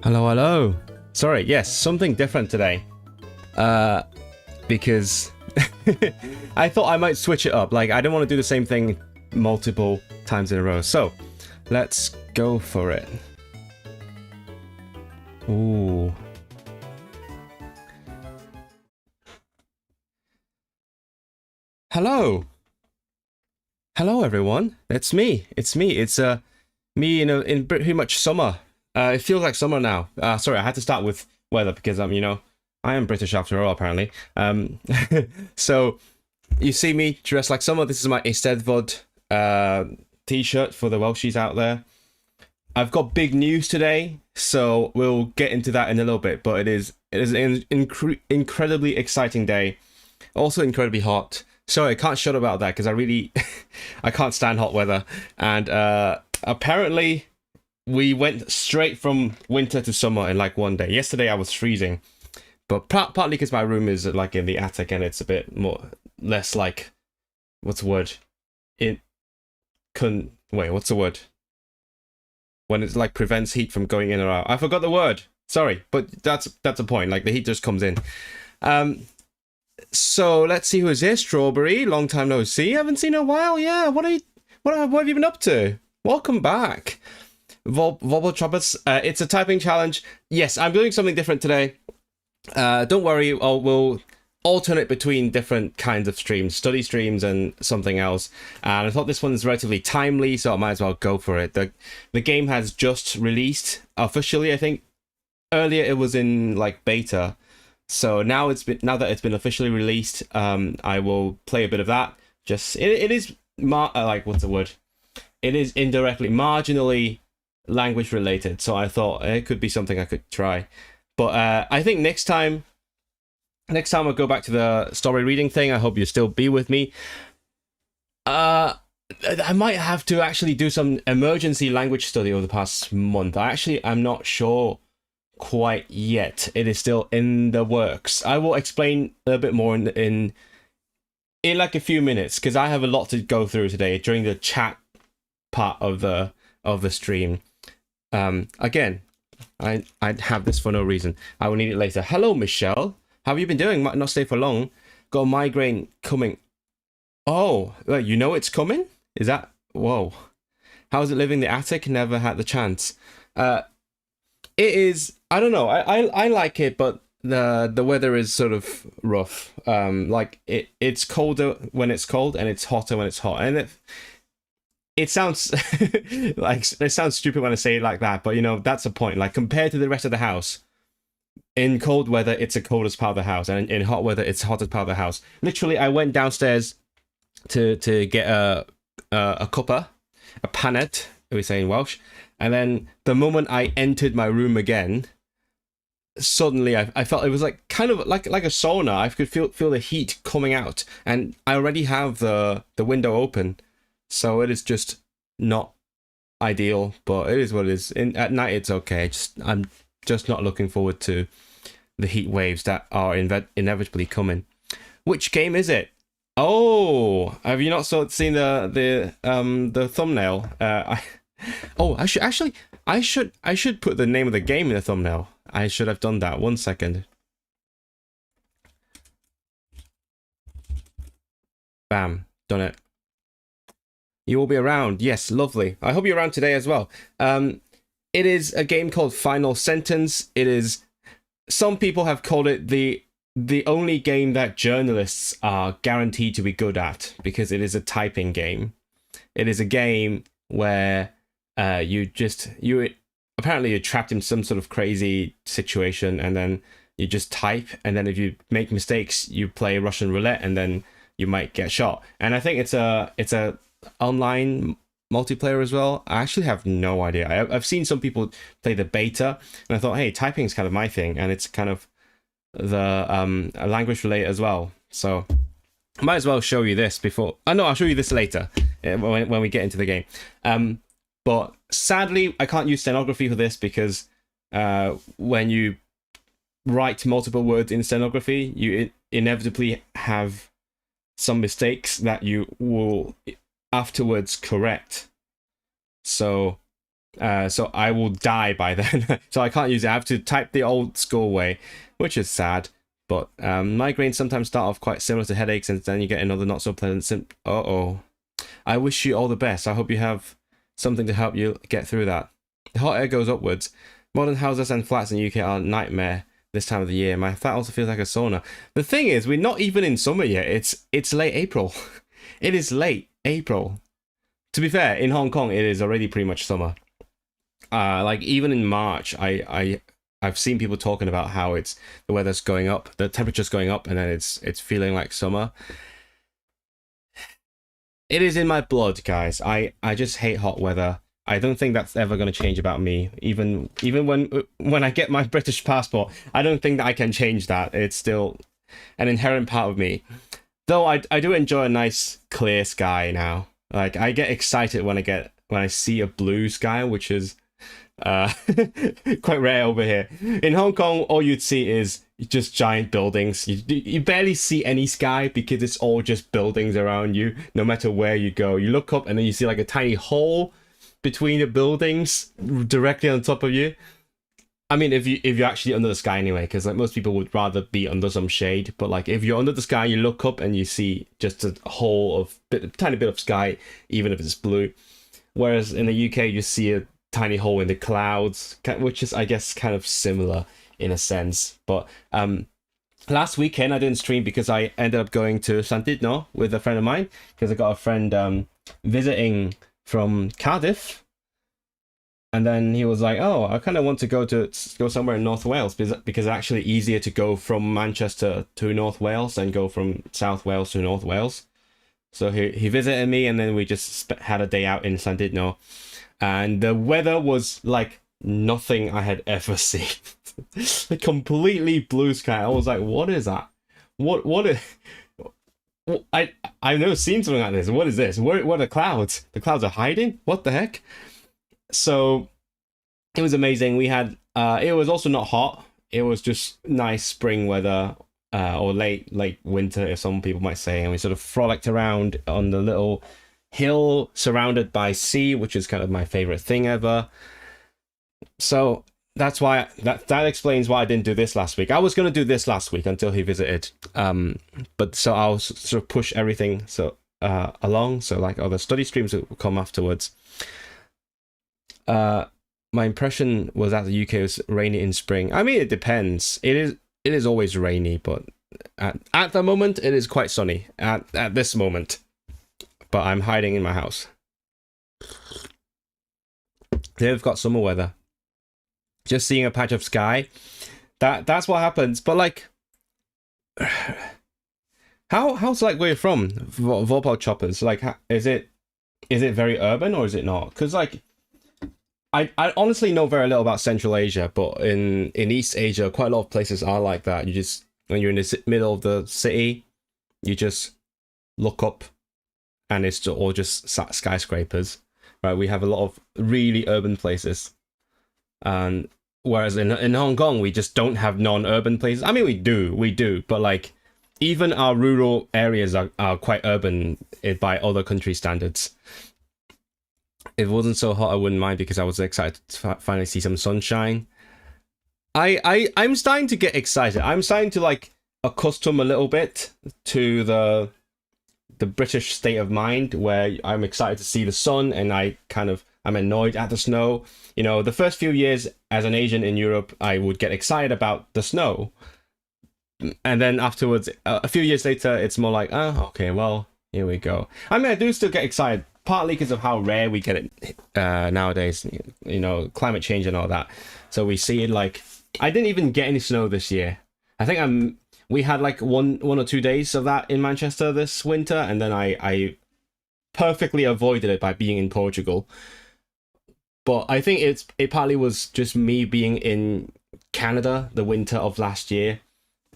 Hello, hello. Sorry, yes, something different today. Because I thought I might switch it up. Like, I don't want to do the same thing multiple times in a row. So, let's go for it. Ooh. Hello. Hello, everyone. It's me. It's me. It's me in pretty much summer. It feels like summer now. Sorry, I had to start with weather because I am British after all, apparently. So you see me dressed like summer. This is my Eisteddfod t-shirt for the Welshies out there. I've got big news today, so we'll get into that in a little bit. But it is an incredibly exciting day, also incredibly hot. Sorry, I can't shut about that because I can't stand hot weather. And apparently we went straight from winter to summer in like one day. Yesterday I was freezing, but partly because my room is like in the attic and it's a bit less like, what's the word? What's the word? When it's like prevents heat from going in or out. I forgot the word. Sorry, but that's a point. Like the heat just comes in. So let's see who's here. Strawberry, long time no see. Haven't seen in a while. Yeah, what have you been up to? Welcome back. Wobble Choppers. It's a typing challenge. Yes, I'm doing something different today. Don't worry, we'll alternate between different kinds of streams, study streams and something else. And I thought this one's relatively timely, so I might as well go for it. The game has just released officially, I think. Earlier it was in like beta. So now that it's been officially released, I will play a bit of that. It is what's the word? It is indirectly, marginally language related. So I thought it could be something I could try. But I think next time I'll go back to the story reading thing. I hope you'll still be with me. I might have to actually do some emergency language study over the past month. I'm not sure quite yet. It is still in the works. I will explain a little bit more in like a few minutes because I have a lot to go through today during the chat part of the stream. Again, I have this for no reason. I will need it later. Hello, Michelle. How have you been doing? Might not stay for long. Got a migraine coming. Oh, you know it's coming? Is that... Whoa. How's it living in the attic? Never had the chance. It is... I don't know. I like it, but the weather is sort of rough. Like it's colder when it's cold, and it's hotter when it's hot. And it sounds it sounds stupid when I say it like that, but that's the point. Like compared to the rest of the house, in cold weather it's the coldest part of the house, and in hot weather it's the hottest part of the house. Literally, I went downstairs to get a cuppa, a panet, we say in Welsh, and then the moment I entered my room again, suddenly I felt it was like kind of like a sauna. I could feel the heat coming out, and I already have the window open, so it is just not ideal, but it is what it is. At night it's okay. I'm just not looking forward to the heat waves that are inevitably coming. Which game is it? Oh, have you not seen the thumbnail? I should put the name of the game in the thumbnail. I should have done that. 1 second. Bam, done it. You will be around. Yes, lovely. I hope you're around today as well. It is a game called Final Sentence. It is... Some people have called it the only game that journalists are guaranteed to be good at, because it is a typing game. It is a game where apparently you're trapped in some sort of crazy situation, and then you just type, and then if you make mistakes, you play Russian roulette, and then you might get shot. And I think it's a online multiplayer as well. I actually have no idea. I've seen some people play the beta, and I thought, hey, typing is kind of my thing, and it's kind of the language related as well. So I might as well show you this before. No, I'll show you this later when we get into the game. But sadly, I can't use stenography for this because when you write multiple words in stenography, you inevitably have some mistakes that you will afterwards correct. So So I will die by then. So I can't use it. I have to type the old school way, which is sad. But migraines sometimes start off quite similar to headaches, and then you get another not so pleasant Uh-oh. I wish you all the best. I hope you have something to help you get through that. The hot air goes upwards. Modern houses and flats in the UK are a nightmare this time of the year. My flat also feels like a sauna. The thing is, we're not even in summer yet. It's late April. It is late April. To be fair, in Hong Kong, it is already pretty much summer. Like even in March, I've seen people talking about how the weather's going up, the temperature's going up, and then it's feeling like summer. It is in my blood, guys. I just hate hot weather. I don't think that's ever going to change about me. Even when I get my British passport, I don't think that I can change that. It's still an inherent part of me. Though I do enjoy a nice clear sky now. Like I get excited when I see a blue sky, which is quite rare over here. In Hong Kong, all you'd see is just giant buildings. You barely see any sky because it's all just buildings around you, no matter where you go. You look up and then you see like a tiny hole between the buildings directly on top of you. I mean, if you're actually under the sky anyway, because like most people would rather be under some shade. But like if you're under the sky, you look up and you see just a hole of tiny bit of sky, even if it's blue. Whereas in the UK, you see a tiny hole in the clouds, which is, I guess, kind of similar in a sense. But last weekend I didn't stream because I ended up going to Llandudno with a friend of mine, because I got a friend visiting from Cardiff. And then he was like, oh, I kind of want to go somewhere in North Wales because it's actually easier to go from Manchester to North Wales than go from South Wales to North Wales. So he visited me, and then we just had a day out in Llandudno. And the weather was like nothing I had ever seen. A completely blue sky. I was like, what is that? I've never seen something like this. What is this? What are the clouds? The clouds are hiding? What the heck? So it was amazing. We had it was also not hot. It was just nice spring weather, or late winter, if some people might say. And we sort of frolicked around on the little hill surrounded by sea, which is kind of my favorite thing ever. So that's why that explains why I didn't do this last week. I was going to do this last week until he visited, but so I'll sort of push everything along, so like other study streams will come afterwards. My impression was that the UK was rainy in spring. I mean, it depends. It is always rainy, but at the moment it is quite sunny at this moment. But I'm hiding in my house. They've got summer weather. Just seeing a patch of sky. That's what happens. But like, how's like where you're from, Vorpal Choppers? Like, is it very urban or is it not? Because like, I honestly know very little about Central Asia, but in East Asia, quite a lot of places are like that. You just, when you're in the middle of the city, you just look up, and it's all just skyscrapers, right? We have a lot of really urban places, and whereas in Hong Kong we just don't have non-urban places. I mean, we do, but like even our rural areas are quite urban by other country standards. If it wasn't so hot, I wouldn't mind, because I was excited to finally see some sunshine. I'm starting to get excited. I'm starting to like accustom a little bit to the British state of mind, where I'm excited to see the sun and I'm annoyed at the snow. You know, the first few years as an Asian in Europe, I would get excited about the snow. And then afterwards, a few years later, it's more like, oh, okay, well, here we go. I mean, I do still get excited, partly because of how rare we get it nowadays, you know, climate change and all that. So we see it like, I didn't even get any snow this year. I think we had like one or 2 days of that in Manchester this winter, and then I perfectly avoided it by being in Portugal. But I think it partly was just me being in Canada the winter of last year,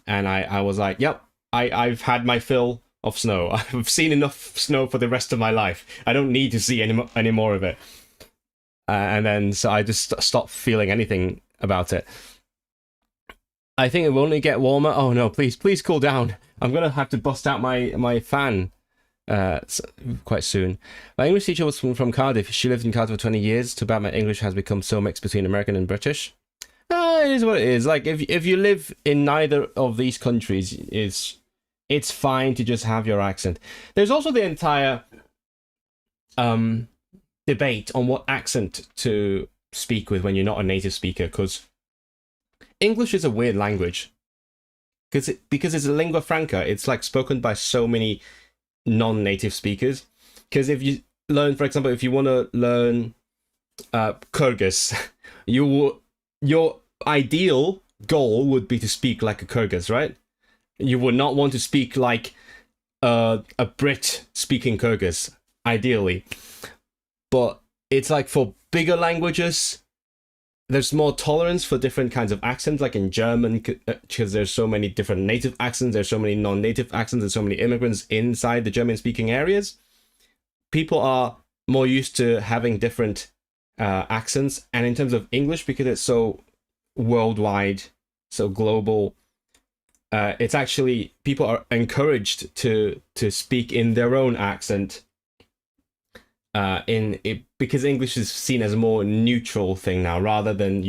and I was like, yep, I've had my fill of snow. I've seen enough snow for the rest of my life. I don't need to see any more of it. And then so I just stopped feeling anything about it. I think it will only get warmer. Oh no, please cool down. I'm gonna have to bust out my fan quite soon. My English teacher was from Cardiff. She lived in Cardiff for 20 years. Too bad my English has become so mixed between American and British. It is what it is. Like, if you live in neither of these countries, it's fine to just have your accent. There's also the entire debate on what accent to speak with when you're not a native speaker, because English is a weird language. Because it's a lingua franca, it's like spoken by so many non-native speakers. Because if you learn, for example, if you want to learn Kyrgyz, your ideal goal would be to speak like a Kyrgyz, right? You would not want to speak like a Brit speaking Kyrgyz, ideally. But it's like for bigger languages, there's more tolerance for different kinds of accents, like in German, because there's so many different native accents, there's so many non-native accents, there's so many immigrants inside the German-speaking areas. People are more used to having different accents. And in terms of English, because it's so worldwide, so global, it's actually, people are encouraged to speak in their own accent, because English is seen as a more neutral thing now, rather than,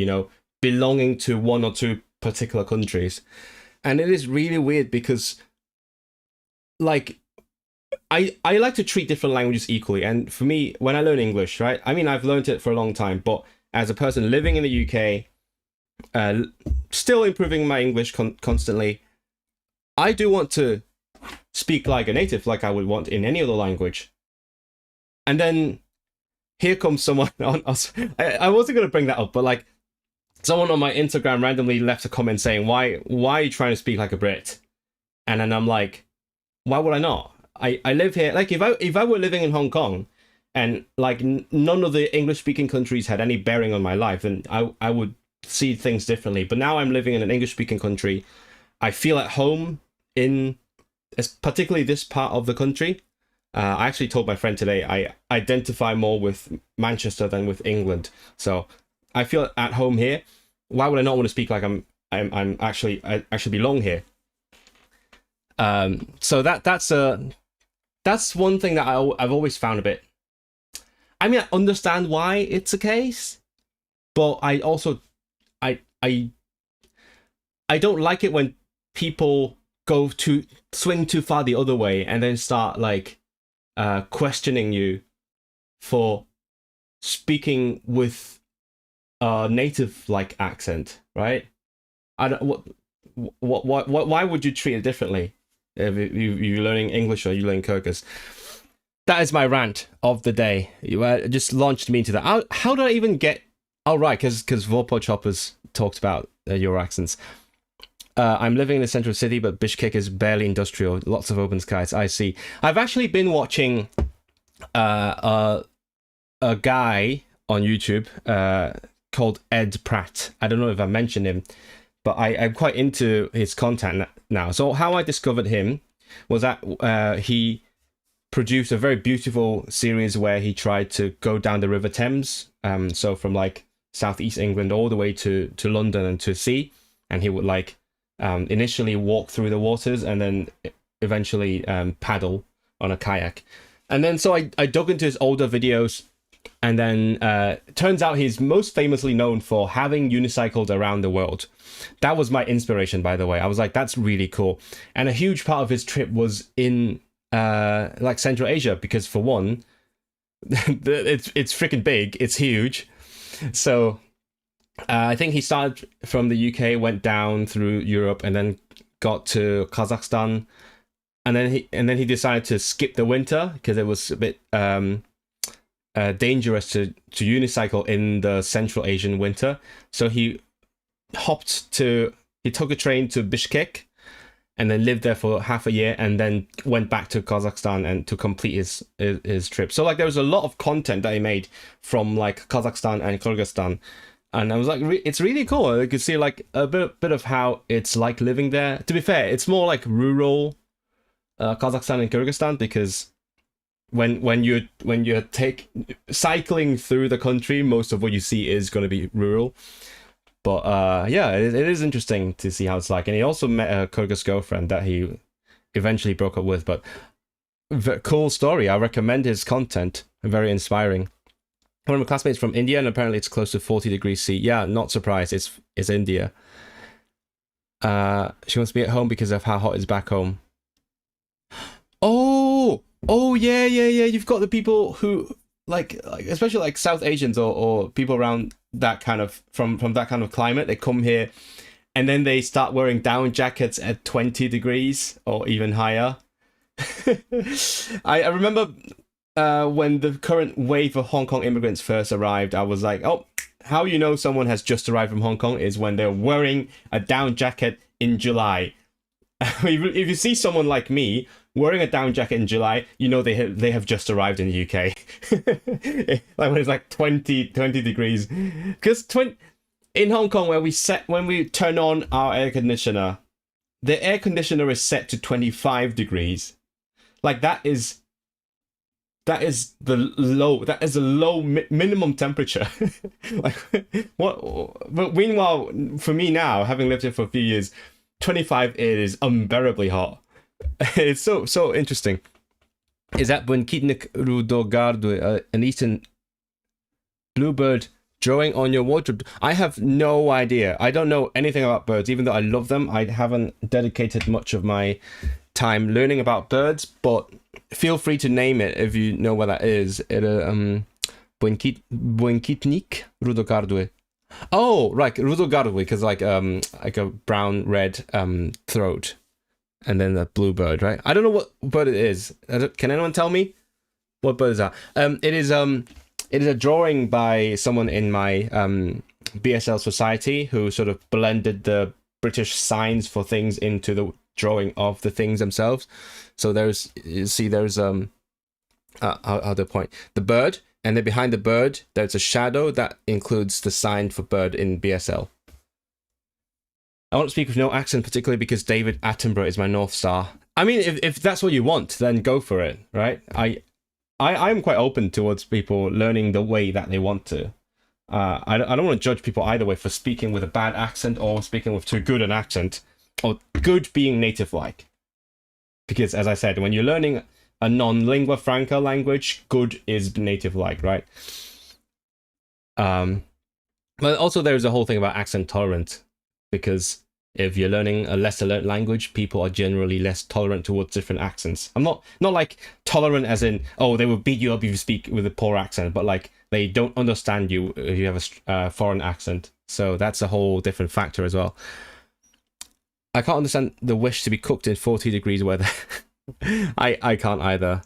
belonging to one or two particular countries. And it is really weird because, like, I like to treat different languages equally. And for me, when I learn English, right, I mean, I've learned it for a long time, but as a person living in the UK, still improving my English constantly, I do want to speak like a native, like I would want in any other language. And then here comes someone on us. I wasn't going to bring that up, but like someone on my Instagram randomly left a comment saying, why are you trying to speak like a Brit? And then I'm like, why would I not? I live here. Like if I were living in Hong Kong and like none of the English speaking countries had any bearing on my life, then I would see things differently. But now I'm living in an English speaking country. I feel at home in particularly this part of the country. I actually told my friend today I identify more with Manchester than with England, so I feel at home here. Why would I not want to speak like I actually belong here? So that's one thing that I've always found a bit. I mean, I understand why it's a case, but I also I don't like it when people swing too far the other way and then start like questioning you for speaking with a native like accent, right? I don't why would you treat it differently if you're learning English or you learn Kyrgyz? That is my rant of the day. You just launched me into that. How did I even get? Oh right, because Vorpo Choppers talked about your accents. I'm living in the central city, but Bishkek is barely industrial. Lots of open skies. I see. I've actually been watching a guy on YouTube called Ed Pratt. I don't know if I mentioned him, but I'm quite into his content now. So how I discovered him was that he produced a very beautiful series where he tried to go down the River Thames. So from like southeast England all the way to London and to sea. And he would like initially walk through the waters and then eventually paddle on a kayak. And then so I dug into his older videos, and then turns out he's most famously known for having unicycled around the world. That was my inspiration, by the way. I was like, that's really cool. And a huge part of his trip was in like Central Asia, because for one, it's freaking big, it's huge. So I think he started from the UK, went down through Europe, and then got to Kazakhstan, and then he decided to skip the winter because it was a bit dangerous to unicycle in the Central Asian winter. So he took a train to Bishkek, and then lived there for half a year, and then went back to Kazakhstan and to complete his trip. So like there was a lot of content that he made from like Kazakhstan and Kyrgyzstan. And I was like, it's really cool. You could see like a bit of how it's like living there. To be fair, it's more like rural Kazakhstan and Kyrgyzstan, because when you're cycling through the country, most of what you see is going to be rural. But yeah, it is interesting to see how it's like. And he also met a Kyrgyz girlfriend that he eventually broke up with. But Cool story. I recommend his content. Very inspiring. One of my classmates from India, and apparently it's close to 40 degrees C. Yeah, not surprised. It's India. She wants to be at home because of how hot it's back home. Oh, yeah. You've got the people who like especially like South Asians or people around that kind of from that kind of climate. They come here and then they start wearing down jackets at 20 degrees or even higher. I remember when the current wave of Hong Kong immigrants first arrived, I was like, oh, how you know someone has just arrived from Hong Kong is when they're wearing a down jacket in July. If you see someone like me wearing a down jacket in July, you know they have just arrived in the UK. Like when it's like 20 degrees. Because in Hong Kong, when we turn on our air conditioner, the air conditioner is set to 25 degrees. Like that is the low minimum temperature. Like what? But meanwhile, for me now, having lived here for a few years, 25 is unbearably hot. It's so interesting. Is that Bunkitnik Rudogardu, an eastern bluebird drawing on your wardrobe? I have no idea. I don't know anything about birds, even though I love them. I haven't dedicated much of my time learning about birds, but feel free to name it if you know what that is. Bunkitnik Rudogardu. Oh, right, Rudogardu, because like a brown red throat, and then the bluebird, right? I don't know what bird it is. Can anyone tell me what bird is that? It is a drawing by someone in my BSL society who sort of blended the British signs for things into the drawing of the things themselves. So there's how do I point the bird, and then behind the bird there's a shadow that includes the sign for bird in BSL. I want to speak with no accent, particularly because David Attenborough is my North Star. I mean, if that's what you want, then go for it, right? I'm quite open towards people learning the way that they want to. I don't want to judge people either way for speaking with a bad accent or speaking with too good an accent, or good being native-like. Because, as I said, when you're learning a non-lingua franca language, good is native-like, right? But also there's a whole thing about accent tolerance, because if you're learning a lesser learned language, people are generally less tolerant towards different accents. I'm not like tolerant as in, oh, they will beat you up if you speak with a poor accent, but like they don't understand you if you have a foreign accent. So that's a whole different factor as well. I can't understand the wish to be cooked in 40 degrees weather. I can't either.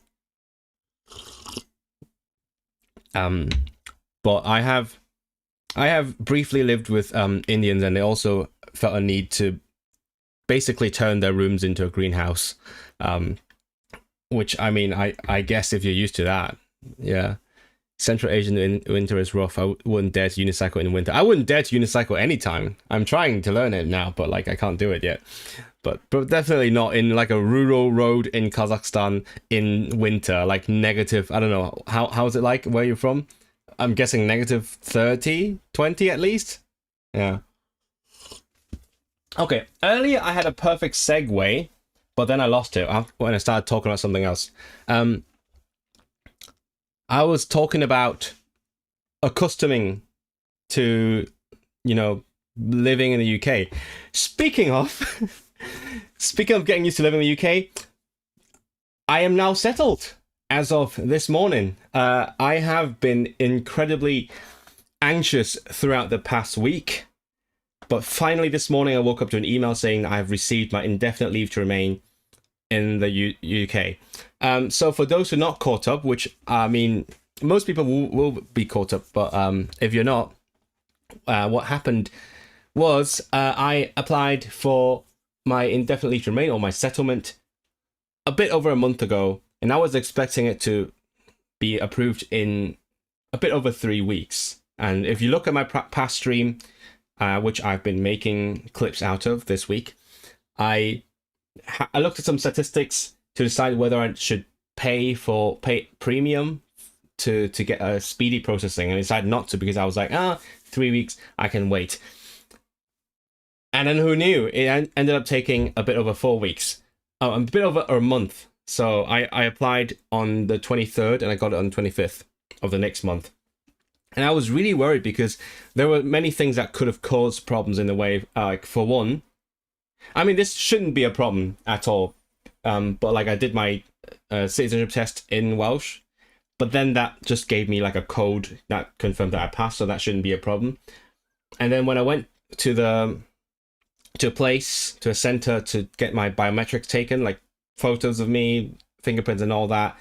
But I have briefly lived with Indians, and they also felt a need to basically turn their rooms into a greenhouse. Which, I mean, I guess if you're used to that, yeah. Central Asian winter is rough. I wouldn't dare to unicycle in winter. I wouldn't dare to unicycle anytime. I'm trying to learn it now, but like I can't do it yet. But definitely not in like a rural road in Kazakhstan in winter, like negative. I don't know how is it like where you're from. I'm guessing negative 30, 20 at least. Yeah. Okay. Earlier I had a perfect segue, but then I lost it when I started talking about something else. I was talking about accustoming to, living in the UK. Speaking of getting used to living in the UK, I am now settled as of this morning. I have been incredibly anxious throughout the past week, but finally this morning I woke up to an email saying I have received my indefinite leave to remain in the UK. So for those who are not caught up, which I mean, most people will be caught up, but if you're not, what happened was I applied for my indefinite leave to remain, or my settlement, a bit over a month ago, and I was expecting it to be approved in a bit over 3 weeks. And if you look at my past stream, which I've been making clips out of this week, I looked at some statistics to decide whether I should pay premium to get a speedy processing, and I decided not to because I was like, 3 weeks, I can wait. And then who knew? It ended up taking a bit over 4 weeks. A bit over a month So I applied on the 23rd and I got it on the 25th of the next month. And I was really worried because there were many things that could have caused problems in the way. Like, for one, I mean, this shouldn't be a problem at all. But like, I did my citizenship test in Welsh, but then that just gave me like a code that confirmed that I passed, so that shouldn't be a problem. And then when I went to a center to get my biometrics taken, like photos of me, fingerprints, and all that,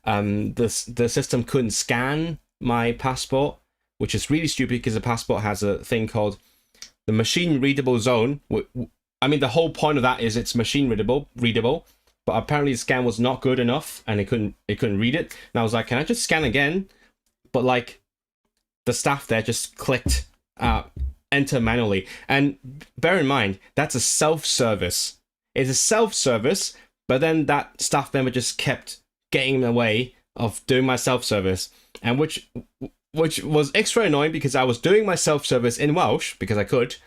the system couldn't scan my passport, which is really stupid because the passport has a thing called the machine readable zone. I mean, the whole point of that is it's machine readable, but apparently the scan was not good enough and it couldn't read it. And I was like, can I just scan again? But like, the staff there just clicked enter manually. And bear in mind, that's a self-service. It's a self-service, but then that staff member just kept getting in the way of doing my self-service, and which was extra annoying because I was doing my self-service in Welsh because I could,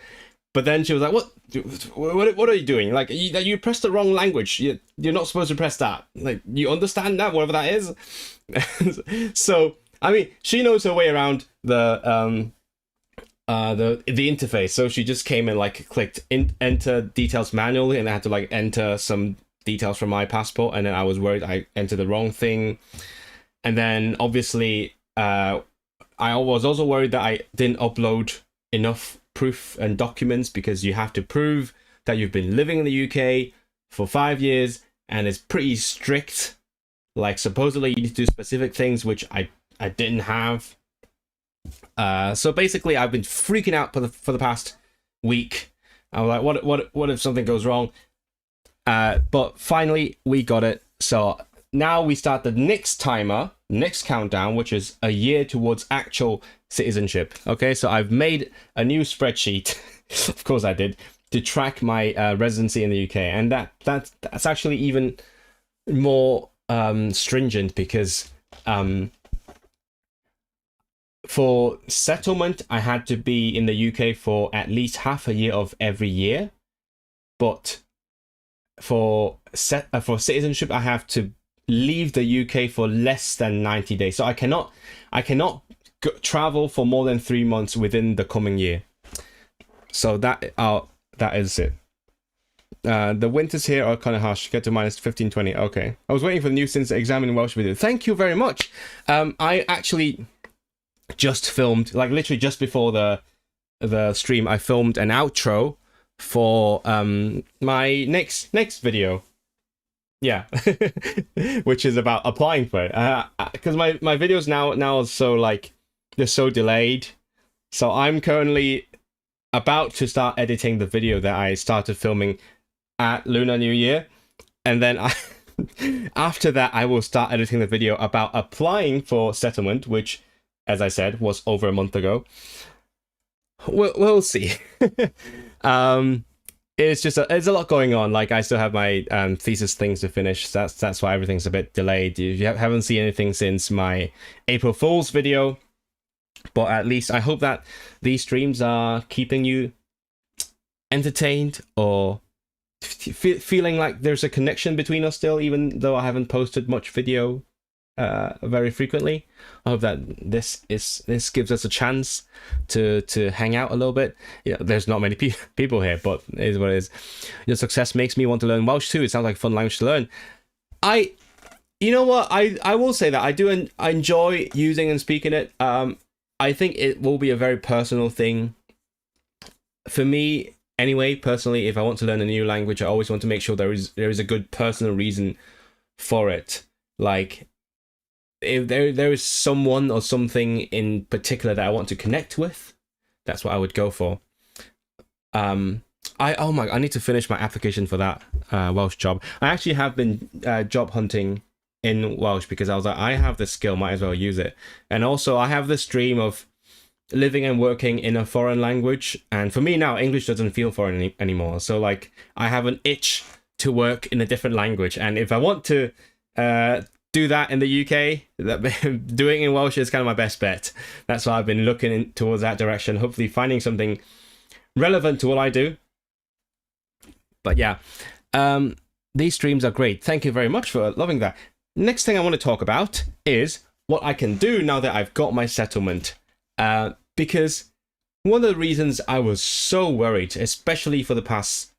but then she was like, what are you doing? Like, you pressed the wrong language. You're not supposed to press that. Like, you understand that, whatever that is? So, I mean, she knows her way around the interface. So she just came and like clicked enter details manually, and I had to like enter some details from my passport, and then I was worried I entered the wrong thing. And then obviously I was also worried that I didn't upload enough proof and documents, because you have to prove that you've been living in the UK for 5 years, and it's pretty strict. Like, supposedly you need to do specific things which I didn't have. So basically I've been freaking out for the past week. I was like, what if something goes wrong? But finally we got it. So now we start the next countdown, which is a year towards actual citizenship. Okay, so I've made a new spreadsheet, of course I did, to track my residency in the UK, and that's actually even more stringent, because for settlement I had to be in the UK for at least half a year of every year, but for citizenship I have to leave the UK for less than 90 days. So I cannot travel for more than 3 months within the coming year. So that is it. The winters here are kind of harsh. Get to minus 15, 20. Okay. I was waiting for the new since exam in Welsh video. Thank you very much. I actually just filmed, like literally just before the stream, I filmed an outro for my next video. Yeah. Which is about applying for it. Because my videos now are so like, they're so delayed. So I'm currently about to start editing the video that I started filming at Lunar New Year, and then after that I will start editing the video about applying for settlement, which, as I said, was over a month ago. We'll see. It's just it's a lot going on. Like, I still have my thesis things to finish. That's why everything's a bit delayed. You haven't seen anything since my April Fool's video, but at least I hope that these streams are keeping you entertained, or feeling like there's a connection between us still, even though I haven't posted much video very frequently. I hope that this gives us a chance to hang out a little bit. Yeah, there's not many people here, but it is what it is. Your success makes me want to learn Welsh too. It sounds like a fun language to learn. You know what? I will say that I enjoy using and speaking it. I think it will be a very personal thing for me. Anyway, personally, if I want to learn a new language, I always want to make sure there is a good personal reason for it. Like, if there is someone or something in particular that I want to connect with, that's what I would go for. I need to finish my application for that Welsh job. I actually have been job hunting in Welsh because I was like, I have the skill, might as well use it. And also I have this dream of living and working in a foreign language, and for me now English doesn't feel foreign anymore. So like, I have an itch to work in a different language, and if I want to do that in the UK, doing it in Welsh is kind of my best bet. That's why I've been looking towards that direction, hopefully finding something relevant to what I do. But yeah, these streams are great. Thank you very much for loving that. Next thing I want to talk about is what I can do now that I've got my settlement. Because one of the reasons I was so worried, especially for the past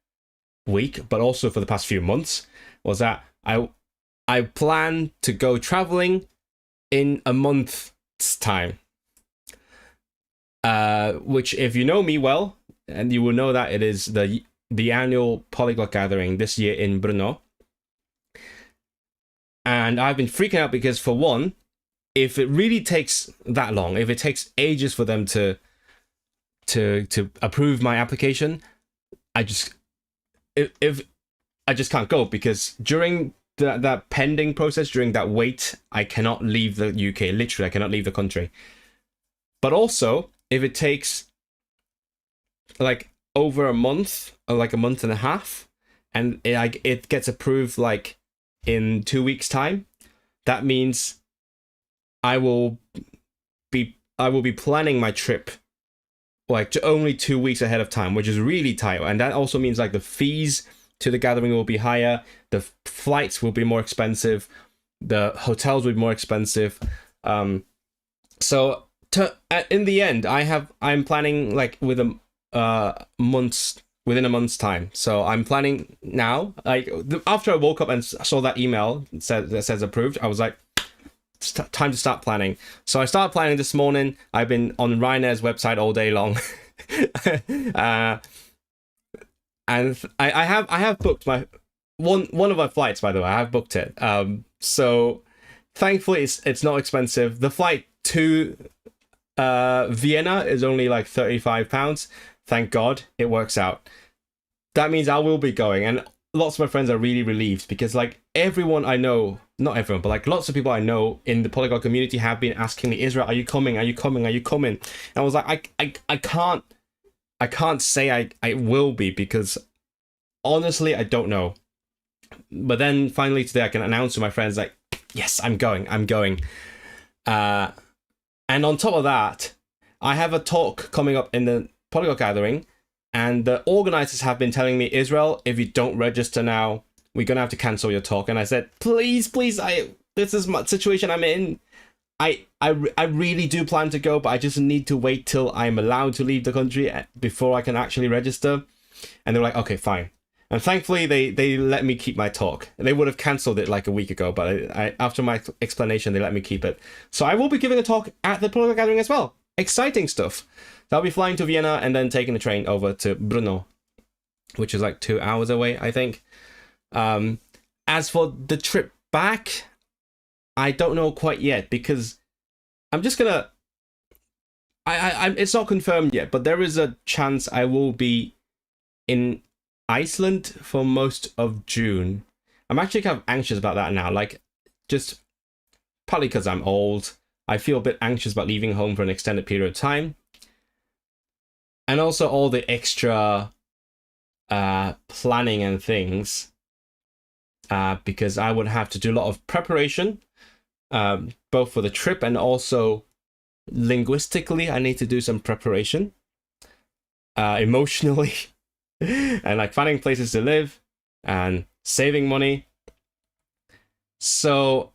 week, but also for the past few months, was that I plan to go traveling in a month's time. Which, if you know me well, and you will know that it is the annual Polyglot Gathering this year in Brno. And I've been freaking out because, for one, if it really takes that long, if it takes ages for them to approve my application, I just can't go, because during that pending process, during that wait, I cannot leave the UK. Literally, I cannot leave the country. But also, if it takes like over a month, or like a month and a half, and it gets approved like in 2 weeks' time, that means I will be planning my trip like only 2 weeks ahead of time, which is really tight. And that also means like the fees to the gathering will be higher, the flights will be more expensive, the hotels will be more expensive. So in the end, I'm planning like within a month's time. So I'm planning now. Like after I woke up and saw that email that says approved, I was like, it's time to start planning. So I started planning this morning. I've been on Ryanair's website all day long. And I have booked my one of my flights, by the way. I have booked it. So thankfully it's not expensive. The flight to Vienna is only like £35. Thank God, it works out. That means I will be going, and lots of my friends are really relieved, because like everyone I know, not everyone, but like lots of people I know in the Polyglot community have been asking me, Israel, are you coming? Are you coming? Are you coming? And I was like, I can't say I will be, because honestly, I don't know. But then finally today I can announce to my friends like, yes, I'm going. And on top of that, I have a talk coming up in the Polyglot Gathering, and the organizers have been telling me, Israel, if you don't register now, we're gonna have to cancel your talk. And I said, please, this is my situation I'm in. I really do plan to go, but I just need to wait till I'm allowed to leave the country before I can actually register. And they were like, okay, fine. And thankfully, they let me keep my talk. They would have cancelled it like a week ago, but after my explanation, they let me keep it. So I will be giving a talk at the Polyglot Gathering as well. Exciting stuff. So I'll be flying to Vienna and then taking the train over to Brno, which is like 2 hours away, I think. As for the trip back, I don't know quite yet, because I'm just gonna... it's not confirmed yet, but there is a chance I will be in Iceland for most of June. I'm actually kind of anxious about that now, like, just partly because I'm old. I feel a bit anxious about leaving home for an extended period of time. And also all the extra planning and things, because I would have to do a lot of preparation, both for the trip and also linguistically. I need to do some preparation, emotionally, and like finding places to live and saving money. So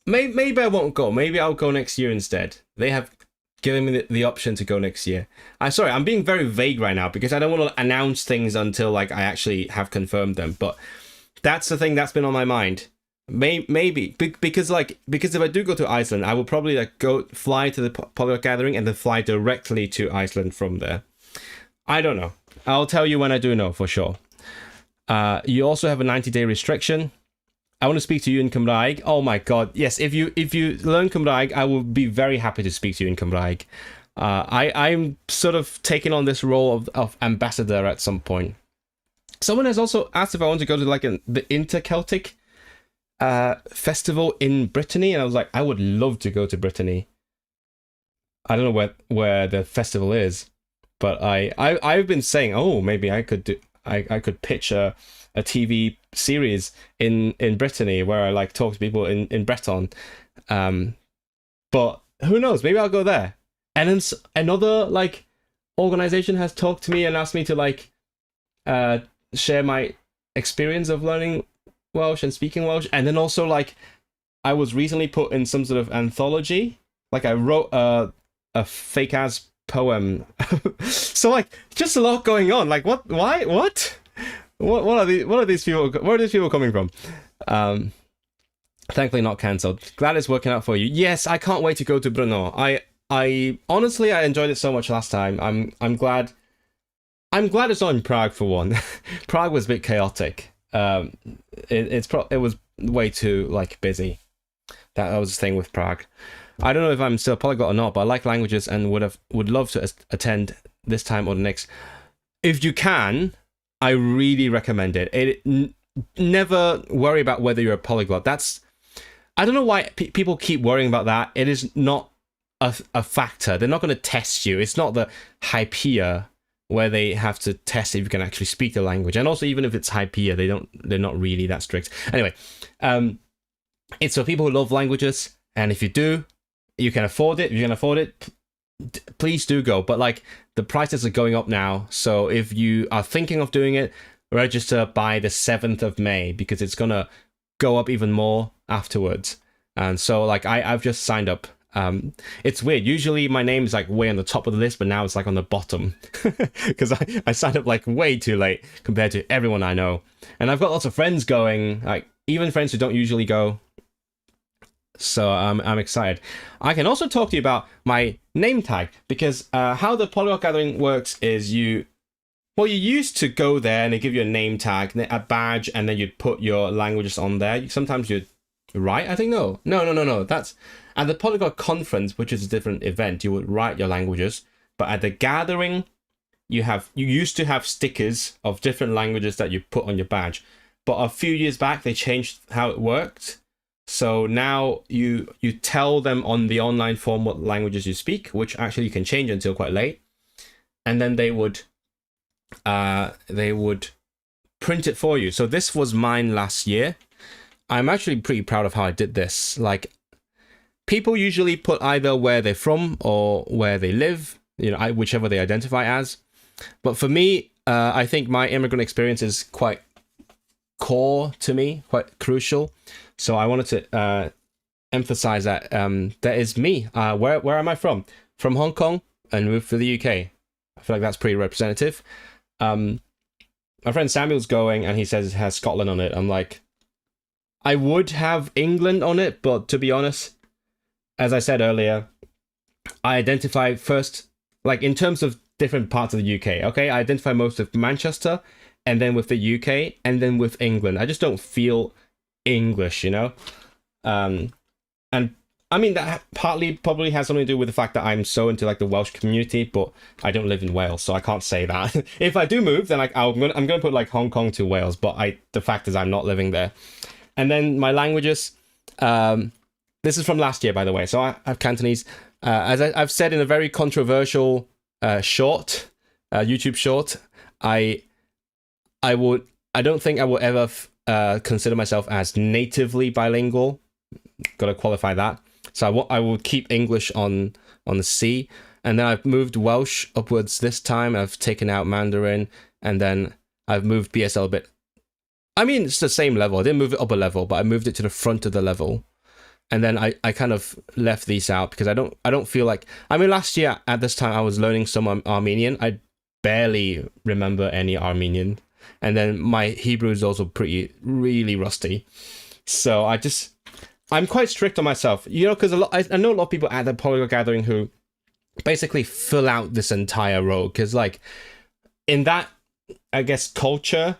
maybe I won't go. Maybe I'll go next year instead. They have given me the option to go next year. I'm being very vague right now, because I don't want to announce things until like I actually have confirmed them. But that's the thing that's been on my mind. Maybe because if I do go to Iceland, I will probably like fly to the Polyglot Gathering and then fly directly to Iceland from there. I don't know. I'll tell you when I do know for sure. You also have a 90-day restriction. I want to speak to you in Cymraeg. Oh my god, yes! If you learn Cymraeg, I will be very happy to speak to you in Cymraeg. I'm sort of taking on this role of ambassador at some point. Someone has also asked if I want to go to like the Inter-Celtic festival in Brittany, and I was like, I would love to go to Brittany. I don't know where the festival is, but I've been saying, oh, maybe I could pitch a TV series in Brittany where I like talk to people in Breton. But who knows? Maybe I'll go there. And then another like organization has talked to me and asked me to like share my experience of learning Welsh and speaking Welsh. And then also, like, I was recently put in some sort of anthology. Like, I wrote a fake-ass poem. So, like, just a lot going on. Like, what? Why? What? What are these people? Where are these people coming from? Thankfully not cancelled. Glad it's working out for you. Yes, I can't wait to go to Brno. I honestly, I enjoyed it so much last time. I'm glad it's not in Prague for one. Prague was a bit chaotic. It was way too like busy. That was the thing with Prague. I don't know if I'm still polyglot or not, but I like languages and would love to attend this time or the next. If you can, I really recommend it. Never worry about whether you're a polyglot. I don't know why people keep worrying about that. It is not a factor. They're not going to test you. It's not the Hypia where they have to test if you can actually speak the language. And also, even if it's Hypia, they're not really that strict. Anyway, it's for people who love languages, and if you do, you can afford it. If you can afford it, please do go. But like, the prices are going up now, so if you are thinking of doing it, register by the 7th of May, because it's gonna go up even more afterwards. And so like, I've just signed up. It's weird. Usually my name is like way on the top of the list, but now it's like on the bottom because I signed up like way too late compared to everyone I know. And I've got lots of friends going, like even friends who don't usually go. So I'm excited. I can also talk to you about my name tag, because how the Polyglot Gathering works is you used to go there and they give you a name tag, a badge, and then you'd put your languages on there. Sometimes you'd write, I think, no. That's at the Polyglot Conference, which is a different event, you would write your languages. But at the gathering, you used to have stickers of different languages that you put on your badge. But a few years back, they changed how it worked. So now you tell them on the online form what languages you speak, which actually you can change until quite late. And then they would print it for you. So this was mine last year. I'm actually pretty proud of how I did this. Like, people usually put either where they're from or where they live, whichever they identify as. But for me, I think my immigrant experience is quite core to me, quite crucial. So I wanted to emphasize that that is me. Where am I from? From Hong Kong and moved to the UK. I feel like that's pretty representative. My friend Samuel's going and he says it has Scotland on it. I'm like, I would have England on it, but to be honest, as I said earlier, I identify first, like in terms of different parts of the UK, okay? I identify most with Manchester, and then with the UK, and then with England. I just don't feel English, And I mean, that partly probably has something to do with the fact that I'm so into like the Welsh community, but I don't live in Wales, so I can't say that. If I do move, then I'm gonna put like Hong Kong to Wales, but the fact is I'm not living there. And then my languages, this is from last year, by the way. So I have Cantonese. As I've said in a very controversial short, YouTube short, I don't think I will ever consider myself as natively bilingual. Got to qualify that. So I will keep English on the C, and then I've moved Welsh upwards this time. I've taken out Mandarin, and then I've moved BSL a bit. I mean, it's the same level. I didn't move it up a level, but I moved it to the front of the level. And then I kind of left these out because I don't feel like... I mean, last year at this time, I was learning some Armenian. I barely remember any Armenian. And then my Hebrew is also really rusty. So I'm quite strict on myself. Because I know a lot of people at the Polyglot Gathering who basically fill out this entire row. Because, like, in that, I guess, culture,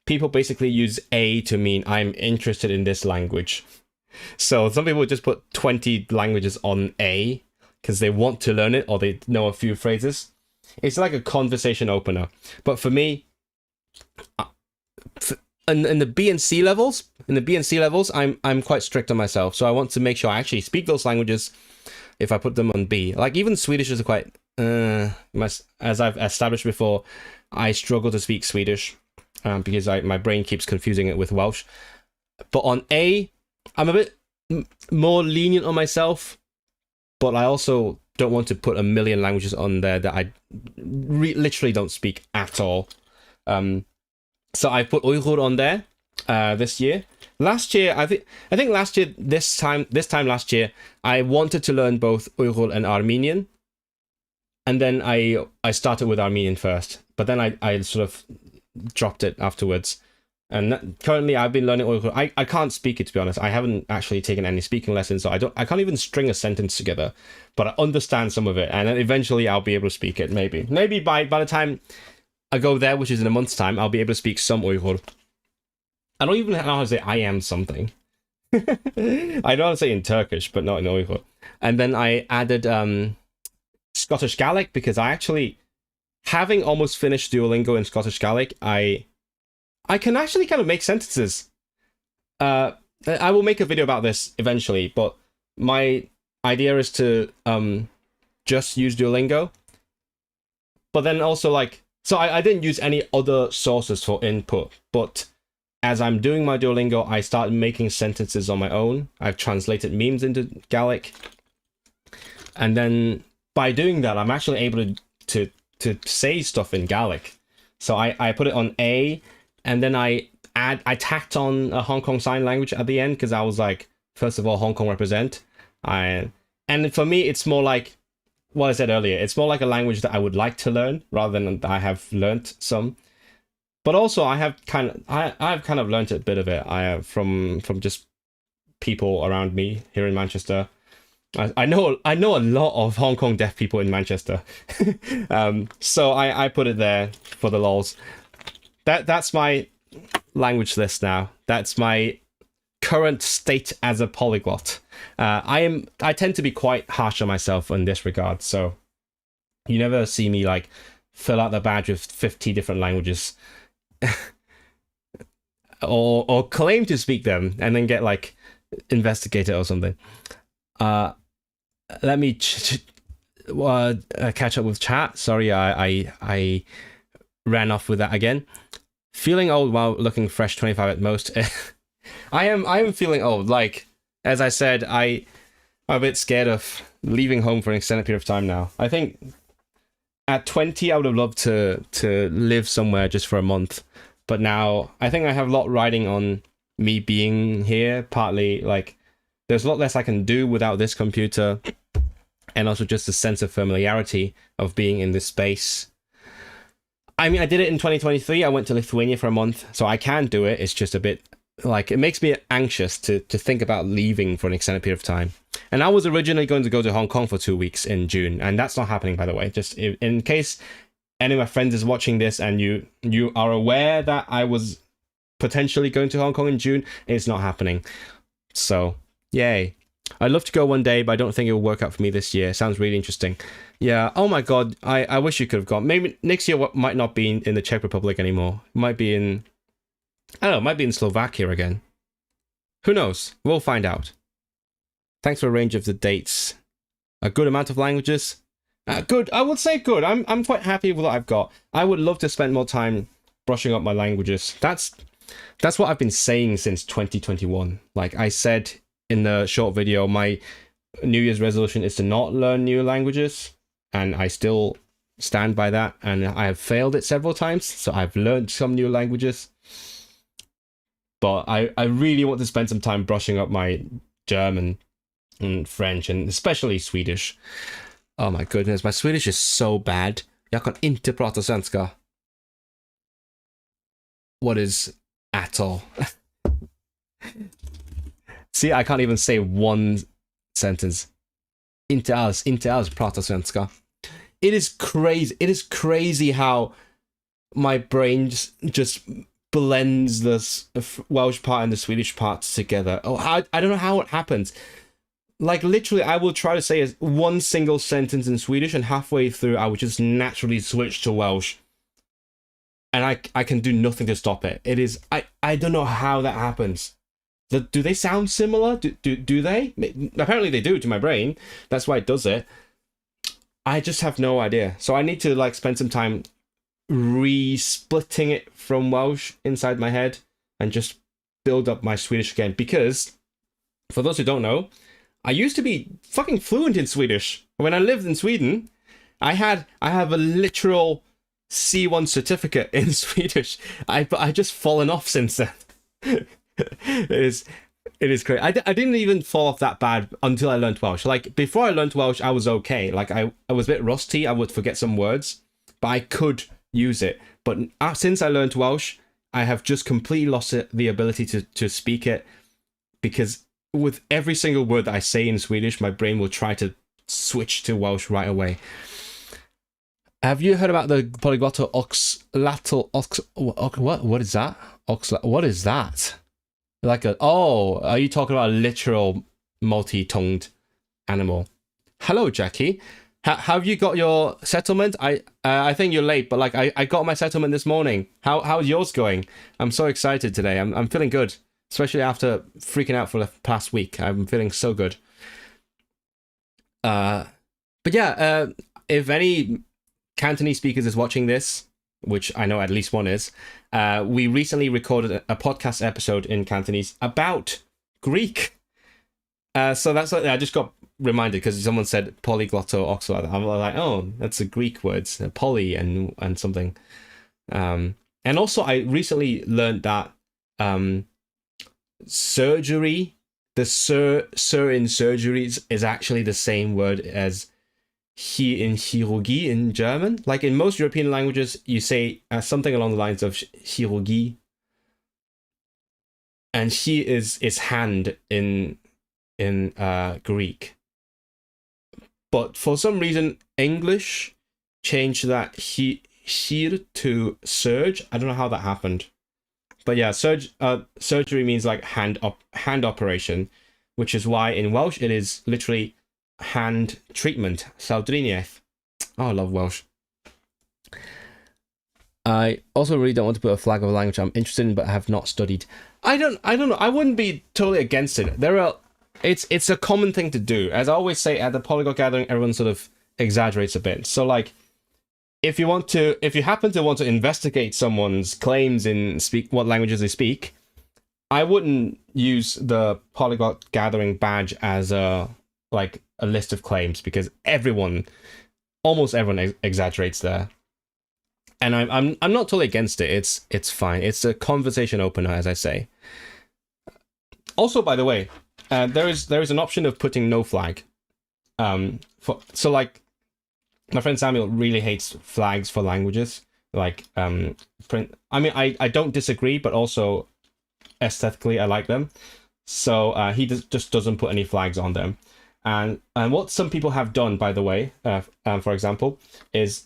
people basically use A to mean I'm interested in this language. So some people just put 20 languages on A because they want to learn it or they know a few phrases. It's like a conversation opener. But for me, in the B and C levels, I'm quite strict on myself. So I want to make sure I actually speak those languages if I put them on B. Like even Swedish is quite, as I've established before, I struggle to speak Swedish because my brain keeps confusing it with Welsh. But on A, I'm a bit more lenient on myself, but I also don't want to put a million languages on there that I literally don't speak at all. So I put Uyghur on there, this year. Last year, I think last year, this time last year, I wanted to learn both Uyghur and Armenian. And then I started with Armenian first, but then I sort of dropped it afterwards. And currently I've been learning Uyghur. I can't speak it, to be honest. I haven't actually taken any speaking lessons, so I can't even string a sentence together, but I understand some of it, and then eventually I'll be able to speak it, maybe. Maybe by the time I go there, which is in a month's time, I'll be able to speak some Uyghur. I don't even know how to say I am something. I know how to say in Turkish, but not in Uyghur. And then I added Scottish Gaelic, because I actually, having almost finished Duolingo in Scottish Gaelic, I can actually kind of make sentences. I will make a video about this eventually, but my idea is to just use Duolingo. But then also, like, so I didn't use any other sources for input, but as I'm doing my Duolingo, I started making sentences on my own. I've translated memes into Gaelic. And then by doing that, I'm actually able to say stuff in Gaelic. So I put it on A, and then I tacked on a Hong Kong sign language at the end, because I was like, first of all, Hong Kong represent. And for me, it's more like what I said earlier. It's more like a language that I would like to learn rather than I have learnt some. But also, I've kind of learnt a bit of it. From just people around me here in Manchester. I know a lot of Hong Kong deaf people in Manchester. So I put it there for the lols. That's my language list now. That's my current state as a polyglot. I tend to be quite harsh on myself in this regard, so you never see me like fill out the badge with 50 different languages or claim to speak them and then get like investigated or something. Let me catch up with chat. Sorry, I ran off with that again. Feeling old while looking fresh, 25 at most. I am feeling old. Like, as I said, I'm a bit scared of leaving home for an extended period of time now. I think at 20, I would have loved to live somewhere just for a month. But now, I think I have a lot riding on me being here. Partly, like, there's a lot less I can do without this computer. And also just a sense of familiarity of being in this space. I mean, I did it in 2023. I went to Lithuania for a month, so I can do it. It's just a bit, like, it makes me anxious to think about leaving for an extended period of time. And I was originally going to go to Hong Kong for 2 weeks in June, and that's not happening, by the way. Just in case any of my friends is watching this and you are aware that I was potentially going to Hong Kong in June, it's not happening. So, yay. I'd love to go one day, but I don't think it will work out for me this year. Sounds really interesting. Yeah, oh my god, I wish you could have gone. Maybe next year might not be in the Czech Republic anymore. It might be in, I don't know, it might be in Slovakia again. Who knows? We'll find out. Thanks for a range of the dates. A good amount of languages. Good, I would say good. I'm quite happy with what I've got. I would love to spend more time brushing up my languages. That's what I've been saying since 2021. Like I said in the short video, my New Year's resolution is to not learn new languages, and I still stand by that, and I have failed it several times, so I've learned some new languages. But I really want to spend some time brushing up my German and French, and especially Swedish. Oh my goodness, my Swedish is so bad. Jag kan inte prata svenska. What is at all? See, I can't even say one sentence. Inte alls prata svenska. It is crazy. It is crazy how my brain just blends the Welsh part and the Swedish parts together. Oh, I don't know how it happens. Like, literally, I will try to say one single sentence in Swedish, and halfway through, I would just naturally switch to Welsh. And I can do nothing to stop it. It is... I don't know how that happens. Do they sound similar? Do they? Apparently they do to my brain. That's why it does it. I just have no idea. So I need to, like, spend some time re-splitting it from Welsh inside my head and just build up my Swedish again. Because, for those who don't know, I used to be fucking fluent in Swedish. When I lived in Sweden, I have a literal C1 certificate in Swedish. I just fallen off since then. It is. It is crazy. I didn't even fall off that bad until I learned Welsh. Like, before I learned Welsh, I was okay. Like, I was a bit rusty. I would forget some words, but I could use it. But since I learned Welsh, I have just completely lost the ability to speak it, because with every single word that I say in Swedish, my brain will try to switch to Welsh right away. Have you heard about the Polyglot what is that? What is that? Like are you talking about a literal multi-tongued animal? Hello, Jackie. Have you got your settlement? I think you're late, but like I got my settlement this morning. How's yours going? I'm so excited today. I'm feeling good, especially after freaking out for the past week. I'm feeling so good. But yeah, if any Cantonese speakers is watching this, which I know at least one is, we recently recorded a podcast episode in Cantonese about Greek. So that's I just got reminded because someone said polyglot or oxalate. I'm like, oh, that's a Greek word, poly and something. And also I recently learned that surgery, the sir in surgeries is actually the same word as he in Chirurgie in German. Like in most European languages, you say something along the lines of Chirurgie, and he is hand in Greek. But for some reason, English changed that hir to surge. I don't know how that happened, but yeah, surgery means like hand operation, which is why in Welsh it is literally hand treatment. Llawdriniaeth. Oh, I love Welsh. I also really don't want to put a flag of a language I'm interested in but have not studied. I don't know. I wouldn't be totally against it. It's a common thing to do. As I always say at the Polyglot Gathering, everyone sort of exaggerates a bit. So like, if you happen to want to investigate someone's claims in what languages they speak, I wouldn't use the Polyglot Gathering badge as a list of claims, because almost everyone exaggerates there. And I'm not totally against it. It's fine. It's a conversation opener, as I say. Also, by the way, there is an option of putting no flag. So like, my friend Samuel really hates flags for languages. Like print. I mean, I don't disagree, but also aesthetically I like them. So he just doesn't put any flags on them. And what some people have done, by the way, for example, is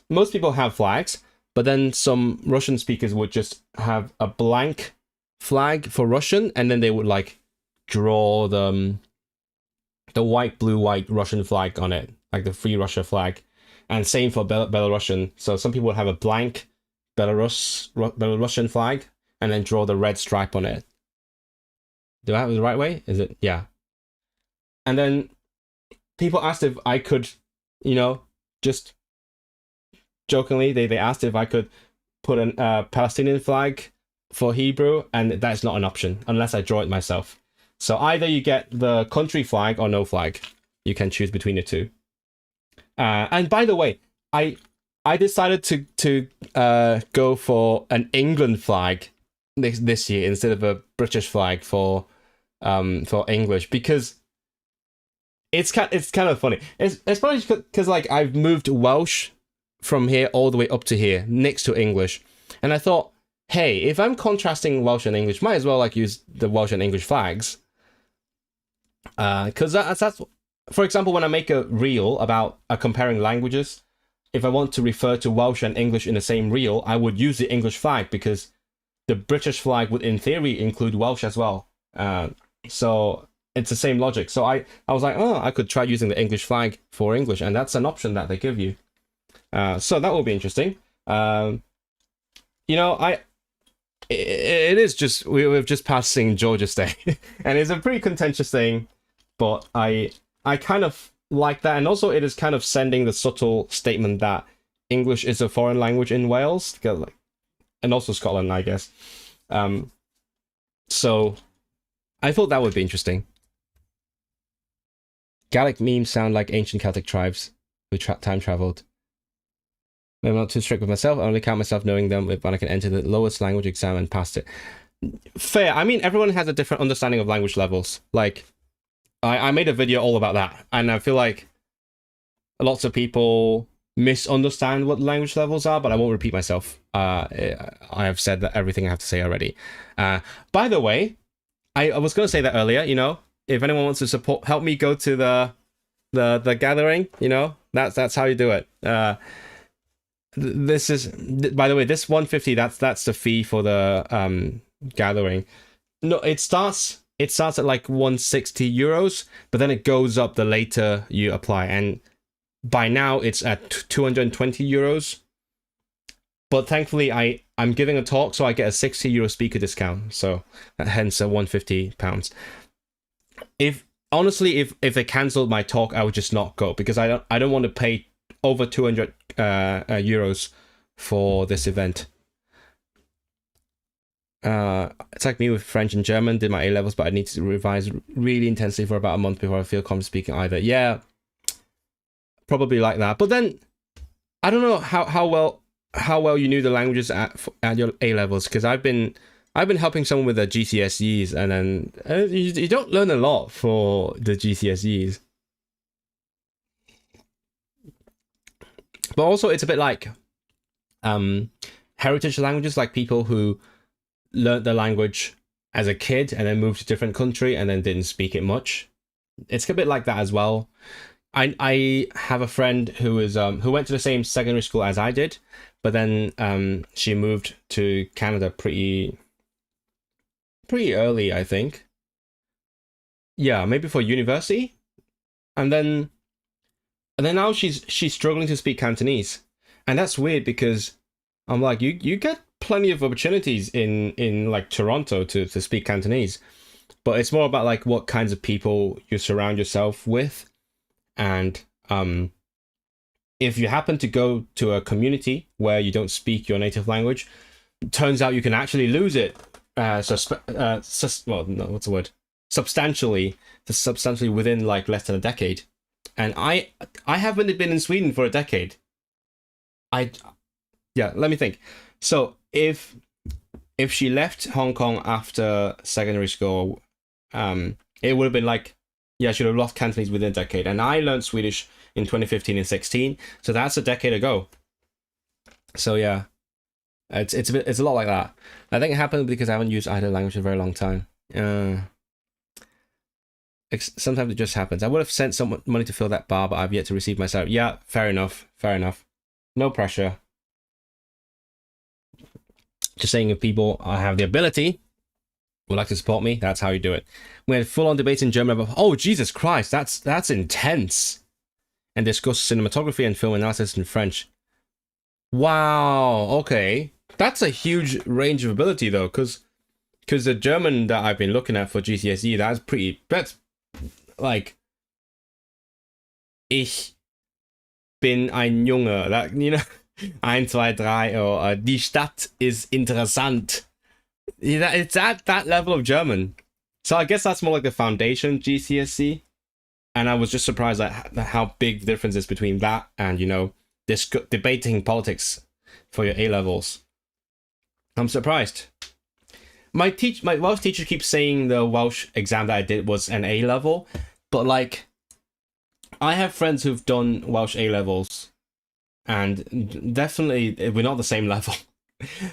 most people have flags, but then some Russian speakers would just have a blank flag for Russian, and then they would like draw the white, blue, white Russian flag on it, like the Free Russia flag. And same for Belarusian. So some people would have a blank Belarusian flag and then draw the red stripe on it. Do I have it the right way? Is it? Yeah. And then people asked if I could, just jokingly, they asked if I could put a Palestinian flag for Hebrew, and that's not an option unless I draw it myself. So either you get the country flag or no flag. You can choose between the two. And by the way, I decided to go for an England flag this year instead of a British flag for English, because it's kind of funny. It's probably because like I've moved Welsh from here all the way up to here next to English, and I thought, hey, if I'm contrasting Welsh and English, might as well like use the Welsh and English flags. Because that's for example, when I make a reel about comparing languages, if I want to refer to Welsh and English in the same reel, I would use the English flag, because the British flag would in theory include Welsh as well. So it's the same logic. So I was like, oh, I could try using the English flag for English, and that's an option that they give you. So that will be interesting. It is just we've just passed St. George's Day, and it's a pretty contentious thing, but I kind of like that, and also it is kind of sending the subtle statement that English is a foreign language in Wales, and also Scotland, I guess. So I thought that would be interesting. Gaelic memes sound like ancient Celtic tribes who time traveled. I'm not too strict with myself. I only count myself knowing them when I can enter the lowest language exam and pass it. Fair. I mean, everyone has a different understanding of language levels. Like, I made a video all about that, and I feel like lots of people misunderstand what language levels are, but I won't repeat myself. I have said that everything I have to say already. By the way, I was going to say that earlier, you know, if anyone wants to help me go to the gathering, you know, that's how you do it. This is, by the way, this 150, that's the fee for the gathering. No, it starts at like 160 euros, but then it goes up the later you apply, and by now it's at 220 euros. But thankfully I'm giving a talk, so I get a 60 euro speaker discount, so hence a 150 pounds. If they cancelled my talk, I would just not go, because I don't want to pay over 200 euros for this event. It's like me with French and German. Did my A levels, but I need to revise really intensely for about a month before I feel comfortable speaking either. Yeah, probably like that. But then I don't know how well you knew the languages at your A levels, because I've been helping someone with their GCSEs, and then you don't learn a lot for the GCSEs. But also it's a bit like heritage languages, like people who learned the language as a kid and then moved to a different country and then didn't speak it much. It's a bit like that as well. I have a friend who went to the same secondary school as I did, but then she moved to Canada pretty early, I think. Yeah, maybe for university, and then now she's struggling to speak Cantonese, and that's weird, because I'm like, you get plenty of opportunities in like Toronto to speak Cantonese, but it's more about like what kinds of people you surround yourself with, and if you happen to go to a community where you don't speak your native language, turns out you can actually lose it. Substantially within like less than a decade. And I haven't been in Sweden for a decade. Let me think. So if she left Hong Kong after secondary school, it would have been like, yeah, she would have lost Cantonese within a decade. And I learned Swedish in 2015 and 16, so that's a decade ago. So yeah, it's a lot like that. I think it happened because I haven't used either language in a very long time. Sometimes it just happens. I would have sent some money to fill that bar, but I've yet to receive myself. Yeah, fair enough. No pressure. Just saying, if people have the ability, would like to support me, that's how you do it. We had full-on debates in German about, oh, Jesus Christ, that's intense. And discuss cinematography and film analysis in French. Wow, okay. That's a huge range of ability, though, because the German that I've been looking at for GCSE, that's like, ich bin ein Junge, that, you know, 1, 2, 3, or die Stadt ist interessant. It's at that level of German. So I guess that's more like the foundation GCSE. And I was just surprised at how big the difference is between that and, you know, debating politics for your A levels. I'm surprised. My Welsh teacher keeps saying the Welsh exam that I did was an A level, but like, I have friends who've done Welsh A levels, and definitely we're not the same level.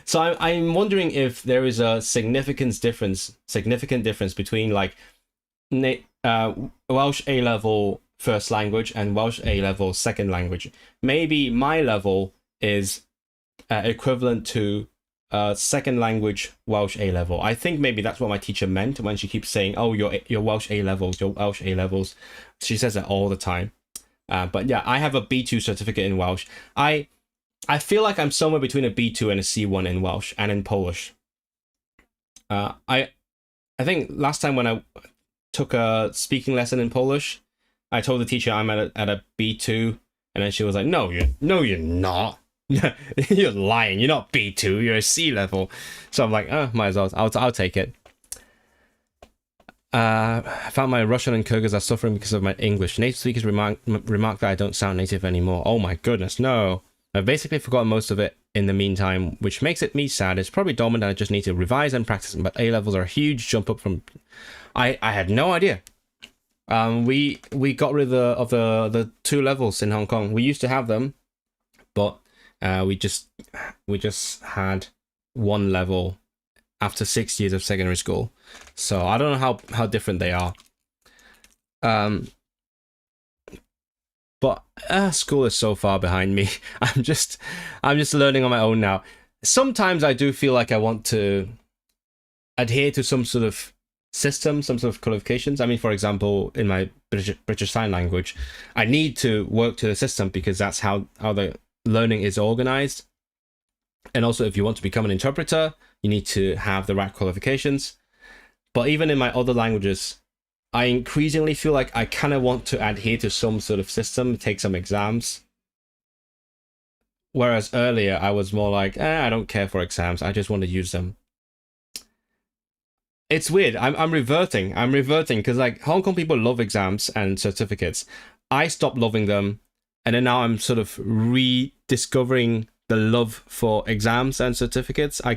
So I'm wondering if there is a significant difference between like Welsh A level first language and Welsh A level second language. Maybe my level is equivalent to second language Welsh A level. I think maybe that's what my teacher meant when she keeps saying, oh, your Welsh A levels, your Welsh A levels. She says that all the time. But yeah, I have a B2 certificate in Welsh. I feel like I'm somewhere between a B2 and a C1 in Welsh and in Polish. I think last time when I took a speaking lesson in Polish, I told the teacher I'm at a B2, and then she was like, no, you're not. You're lying. You're not B2. You're a C level. So I'm like, oh, might as well. I'll take it. I found my Russian and Kyrgyz are suffering because of my English. Native speakers remark that I don't sound native anymore. Oh my goodness, no. I've basically forgotten most of it in the meantime, which makes it me sad. It's probably dormant and I just need to revise and practice. But A levels are a huge jump up from... I had no idea. We got rid of the 2 levels in Hong Kong. We used to have them, but we just had 1 level after 6 years of secondary school. So I don't know how different they are. But school is so far behind me. I'm just learning on my own now. Sometimes I do feel like I want to adhere to some sort of system, some sort of qualifications. I mean, for example, in my British Sign Language, I need to work to the system because that's how the learning is organized. And also, if you want to become an interpreter, you need to have the right qualifications. But even in my other languages, I increasingly feel like I kind of want to adhere to some sort of system, take some exams. Whereas earlier, I was more like, I don't care for exams. I just want to use them. It's weird. I'm reverting. Because like Hong Kong people love exams and certificates. I stopped loving them. And then now I'm sort of rediscovering the love for exams and certificates. I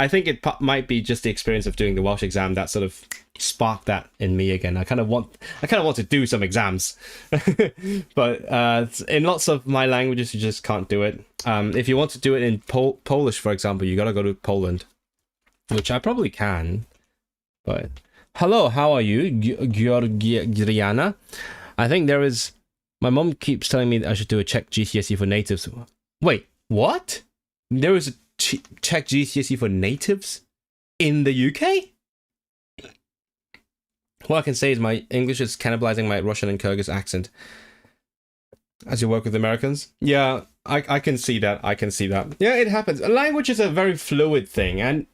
think it might be just the experience of doing the Welsh exam that sort of sparked that in me again. I kind of want to do some exams, but in lots of my languages you just can't do it. If you want to do it in Polish, for example, you got to go to Poland, which I probably can. But hello, how are you, Georgiana? I think there is. My mom keeps telling me that I should do a Czech GCSE for natives. Wait, what? There is a Czech GCSE for natives in the UK? What I can say is my English is cannibalizing my Russian and Kyrgyz accent. As you work with Americans? Yeah, I can see that. Yeah, it happens. Language is a very fluid thing, and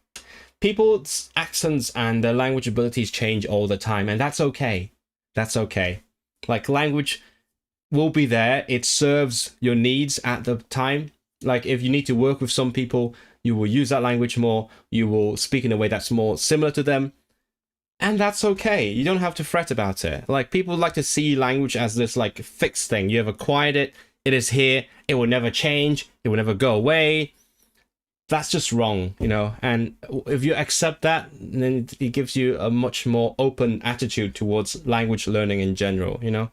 people's accents and their language abilities change all the time, and that's okay. That's okay. Like, language will be there. It serves your needs at the time. Like, if you need to work with some people, you will use that language more. You will speak in a way that's more similar to them. And that's okay. You don't have to fret about it. Like, people like to see language as this, like, fixed thing. You have acquired it. It is here. It will never change. It will never go away. That's just wrong, you know? And if you accept that, then it gives you a much more open attitude towards language learning in general, you know?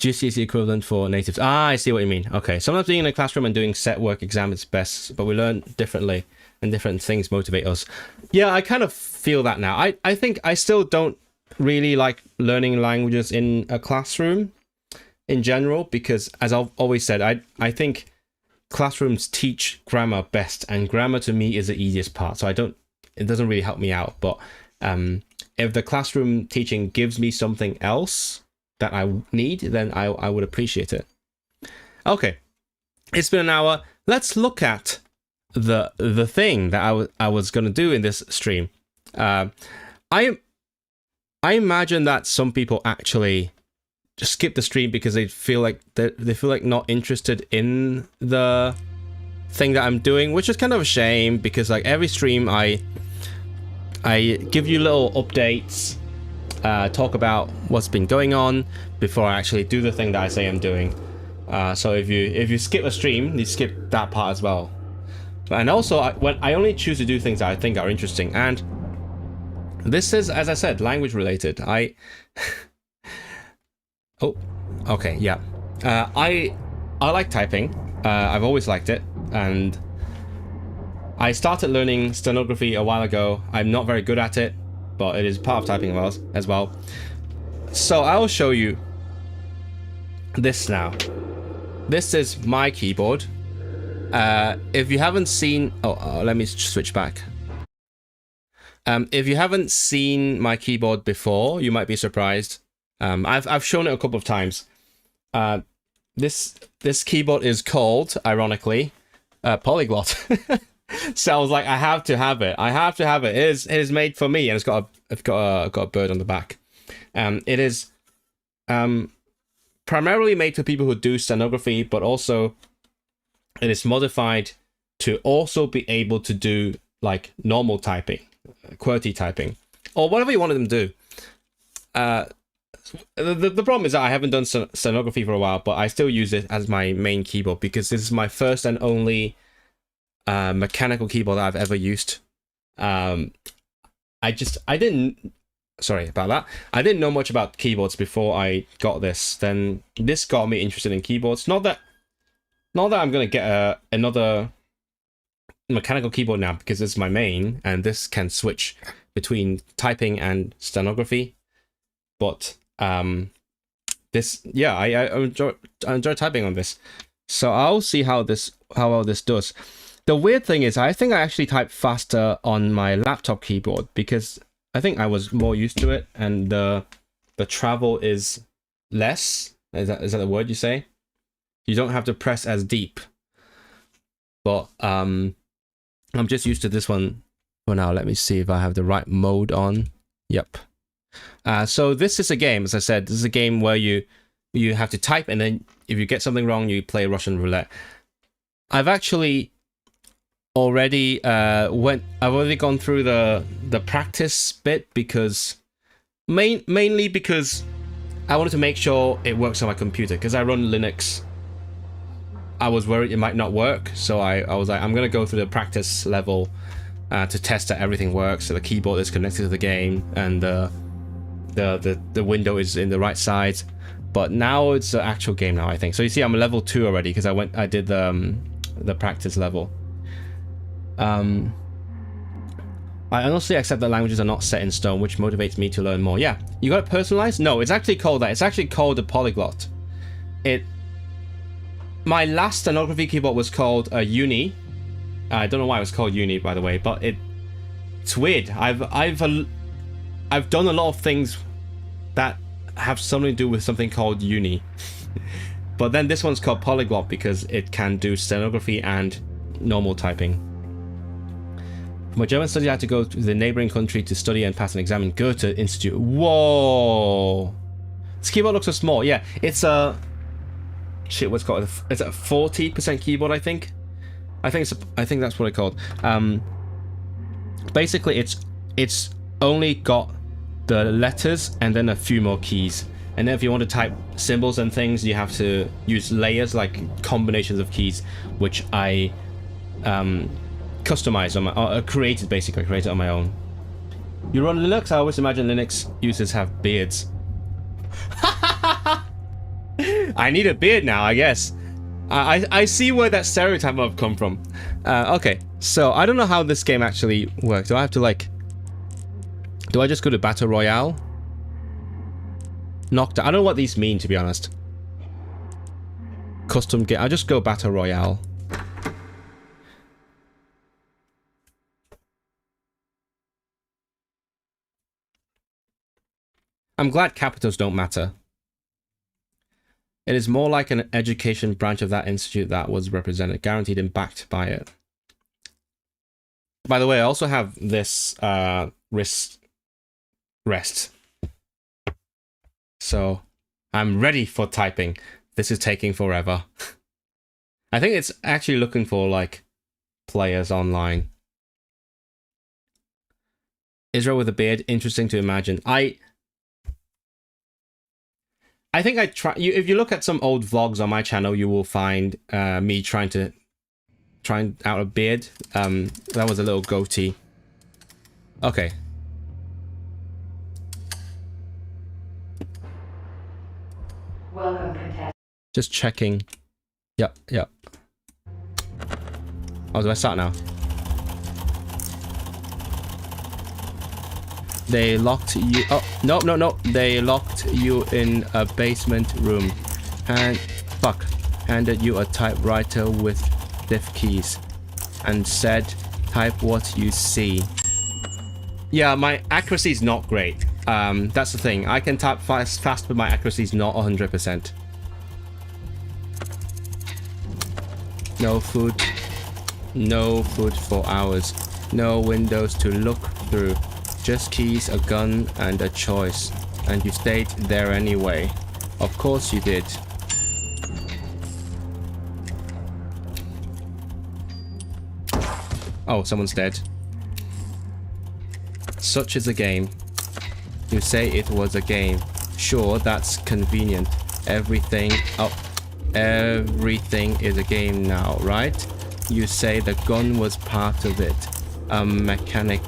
GCSE equivalent for natives. Ah, I see what you mean. Okay, sometimes being in a classroom and doing set work exam is best, but we learn differently and different things motivate us. Yeah, I kind of feel that now. I think I still don't really like learning languages in a classroom in general, because as I've always said, I think classrooms teach grammar best, and grammar to me is the easiest part. So it doesn't really help me out. But if the classroom teaching gives me something else that I need, then I would appreciate it. Okay, it's been an hour. Let's look at the thing that I was gonna do in this stream. I imagine that some people actually just skip the stream because they feel like not interested in the thing that I'm doing, which is kind of a shame, because like every stream I give you little updates, talk about what's been going on before I actually do the thing that I say I'm doing. So if you skip a stream, you skip that part as well. And also, when I only choose to do things that I think are interesting, and this is, as I said, language related. Oh, okay, yeah. I like typing. I've always liked it, and I started learning stenography a while ago. I'm not very good at it, but it is part of typing as well. So I'll show you this now. This is my keyboard. If you haven't seen... let me switch back. If you haven't seen my keyboard before, you might be surprised. I've shown it a couple of times. This keyboard is called, ironically, Polyglot. So I was like, I have to have it. It is made for me, and it's got a bird on the back. It is primarily made for people who do stenography, but also it is modified to also be able to do like normal typing, QWERTY typing, or whatever you want them to do. the problem is that I haven't done stenography for a while, but I still use it as my main keyboard because this is my first and only mechanical keyboard that I've ever used. I didn't. Sorry about that. I didn't know much about keyboards before I got this. Then this got me interested in keyboards. Not that I'm gonna get another mechanical keyboard now because this is my main, and this can switch between typing and stenography. But this, yeah, I enjoy typing on this. So I'll see how well this does. The weird thing is, I think I actually type faster on my laptop keyboard because I think I was more used to it, and the travel is less. Is that the word you say? You don't have to press as deep. But I'm just used to this one for now. Let me see if I have the right mode on. Yep. So this is a game, as I said, this is a game where you have to type, and then if you get something wrong, you play Russian roulette. I've actually already I've already gone through the practice bit because mainly because I wanted to make sure it works on my computer because I run Linux. I was worried it might not work, so I was like, I'm gonna go through the practice level to test that everything works, so the keyboard is connected to the game and the window is in the right side. But now it's an actual game now, I think. So you see, I'm a level 2 already because I did the practice level. I honestly accept that languages are not set in stone, which motivates me to learn more. Yeah, you got it personalized? No, it's actually called that. It's actually called a polyglot. My last stenography keyboard was called a Uni. I don't know why it was called Uni, by the way, but it's weird. I've done a lot of things that have something to do with something called Uni. But then this one's called Polyglot because it can do stenography and normal typing. For my German study, I had to go to the neighboring country to study and pass an exam in Goethe Institute. Whoa! This keyboard looks so small. Yeah, it's a... Shit, what's it called? It's a 40% keyboard, I think. I think that's what it's called. Basically, it's only got the letters and then a few more keys. And then if you want to type symbols and things, you have to use layers, like combinations of keys, which I customized on my, created on my own. You run Linux? I always imagine Linux users have beards. I need a beard now, I guess. I see where that stereotype might have come from. Okay, so I don't know how this game actually works. Do I have to like... Do I just go to Battle Royale? Knockdown. I don't know what these mean, to be honest. Custom game. I'll just go Battle Royale. I'm glad capitals don't matter. It is more like an education branch of that institute that was represented, guaranteed and backed by it. By the way, I also have this wrist rest. So I'm ready for typing. This is taking forever. I think it's actually looking for like players online. Israel with a beard, interesting to imagine. I think I try. If you look at some old vlogs on my channel, you will find me trying out a beard. That was a little goatee. Okay. Welcome, contestant. Just checking. Yep. Oh, do I start now? They locked you... Oh, no. They locked you in a basement room. And... Fuck. Handed you a typewriter with diff keys. And said, type what you see. Yeah, my accuracy is not great. That's the thing. I can type fast, but my accuracy is not 100%. No food. No food for hours. No windows to look through. Just keys, a gun, and a choice. And you stayed there anyway. Of course you did. Oh, someone's dead. Such is a game. You say it was a game. Sure, that's convenient. Everything is a game now, right? You say the gun was part of it. A mechanic,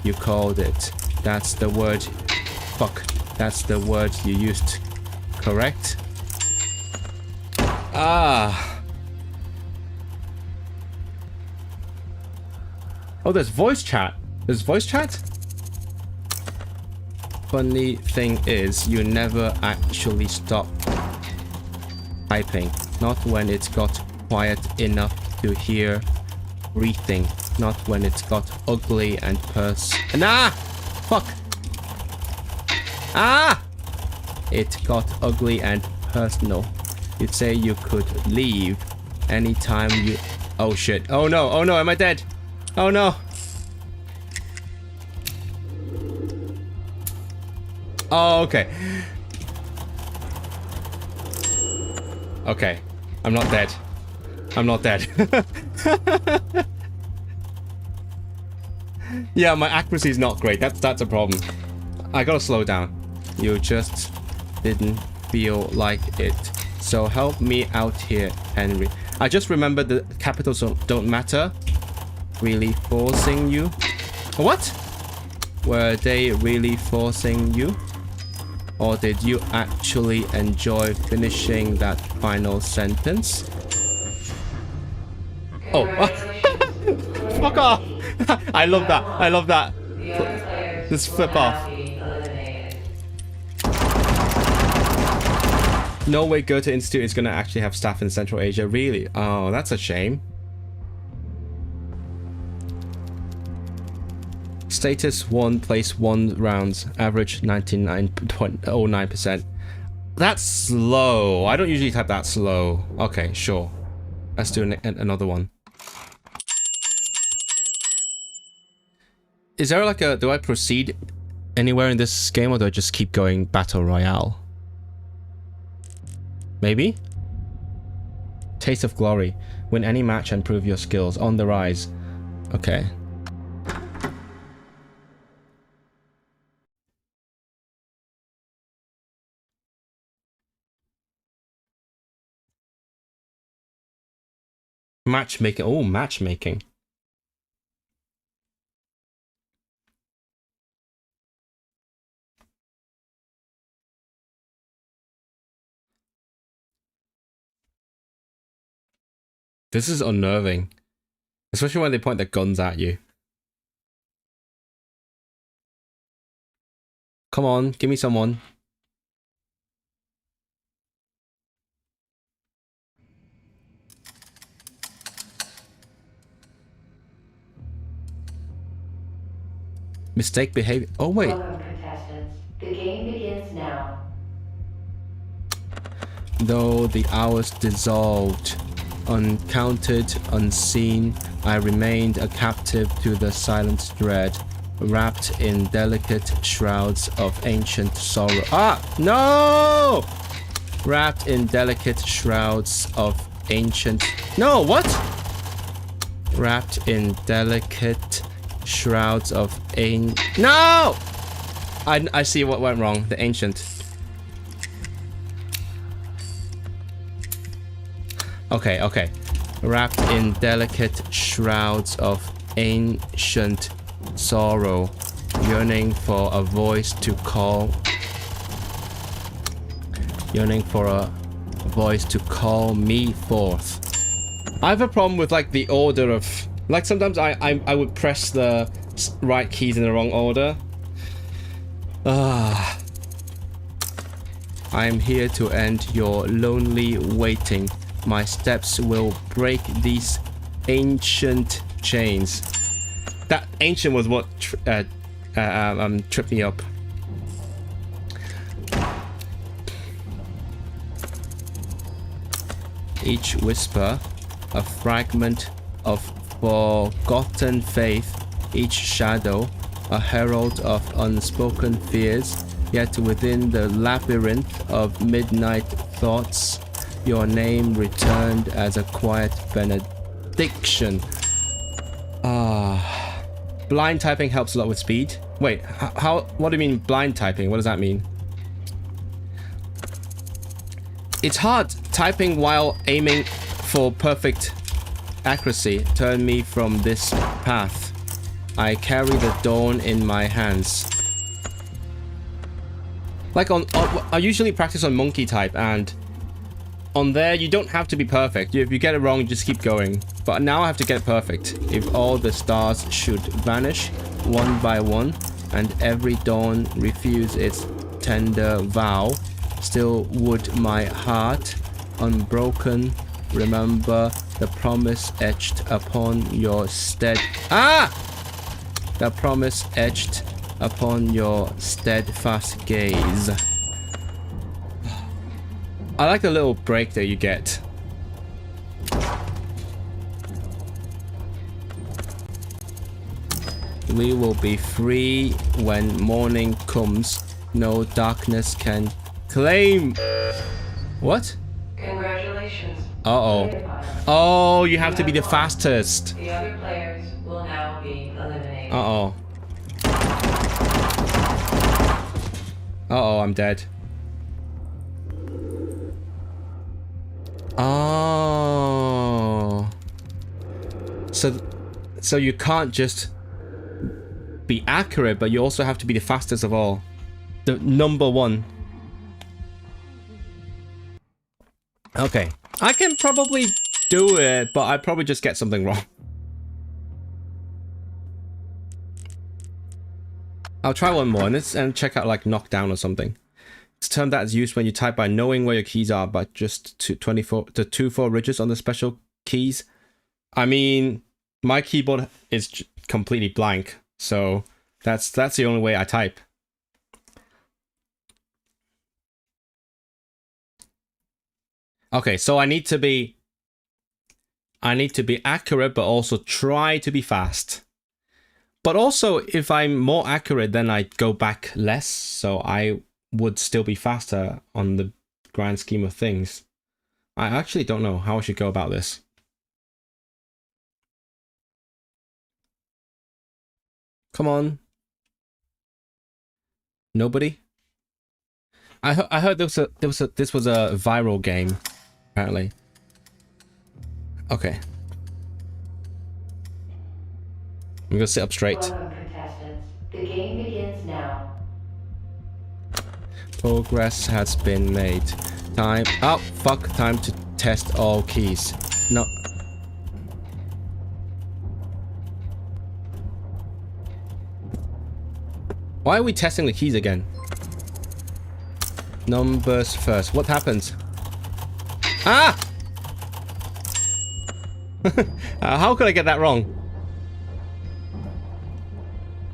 you called it. That's the word. Fuck. That's the word you used. Correct? Ah. Oh, there's voice chat. There's voice chat? Funny thing is, you never actually stop typing. Not when it's got quiet enough to hear breathing. Not when it's got ugly and Nah! Fuck! Ah! It got ugly and personal. You'd say you could leave anytime you... Oh shit. Oh no, am I dead? Oh no! Oh, okay. Okay. I'm not dead. I'm not dead. Yeah, my accuracy is not great. That's a problem. I gotta slow down. You just didn't feel like it. So help me out here, Henry. I just remembered the capitals don't matter. Really forcing you? What? Were they really forcing you? Or did you actually enjoy finishing that final sentence? Oh, fuck off! I love that. I love that. Just flip off. No way Goethe Institute is going to actually have staff in Central Asia. Really? Oh, that's a shame. Status 1, place 1 rounds, average 99.09%. That's slow. I don't usually type that slow. Okay, sure. Let's do another one. Is there like a... Do I proceed anywhere in this game, or do I just keep going Battle Royale? Maybe? Taste of Glory. Win any match and prove your skills. On the rise. Okay. Matchmaking. Oh, matchmaking. This is unnerving. Especially when they point their guns at you. Come on, give me someone. Mistake behavior. Oh, wait. Welcome, contestants. The game begins now. Though the hours dissolved, uncounted, unseen, I remained a captive to the silent dread, wrapped in delicate shrouds of ancient sorrow. Ah! No! Wrapped in delicate shrouds of ancient... No, what? Wrapped in delicate shrouds of No! I see what went wrong. The ancient. Okay, okay. Wrapped in delicate shrouds of ancient sorrow, yearning for a voice to call. Yearning for a voice to call me forth. I have a problem with like the order of... Like sometimes I would press the right keys in the wrong order. I am here to end your lonely waiting. My steps will break these ancient chains. That ancient was what tripped me up. Each whisper, a fragment of forgotten faith, each shadow, a herald of unspoken fears, yet within the labyrinth of midnight thoughts, your name returned as a quiet benediction. Blind typing helps a lot with speed. Wait, how? What do you mean blind typing? What does that mean? It's hard typing while aiming for perfect accuracy. Turn me from this path. I carry the dawn in my hands. Like I usually practice on monkey type, and on there you don't have to be perfect. If you get it wrong, you just keep going. But now I have to get it perfect. If all the stars should vanish one by one, and every dawn refuse its tender vow, still would my heart unbroken remember the promise etched upon your the promise etched upon your steadfast gaze. I like the little break that you get. We will be free when morning comes. No darkness can claim. What? Congratulations. Uh-oh. Oh, you have to be the fastest. The other players will now be eliminated. Uh-oh. Uh-oh, I'm dead. Oh. So you can't just be accurate, but you also have to be the fastest of all. The number one. Okay. I can probably do it, but I probably just get something wrong. I'll try one more and check out like knockdown or something. It's a term that is used when you type by knowing where your keys are, but just to 2-4 ridges on the special keys. I mean, my keyboard is completely blank, so that's the only way I type. Okay, so I need to be accurate, but also try to be fast. But also, if I'm more accurate, then I go back less, so I would still be faster on the grand scheme of things. I actually don't know how I should go about this. Come on. Nobody? I heard this was a viral game, apparently. Okay. I'm gonna sit up straight. Welcome, contestants. The game begins now. Progress has been made. Time. Oh, fuck. Time to test all keys. No. Why are we testing the keys again? Numbers first. What happens? Ah! How could I get that wrong?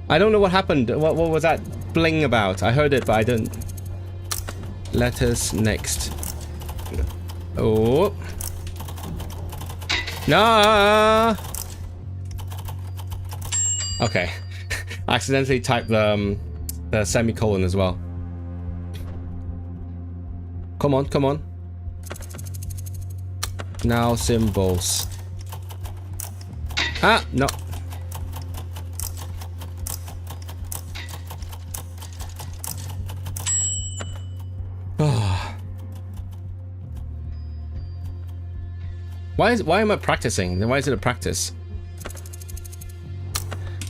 I don't know what happened. What was that bling about? I heard it, but I didn't. Letters next. Oh. No. Okay. I accidentally typed the semicolon as well. Come on, come on. Now symbols. Ah, no. Why am I practicing? Why is it a practice?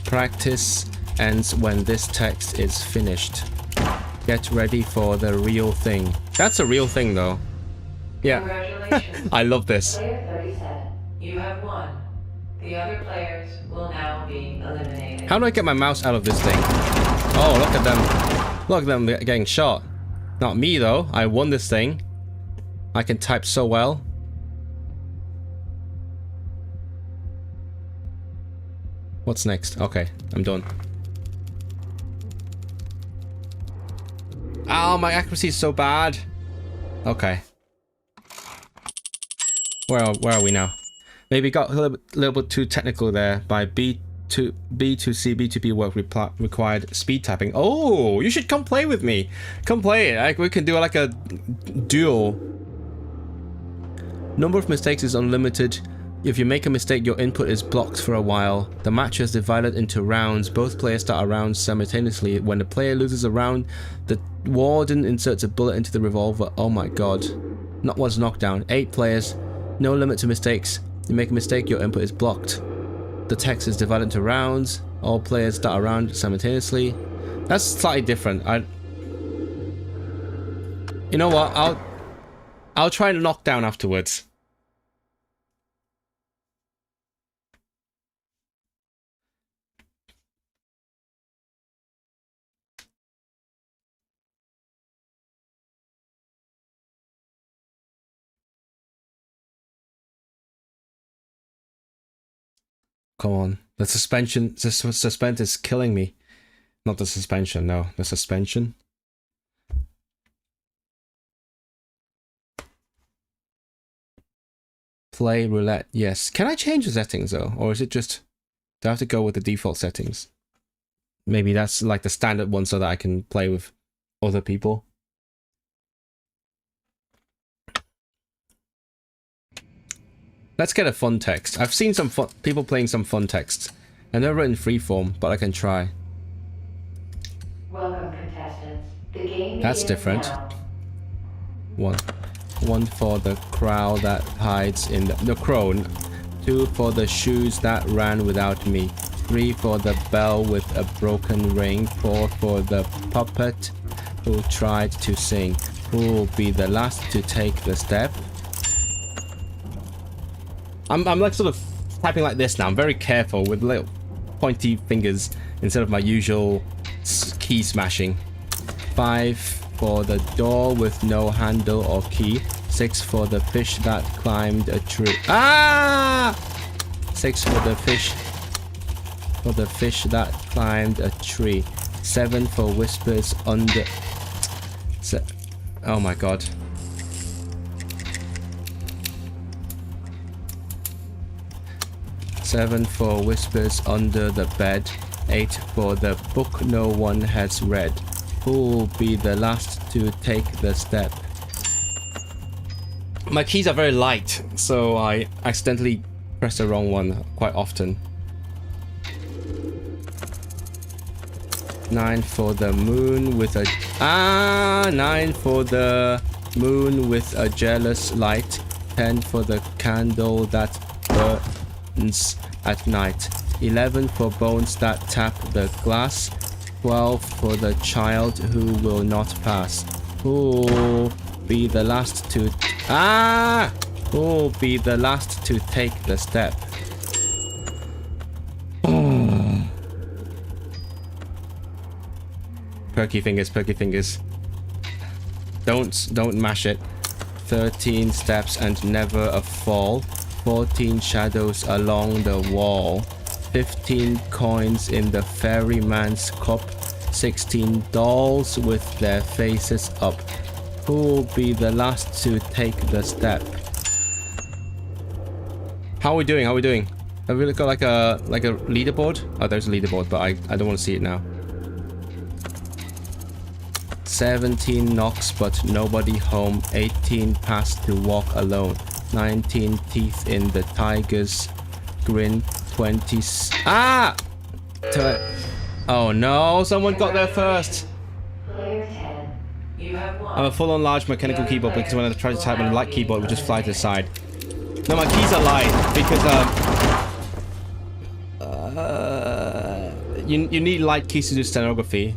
Practice ends when this text is finished. Get ready for the real thing. That's a real thing, though. Yeah. Congratulations. I love this. Player 37. You have won. The other players will now be eliminated. How do I get my mouse out of this thing? Oh, look at them. Look at them getting shot. Not me, though. I won this thing. I can type so well. What's next? Okay, I'm done. Oh, my accuracy is so bad. Okay. Where are we now? Maybe got a little bit too technical there. By B to C, B2B work required speed tapping. Oh, you should come play with me. Come play it. Like, we can do like a duel. Number of mistakes is unlimited. If you make a mistake, your input is blocked for a while. The match is divided into rounds. Both players start a round simultaneously. When the player loses a round, the warden inserts a bullet into the revolver. Oh my god. Not was knockdown. 8 players. No limit to mistakes. You make a mistake, your input is blocked. The text is divided into rounds. All players start a round simultaneously. That's slightly different. You know what? I'll try and knock down afterwards. Come on. The suspension. The suspense is killing me. Not the suspension, no. The suspension. Play roulette, yes. Can I change the settings though? Or is it just... Do I have to go with the default settings? Maybe that's like the standard one so that I can play with other people. Let's get a fun text. I've seen some people playing some fun texts. I've never written freeform, but I can try. Welcome, contestants. The game That's different. now. One for the crow that hides in the crone. 2 for the shoes that ran without me. 3 for the bell with a broken ring. 4 for the puppet who tried to sing. Who will be the last to take the step? I'm like sort of typing like this now. I'm very careful with little pointy fingers instead of my usual key smashing. 5 for the door with no handle or key. 6 for the fish that climbed a tree. Ah! 6 for the fish. For the fish that climbed a tree. 7 for whispers under. Oh my god. 7 for whispers under the bed. 8 for the book no one has read. Who will be the last to take the step? My keys are very light, so I accidentally press the wrong one quite often. 9 for the moon with a... 9 for the moon with a jealous light. 10 for the candle that burns at night. 11 for bones that tap the glass. 12 for the child who will not pass. Who will be the last to... Who will be the last to take the step? Perky fingers, perky fingers. Don't mash it. 13 steps and never a fall. 14 shadows along the wall. 15 coins in the ferryman's cup. 16 dolls with their faces up. Who will be the last to take the step? How are we doing? How are we doing? Have we got like a leaderboard? Oh, there's a leaderboard, but I don't want to see it now. 17 knocks but nobody home. 18 passed to walk alone. 19 teeth in the tiger's grin. 20... Oh no, someone got there first. Player 10. You have won. I'm a full-on large mechanical keyboard because when I try to type on a light keyboard, it would just fly to the side. No, my keys are light because you need light keys to do stenography.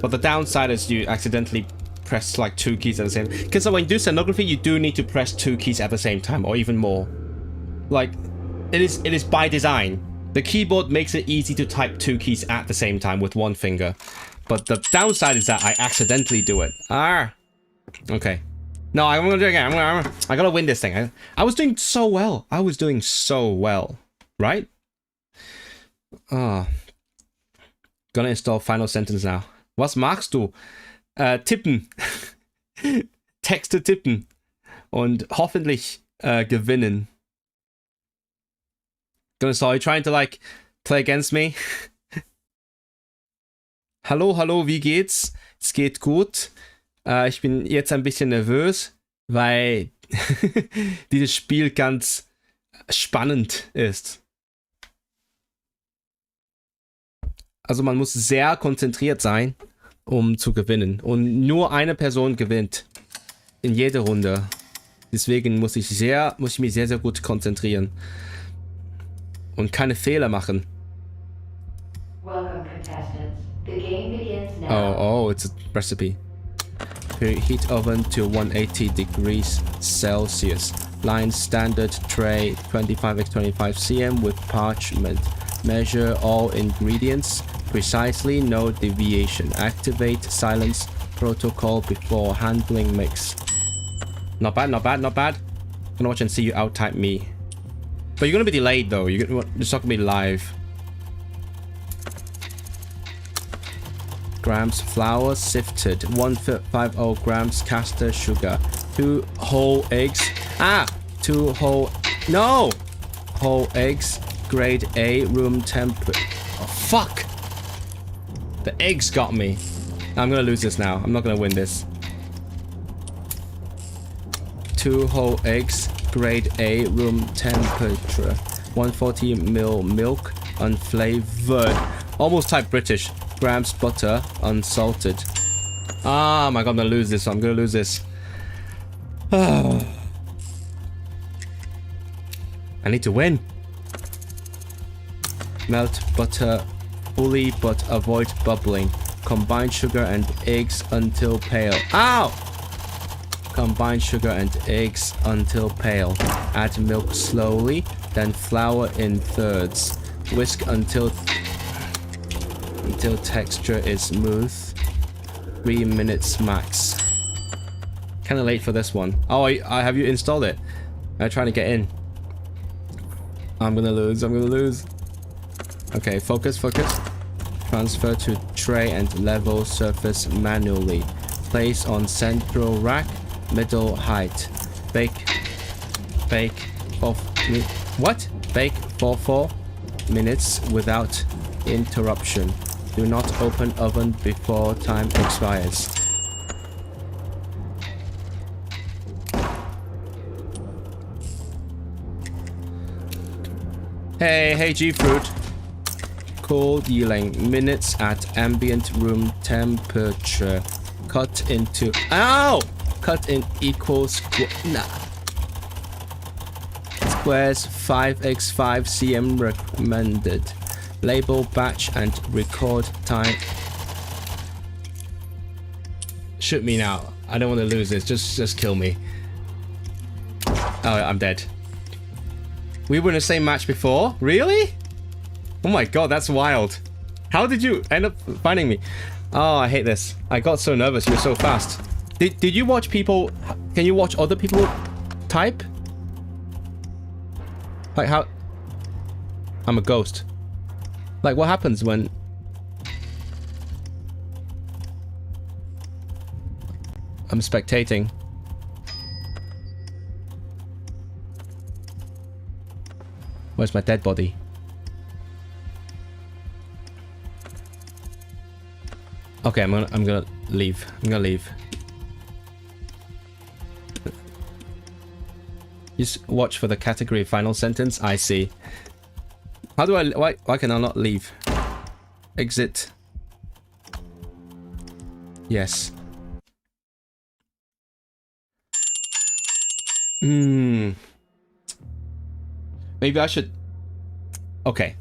But the downside is you accidentally press like 2 keys at the same time. Because when you do stenography, you do need to press 2 keys at the same time, or even more. Like, it is by design. The keyboard makes it easy to type 2 keys at the same time with 1 finger. But the downside is that I accidentally do it. Okay. No, I'm gonna do it again. I gotta win this thing. I was doing so well. I was doing so well. Right? Gonna install final sentence now. Was machst du? Tippen. Texte tippen. Und hoffentlich gewinnen. So are you trying to like play against me? Hallo, hallo, wie geht's? Es geht gut. Ich bin jetzt ein bisschen nervös, weil dieses Spiel ganz spannend ist. Also man muss sehr konzentriert sein, um zu gewinnen. Und nur eine Person gewinnt. In jeder Runde. Deswegen muss ich mich sehr, sehr gut konzentrieren. Und keine Fehler machen. Welcome, contestants. The game begins now. Oh, it's a recipe. Heat oven to 180 degrees Celsius. Line standard tray 25x25 cm with parchment. Measure all ingredients precisely, no deviation. Activate silence protocol before handling mix. Not bad, not bad, not bad. Gonna watch and see you out-type me. But you're gonna be delayed though. It's not gonna be live. Grams flour sifted. 150 grams caster sugar. 2 whole eggs. 2 whole... No! Whole eggs. Grade A, room temperature. Oh, fuck! The eggs got me. I'm gonna lose this now. I'm not gonna win this. 2 whole eggs, grade A, room temperature. 140 ml milk, unflavored. Almost type British. Grams butter, unsalted. Ah, my god, I'm gonna lose this. I'm gonna lose this. I need to win. Melt butter fully but avoid bubbling. Combine sugar and eggs until pale. Ow! Combine sugar and eggs until pale. Add milk slowly, then flour in thirds. Whisk until texture is smooth. 3 minutes max. Kinda late for this one. Oh, I have you installed it? I'm trying to get in. I'm gonna lose. I'm gonna lose. Okay, focus, focus. Transfer to tray and level surface manually. Place on central rack, middle height. Bake for what? Bake for 4 minutes without interruption. Do not open oven before time expires. Hey, G-Fruit. Cool healing. Minutes at ambient room temperature. Cut into... Ow! Cut in equal squares 5x5 cm recommended. Label batch and record time. Shoot me now. I don't want to lose this. Just kill me. Oh, I'm dead. We were in the same match before? Really? Oh my god, that's wild. How did you end up finding me? Oh, I hate this. I got so nervous. You were so fast. Did you watch people... Can you watch other people type? Like how... I'm a ghost. Like what happens when... I'm spectating. Where's my dead body? Okay, I'm gonna leave. I'm gonna leave. Just watch for the category final sentence. I see. How do I... Why can I not leave? Exit. Yes. Maybe I should... Okay.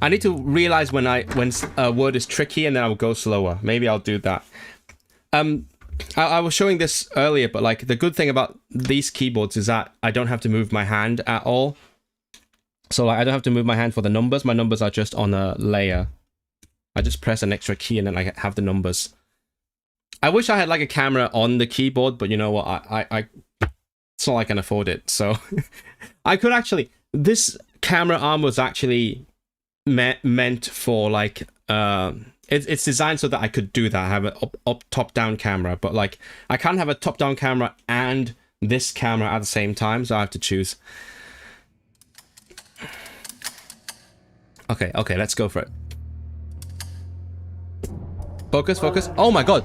I need to realize when a word is tricky and then I'll go slower. Maybe I'll do that. I was showing this earlier, but like the good thing about these keyboards is that I don't have to move my hand at all. So like I don't have to move my hand for the numbers. My numbers are just on a layer. I just press an extra key and then I have the numbers. I wish I had like a camera on the keyboard, but you know what? It's not like I can afford it. So I could actually... This camera arm was actually meant for like... It's designed so that I could do that. I have a top-down camera, but like I can't have a top-down camera and this camera at the same time, so I have to choose. Okay, let's go for it. Focus, focus. Oh my god!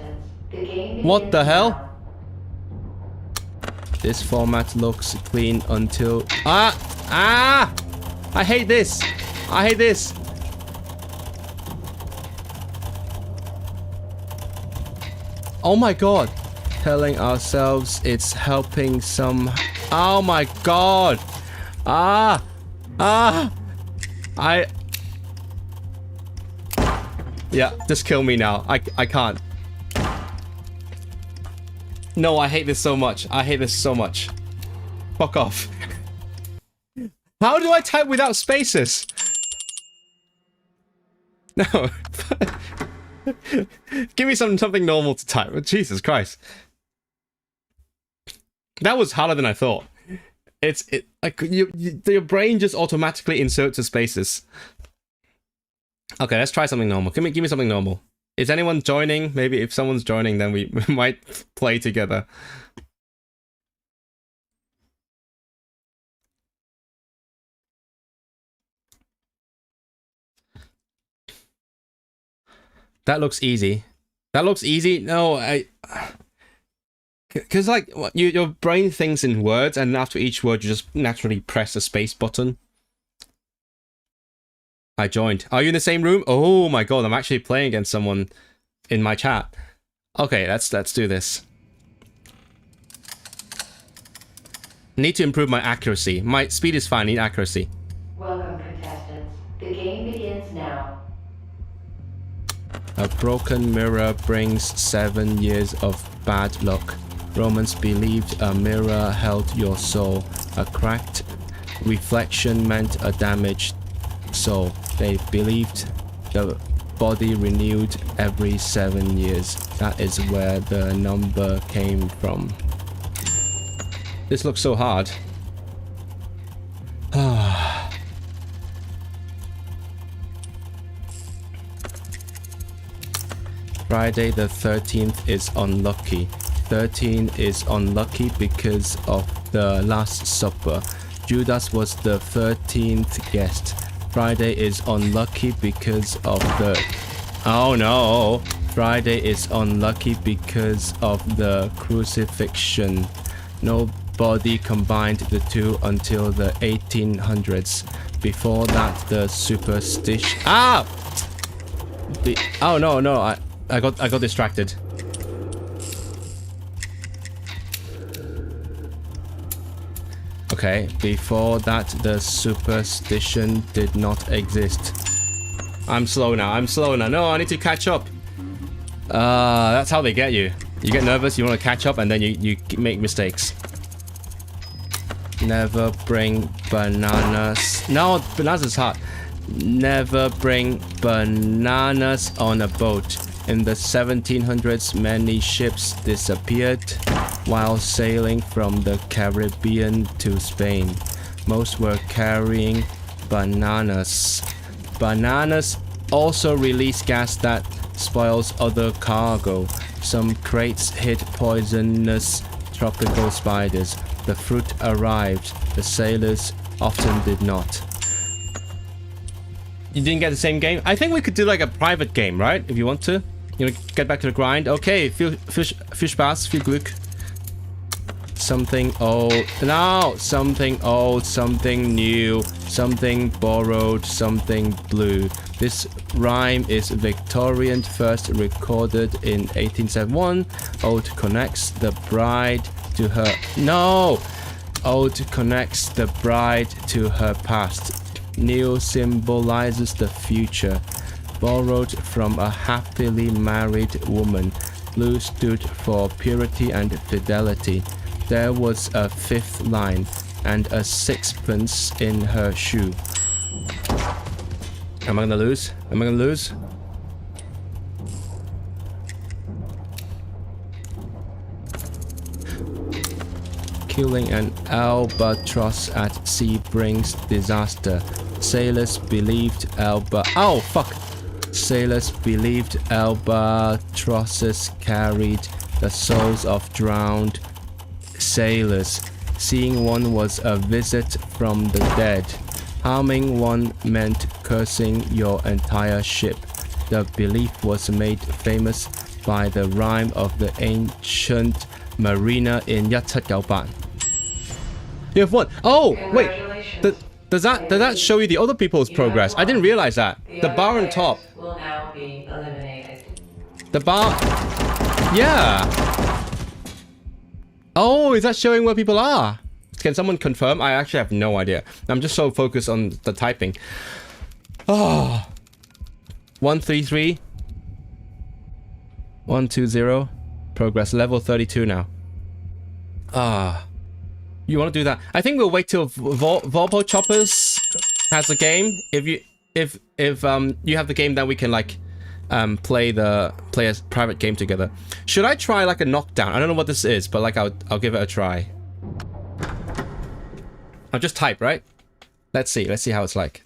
What the hell? This format looks clean until... I hate this! I hate this! Oh my god! Telling ourselves it's helping some... Oh my god. Yeah, just kill me now. I can't. No, I hate this so much. I hate this so much. Fuck off. How do I type without spaces? No. Give me something normal to type. Jesus Christ. That was harder than I thought. Like your brain just automatically inserts the spaces. Okay, let's try something normal. Give me something normal. Is anyone joining? Maybe if someone's joining, then we might play together. That looks easy. That looks easy. No, because like your brain thinks in words, and after each word, you just naturally press the space button. I joined. Are you in the same room? Oh my god, I'm actually playing against someone in my chat. Okay, let's do this. Need to improve my accuracy. My speed is fine, need accuracy. Welcome, contestants. The game begins now. A broken mirror brings 7 years of bad luck. Romans believed a mirror held your soul. A cracked reflection meant a damaged soul. They believed the body renewed every 7 years. That is where the number came from. This looks so hard. Friday the 13th is unlucky. 13 is unlucky because of the Last Supper. Judas was the 13th guest. Friday is unlucky because of the... Oh no! Friday is unlucky because of the crucifixion. Nobody combined the two until the 1800s. Before that, the superstition... Ah! Oh no, I got distracted. Okay, before that, the superstition did not exist. I'm slow now. No, I need to catch up. That's how they get you. You get nervous, you want to catch up, and then you make mistakes. Never bring bananas. No, bananas is hard. Never bring bananas on a boat. In the 1700s, many ships disappeared while sailing from the Caribbean to Spain. Most were carrying bananas. Bananas also release gas that spoils other cargo. Some crates hid poisonous tropical spiders. The fruit arrived. The sailors often did not. You didn't get the same game? I think we could do like a private game, right? If you want to. You know, get back to the grind. Okay, viel Spaß, viel Glück. Something old. No! Something old, something new, something borrowed, something blue. This rhyme is Victorian, first recorded in 1871. Old connects the bride to her... No! Old connects the bride to her past. New symbolizes the future. Borrowed from a happily married woman. Blue stood for purity and fidelity. There was a fifth line and a sixpence in her shoe. Am I gonna lose? Am I gonna lose? Killing an albatross at sea brings disaster. Sailors believed Oh, fuck! Sailors believed albatrosses carried the souls of drowned sailors. Seeing one was a visit from the dead. Harming one meant cursing your entire ship. The belief was made famous by the rhyme of the ancient mariner in 1798. You have won. Oh, wait. Does that show you the other people's progress? I didn't realize that. The bar on top. Will now be eliminated. The bar... Yeah. Oh, is that showing where people are? Can someone confirm? I actually have no idea. I'm just so focused on the typing. Oh. 133. 120. Progress level 32 now. Ah. You want to do that? I think we'll wait till Volpo Choppers has a game. If you have the game, then we can like play a private game together. Should I try like a knockdown? I don't know what this is, but like I'll give it a try. I'll just type, right? Let's see how it's like.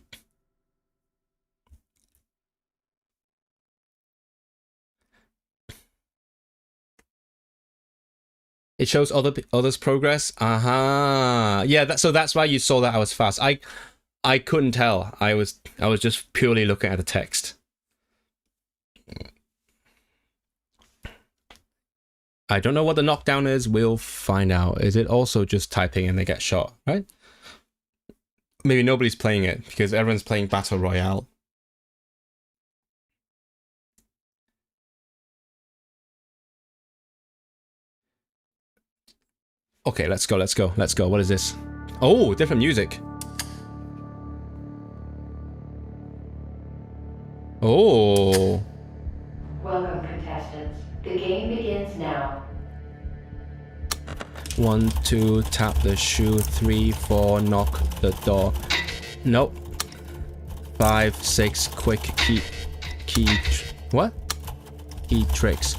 It shows others' progress. Yeah, so that's why you saw that I was fast. I couldn't tell. I was just purely looking at the text. I don't know what the knockdown is. We'll find out. Is it also just typing and they get shot, right? Maybe nobody's playing it because everyone's playing Battle Royale. Okay, let's go. What is this? Oh, different music. Oh. Welcome, contestants. The game begins now. 1, 2, tap the shoe. 3, 4, knock the door. Nope. 5, 6, quick what? Key tricks.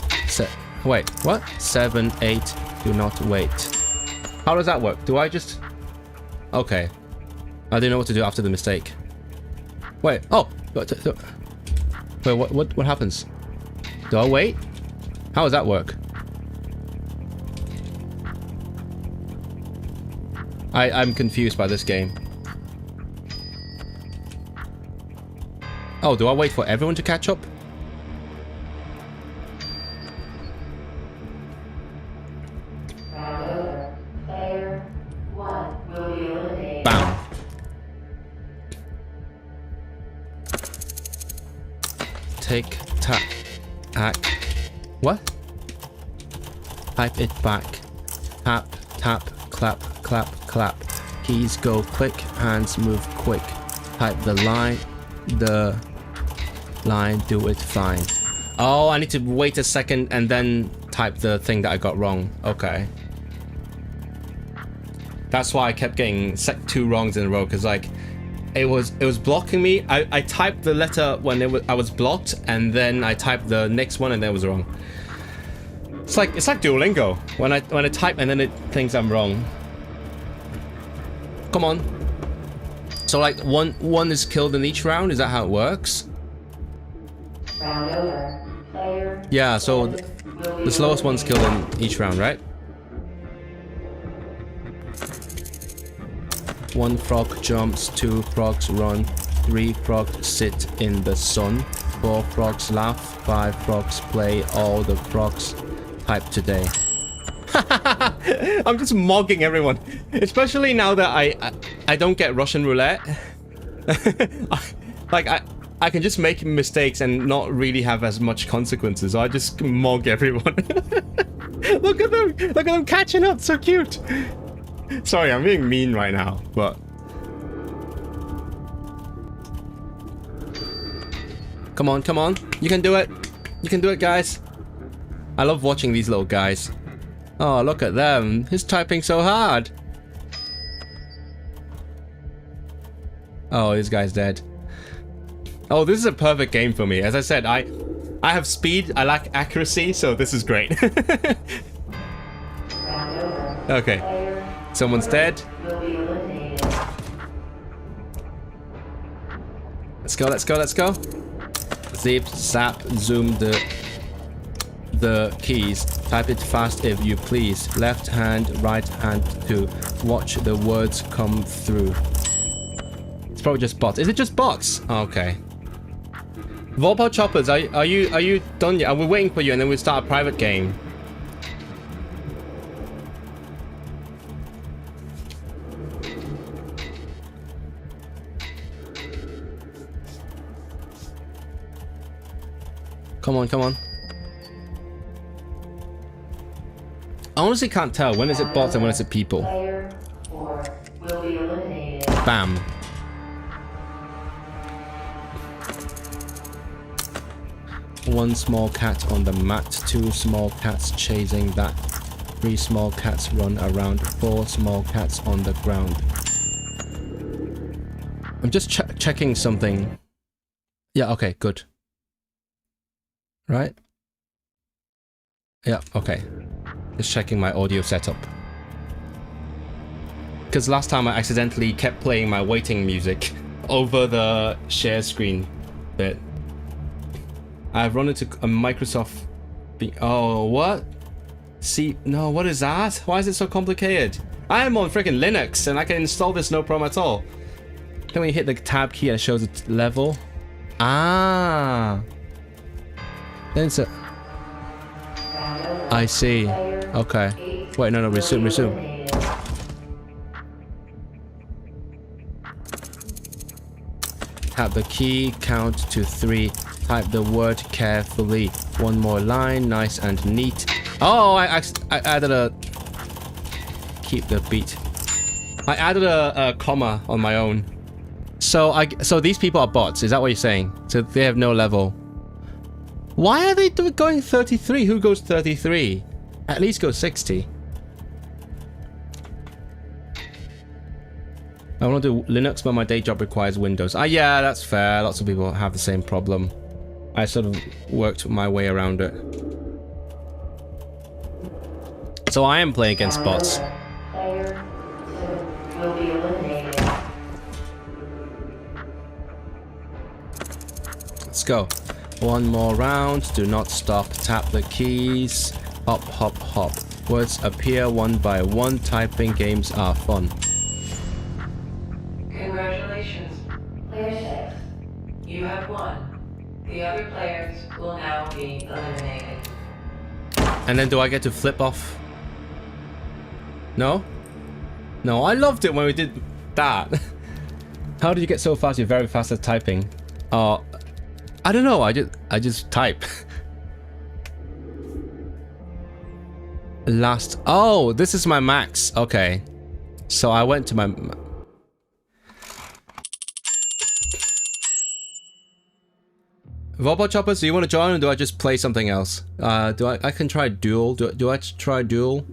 Wait, what? 7, 8, do not wait. How does that work? Do I just... Okay. I didn't know what to do after the mistake. Wait, oh! Wait, what happens? Do I wait? How does that work? I'm confused by this game. Oh, do I wait for everyone to catch up? Round over. Player 1 will be eliminated. Bam. Take, tap, hack. What? Type it back. Tap, tap, clap, clap, clap. Keys go quick, hands move quick. Type the line, do it fine. Oh, I need to wait a second and then type the thing that I got wrong. Okay. That's why I kept getting 2 wrongs in a row, because like it was blocking me. I typed the letter when I was blocked, and then I typed the next one and then it was wrong. It's like Duolingo. When I type and then it thinks I'm wrong. Come on. So like one is killed in each round. Is that how it works? Round over. Player Yeah. So the slowest one's killed in each round, right? 1 frog jumps, 2 frogs run, 3 frogs sit in the sun, 4 frogs laugh, 5 frogs play, all the frogs type today. I'm just mocking everyone, especially now that I don't get Russian roulette. Like I can just make mistakes and not really have as much consequences. So I just mock everyone. Look at them catching up, so cute. Sorry, I'm being mean right now, but... Come on. You can do it. You can do it, guys. I love watching these little guys. Oh, look at them. He's typing so hard. Oh, this guy's dead. Oh, this is a perfect game for me. As I said, I have speed, I lack accuracy, so this is great. Okay. Someone's dead. Let's go. Zip, zap, zoom the keys. Type it fast if you please. Left hand, right hand to watch the words come through. It's probably just bots. Is it just bots? Okay. Volpo Choppers, are you done yet? We're waiting for you, and then we'll start a private game. Come on. I honestly can't tell when is it bots and when is it people. Player 4 Bam. One small cat on the mat, 2 small cats chasing that, 3 small cats run around, 4 small cats on the ground. I'm just checking something. Yeah, okay, good. Right? Yeah, okay. Just checking my audio setup. Because last time I accidentally kept playing my waiting music over the share screen bit. I've run into a Microsoft... Oh, what? See, no, what is that? Why is it so complicated? I am on freaking Linux and I can install this no problem at all. Then when you hit the tab key and it shows its level. Ah. Then it's a... I see. Okay. Wait, no, resume. Tap the key, count to 3. Type the word carefully. One more line, nice and neat. Oh, I added a... Keep the beat. I added a comma on my own. So these people are bots, is that what you're saying? So they have no level. Why are they going 33? Who goes 33? At least go 60. I want to do Linux, but my day job requires Windows. Ah, yeah, that's fair. Lots of people have the same problem. I sort of worked my way around it. So I am playing against bots. Player will be eliminated. Let's go. One more round. Do not stop. Tap the keys. Hop, hop, hop. Words appear one by one. Typing games are fun. Congratulations. Player 6. You have won. The other players will now be eliminated. And then do I get to flip off? No? No, I loved it when we did that. How did you get so fast? You're very fast at typing. I don't know. I just type. Last. Oh, this is my max. Okay. So I went to my... Robot Choppers, do you want to join or do I just play something else? I can try Duel. Do I try Duel?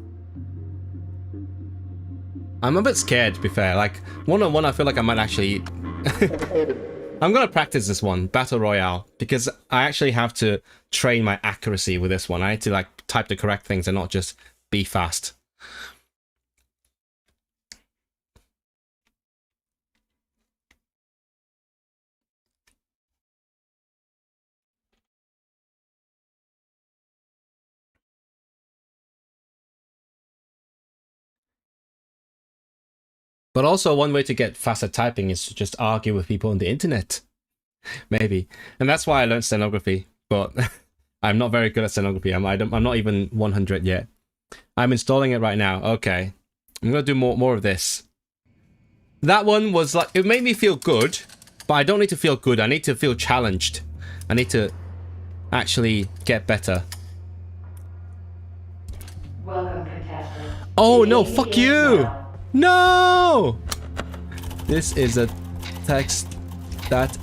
I'm a bit scared, to be fair. Like, one-on-one, I feel like I might actually... I'm gonna practice this one, Battle Royale, because I actually have to train my accuracy with this one. I need to, like, type the correct things and not just be fast. But also one way to get faster typing is to just argue with people on the internet. Maybe. And that's why I learned stenography. But I'm not very good at stenography. I'm not even 100 yet. I'm installing it right now. Okay. I'm going to do more of this. That one was like... It made me feel good. But I don't need to feel good. I need to feel challenged. I need to actually get better. Welcome, contestant. Oh, no. Fuck you. No! This is a text that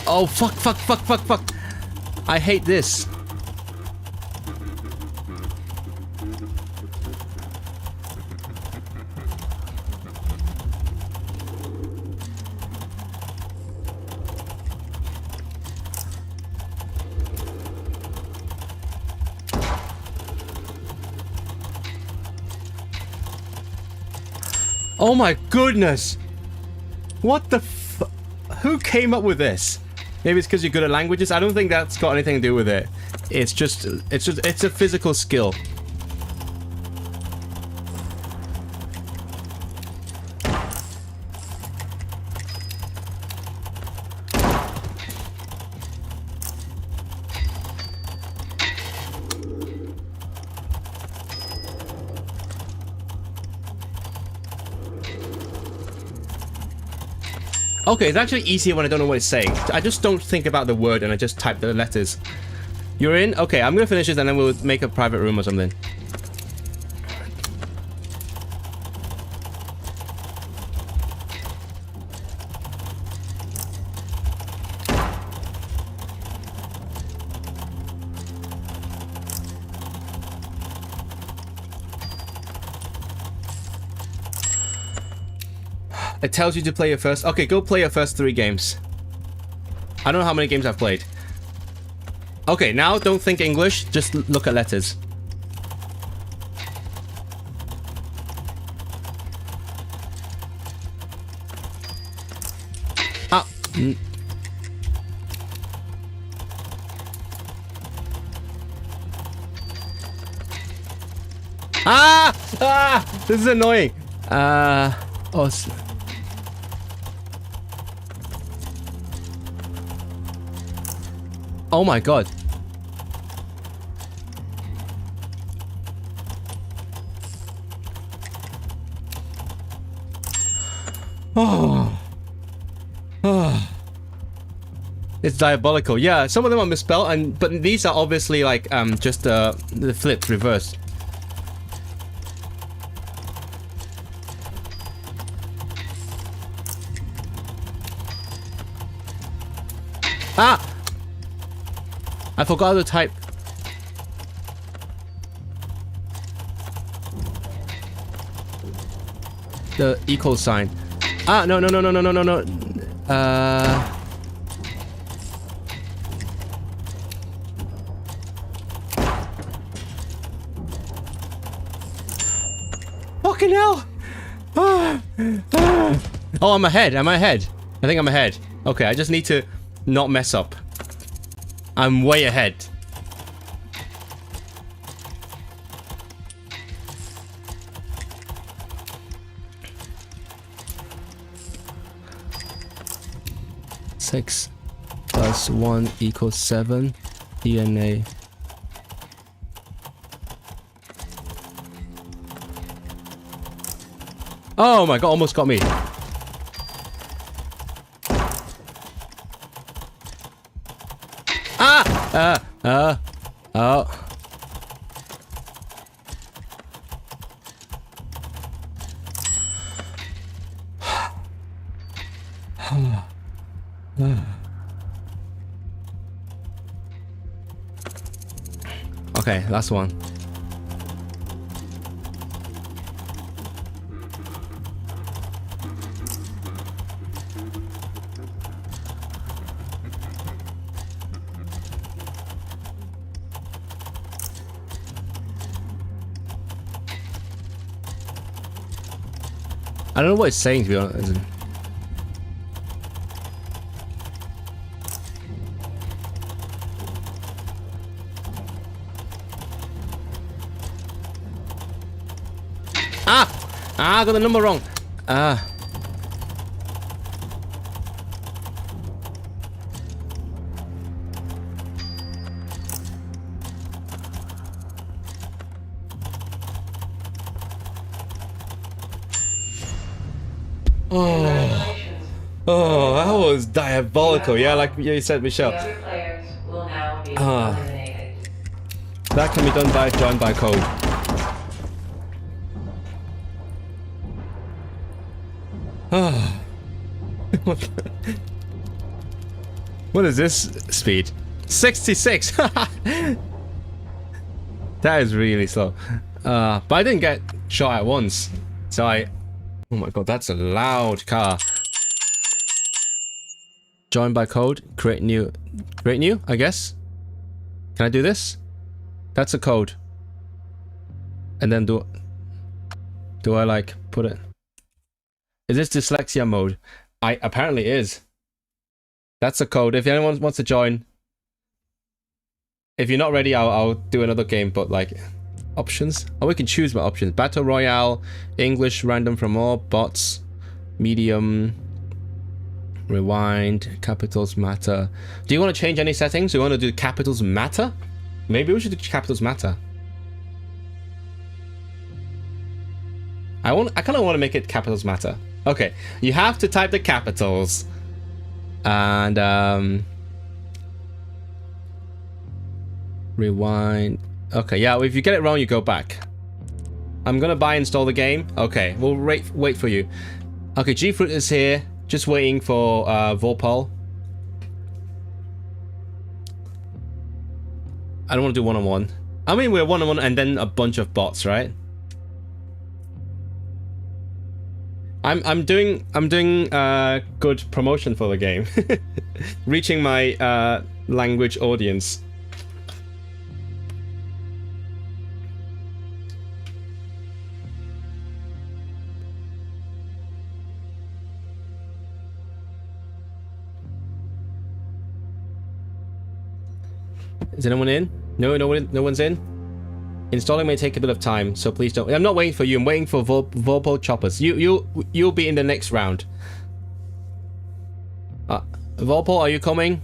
Oh, fuck. I hate this. Oh my goodness! What the f... Who came up with this? Maybe it's because you're good at languages? I don't think that's got anything to do with it. It's a physical skill. Okay, it's actually easier when I don't know what it's saying. I just don't think about the word and I just type the letters. You're in? Okay, I'm gonna finish this and then we'll make a private room or something. It tells you to play your first... Okay, go play your first 3 games. I don't know how many games I've played. Okay, now don't think English. Just look at letters. Ah. Ah! Ah! This is annoying. Oh. Oh my god. Oh. Oh. It's diabolical. Yeah, some of them are misspelled, but these are obviously like just the flips reversed. Ah! I forgot to type. The equal sign. Ah, no. Fucking hell! Oh, I'm ahead. Am I ahead? I think I'm ahead. Okay, I just need to not mess up. I'm way ahead. Six plus 1 equals 7. DNA. Oh my god, almost got me. Oh. Okay, last one. I don't know what it's saying, to be honest. I got the number wrong. Oh, that was diabolical. Yeah, like you said, Michelle. The other players will now be eliminated. That can be done by join by code. What is this speed? 66. That is really slow. But I didn't get shot at once. So oh my god, that's a loud car. Join by code, create new, I guess. Can I do this? That's a code. And then do I like put it? Is this dyslexia mode? Apparently is. That's a code. If anyone wants to join. If you're not ready, I'll do another game, but like options. Oh, we can choose my options. Battle Royale, English, random from all, bots, medium, rewind, capitals matter. Do you want to change any settings? Do you want to do capitals matter? Maybe we should do capitals matter. I kind of want to make it capitals matter. Okay, you have to type the capitals. And rewind. Okay, yeah, if you get it wrong, you go back. I'm gonna install the game. Okay, we'll wait for you. Okay, G-Fruit is here. Just waiting for Vorpal. I don't want to do one-on-one. I mean, we're one-on-one and then a bunch of bots, right? I'm doing good promotion for the game. Reaching my language audience. Is anyone in? No one's in. Installing may take a bit of time, so please don't. I'm not waiting for you. I'm waiting for Volpo choppers. You'll be in the next round. Volpo, are you coming?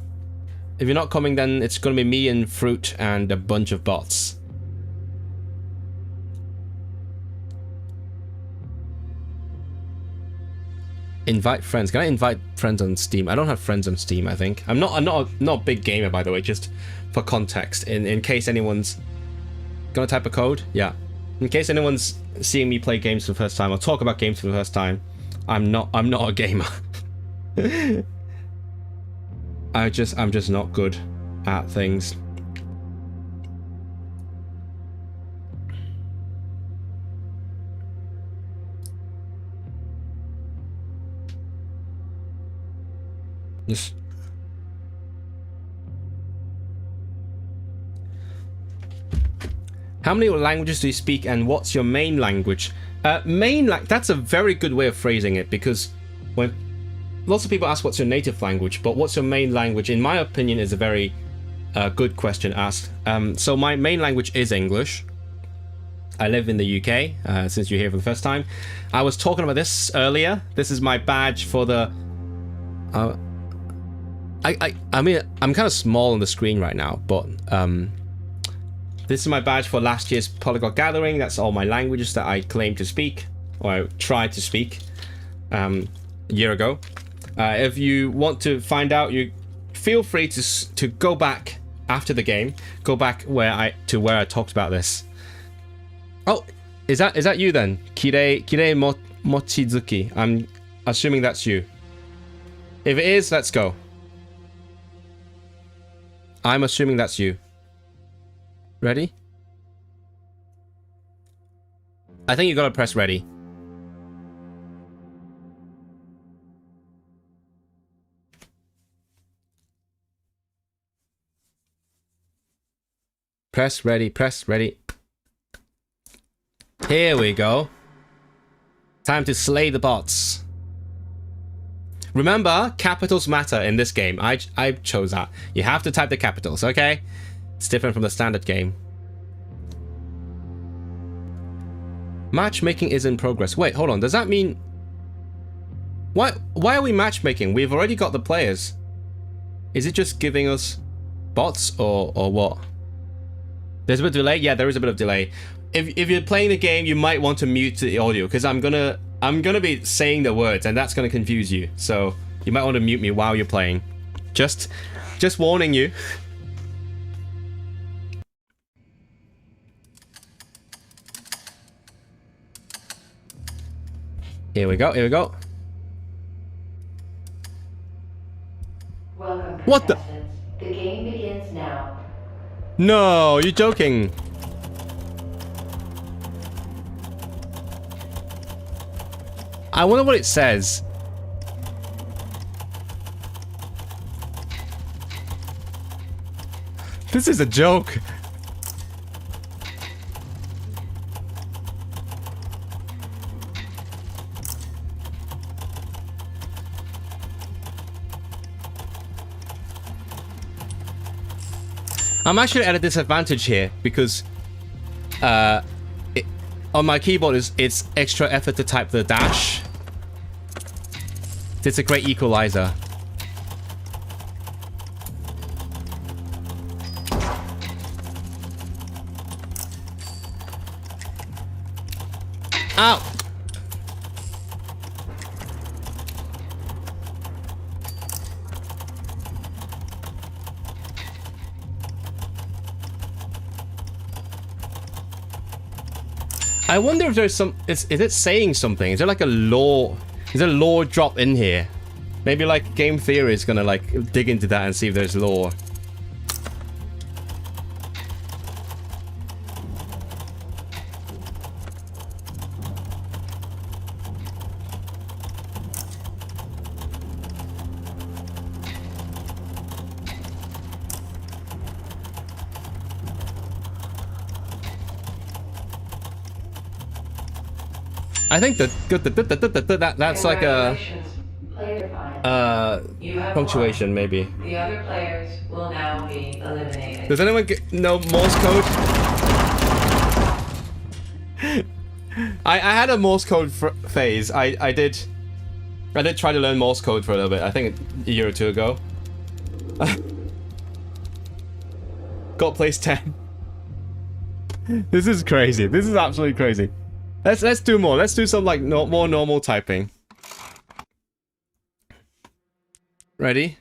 If you're not coming, then it's gonna be me and Fruit and a bunch of bots. Invite friends. Can I invite friends on Steam? I don't have friends on Steam, I think. I'm not a big gamer, by the way, just for context. In case anyone's gonna type a code, yeah. In case anyone's seeing me play games for the first time or talk about games for the first time, I'm not a gamer. I'm just not good at things. Just how many languages do you speak, and what's your main language? That's a very good way of phrasing it, because when lots of people ask what's your native language, but what's your main language, in my opinion, is a very good question asked. So my main language is English. I live in the UK, since you're here for the first time. I was talking about this earlier. This is my badge for the... I mean, I'm kind of small on the screen right now, but this is my badge for last year's Polyglot Gathering. That's all my languages that I claim to speak, or I tried to speak a year ago. If you want to find out, you feel free to go back after the game. Go back where I talked about this. Oh, is that you then? Kirei Mochizuki. I'm assuming that's you. If it is, let's go. I'm assuming that's you. Ready? I think you gotta press ready. Press ready, press ready. Here we go. Time to slay the bots. Remember, capitals matter in this game. I chose that. You have to type the capitals, okay? It's different from the standard game. Matchmaking is in progress. Wait, hold on. Does that mean... Why are we matchmaking? We've already got the players. Is it just giving us bots or what? There's a bit of delay? Yeah, there is a bit of delay. If you're playing the game, you might want to mute the audio, because I'm gonna be saying the words, and that's gonna confuse you. So you might want to mute me while you're playing. Just warning you. Here we go. Here we go. Welcome, What the? The game begins now. No, you're joking. I wonder what it says. This is a joke. I'm actually at a disadvantage here because on my keyboard it's extra effort to type the dash. It's a great equalizer. Ow! I wonder if there's some... Is it saying something? Is there like a lore... Is there a lore drop in here? Maybe like game theory is gonna like dig into that and see if there's lore. I think that's like a Congratulations, player defined. You have punctuation won. maybe. The other players will now be eliminated. Does anyone know Morse code? I had a Morse code phase. I did try to learn Morse code for a little bit. I think a year or two ago. Got place 10. This is crazy. This is absolutely crazy. Let's do more. Let's do some like more normal typing. Ready?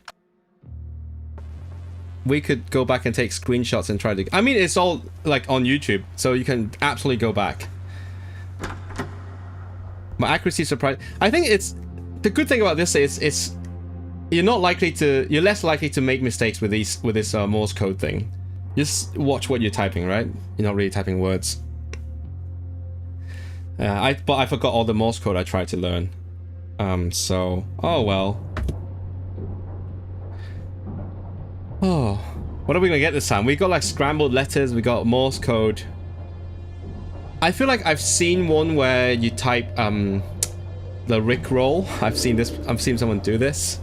We could go back and take screenshots and try to... I mean, it's all like on YouTube, so you can absolutely go back. My accuracy surprise. I think it's the good thing about this is it's you're less likely to make mistakes with this Morse code thing. Just watch what you're typing, right? You're not really typing words. But I forgot all the Morse code I tried to learn. So oh well. Oh, what are we gonna get this time? We got like scrambled letters. We got Morse code. I feel like I've seen one where you type the Rickroll. I've seen someone do this.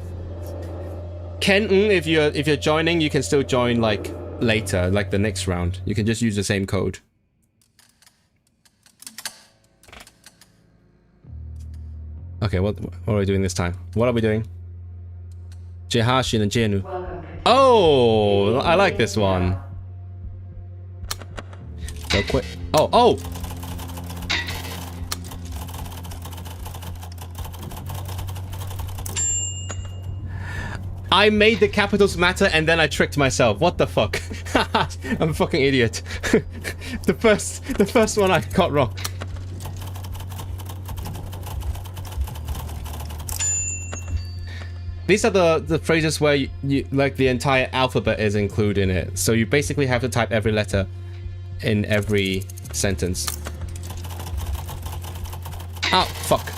Ken, if you're joining, you can still join like later, like the next round. You can just use the same code. Okay, what are we doing this time? What are we doing? Jehashin and Jenu. Oh, I like this one. Go quick. Oh! I made the capitals matter and then I tricked myself. What the fuck? I'm a fucking idiot. The first one I got wrong. These are the phrases where you like the entire alphabet is included in it. So you basically have to type every letter in every sentence. Oh, fuck.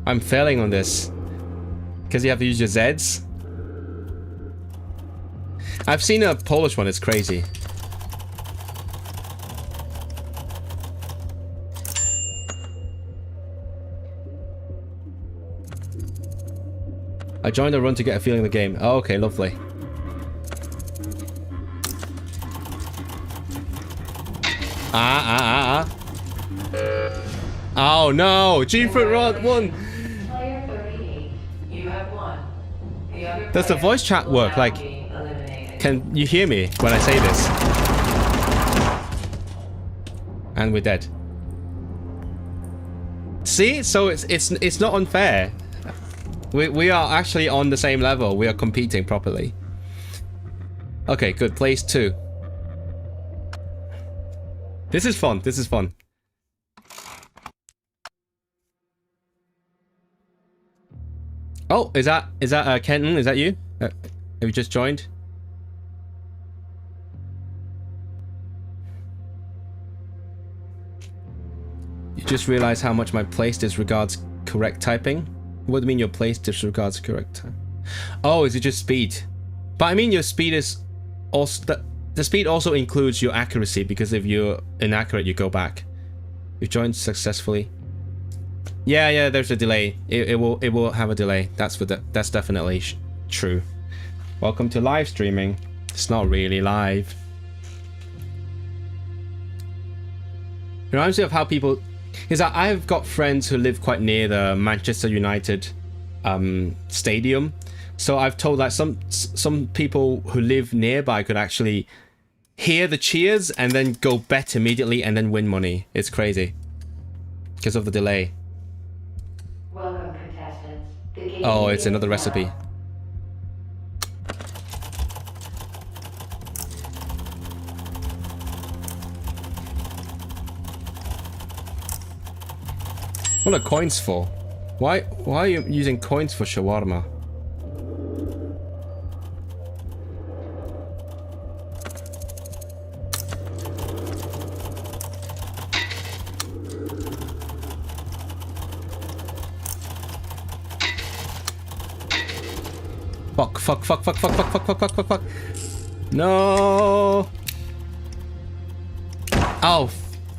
I'm failing on this. Because you have to use your Zs. I've seen a Polish one, it's crazy. I joined a run to get a feeling of the game. Oh, okay, lovely. Oh no! G-foot run won! Player 38, you have won. The other Does the players voice chat will work? now Like, be eliminated. can you hear me when I say this? And we're dead. See? So it's not unfair. We are actually on the same level. We are competing properly. Okay, good. Place 2. This is fun. This is fun. Oh, is that Kenton? Is that you? Have you just joined? You just realized how much my place disregards correct typing? What do you mean your place disregards correct time? Oh, is it just speed? But I mean your speed is also... The speed also includes your accuracy, because if you're inaccurate, you go back. You've joined successfully. Yeah, there's a delay. It will have a delay. That's definitely true. Welcome to live streaming. It's not really live. It reminds me of how people... Is that I've got friends who live quite near the Manchester United stadium, so I've told that some people who live nearby could actually hear the cheers and then go bet immediately and then win money. It's crazy because of the delay. Welcome, contestants. The game Oh, it's begins another now. recipe. What are coins for? Why are you using coins for shawarma? Fuck. No. Oh,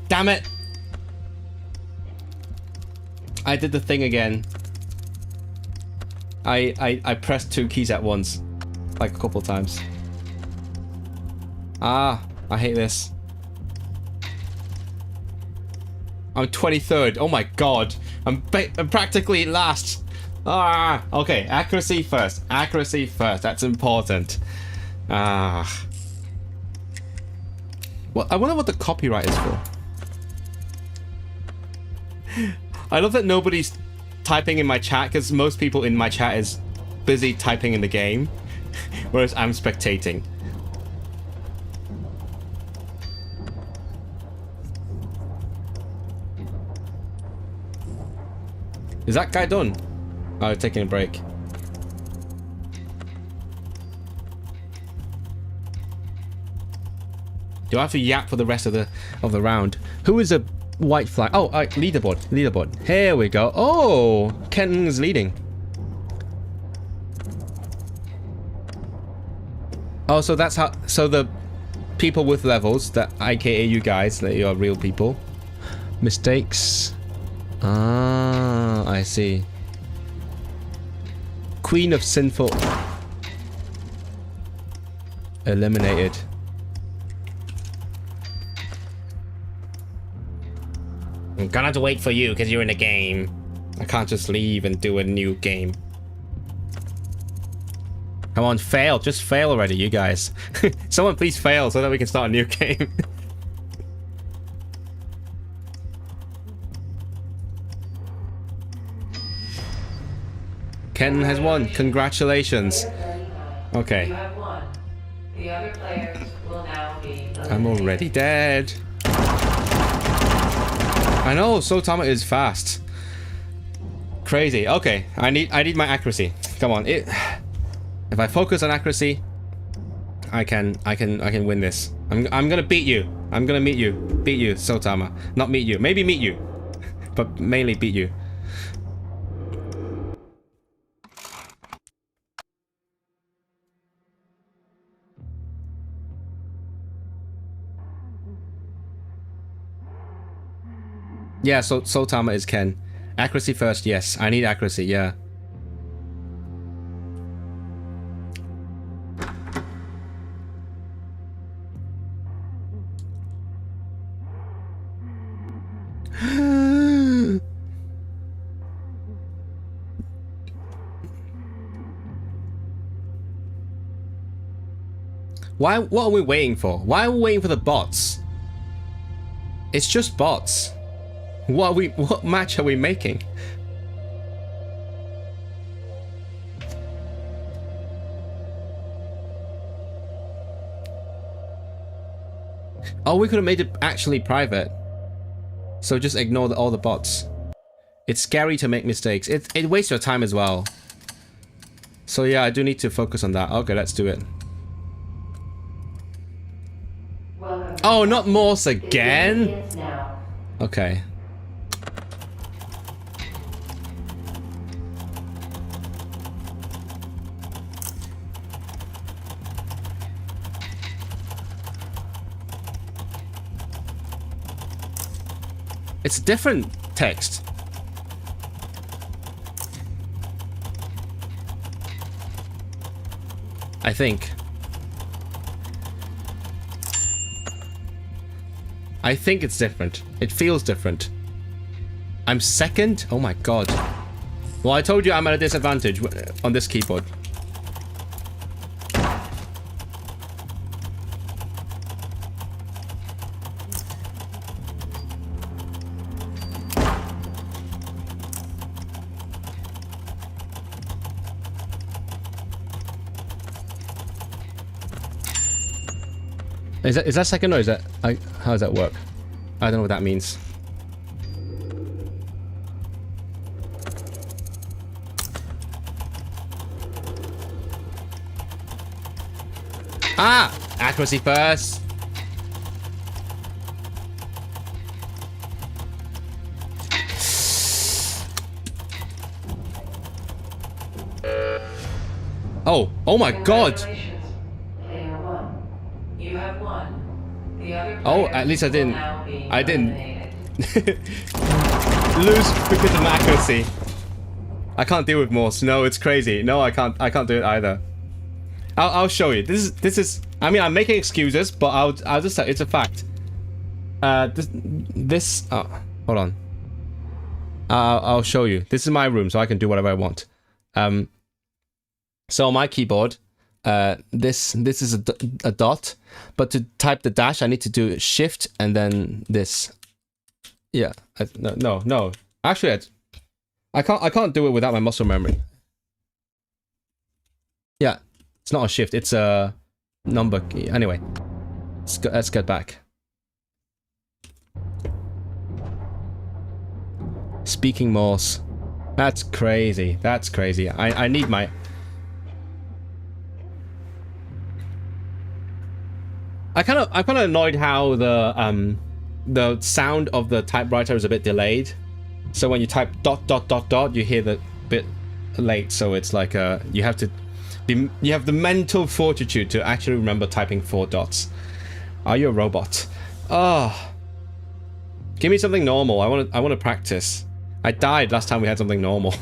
damn it. I did the thing again. I pressed 2 keys at once. Like a couple times. Ah, I hate this. I'm 23rd. Oh my god. I'm practically last. Ah, okay. Accuracy first. Accuracy first. That's important. Ah. Well, I wonder what the copyright is for. I love that nobody's typing in my chat because most people in my chat is busy typing in the game, whereas I'm spectating. Is that guy done? Oh, taking a break. Do I have to yap for the rest of the round? Who is a white flag? Oh, leaderboard. Leaderboard. Here we go. Oh, Ken is leading. Oh, so that's how. So the people with levels, that aka you guys, that you're real people. Mistakes. Ah, I see. Queen of Sinful. Eliminated. I'm gonna have to wait for you because you're in the game. I can't just leave and do a new game. Come on, fail. Just fail already, you guys. Someone please fail so that we can start a new game. Ken has won. Congratulations. Okay. You have won. The other players will now be eliminated. I'm already dead. I know, Sotama is fast. Crazy. Okay, I need my accuracy. Come on. If I focus on accuracy, I can win this. I'm gonna beat you. I'm gonna beat you, Sotama. Not meet you. Maybe meet you, but mainly beat you. Yeah, so Sotama is Ken. Accuracy first, yes. I need accuracy, yeah. What are we waiting for? Why are we waiting for the bots? It's just bots. What match are we making? Oh, we could have made it actually private. So just ignore all the bots. It's scary to make mistakes. It wastes your time as well. So yeah, I do need to focus on that. Okay, let's do it. Oh, not Morse again? Okay. It's different text. I think. I think it's different. It feels different. I'm second? Oh my god. Well, I told you I'm at a disadvantage on this keyboard. Is that second or is that... how does that work? I don't know what that means. Ah! Accuracy first. Oh my god! Congratulations, Player 1. have won. The other Oh, players at least I will didn't. now be I didn't eliminated. lose because of my accuracy. I can't deal with Morse. No, it's crazy. No, I can't do it either. I'll show you. This is. I mean, I'm making excuses, but I'll just. It's a fact. This. Oh, hold on. I'll show you. This is my room, so I can do whatever I want. So on my keyboard, this is a dot, but to type the dash, I need to do shift and then this. Yeah. No. Actually, I can't do it without my muscle memory. Yeah, it's not a shift. It's a number key. Anyway, let's get back. Speaking Morse. That's crazy. That's crazy. I need my... I'm kind of annoyed how the sound of the typewriter is a bit delayed. So when you type ... you hear the bit late. So it's like you have the mental fortitude to actually remember typing 4 dots. Are you a robot? Oh, give me something normal. I want to practice. I died last time we had something normal.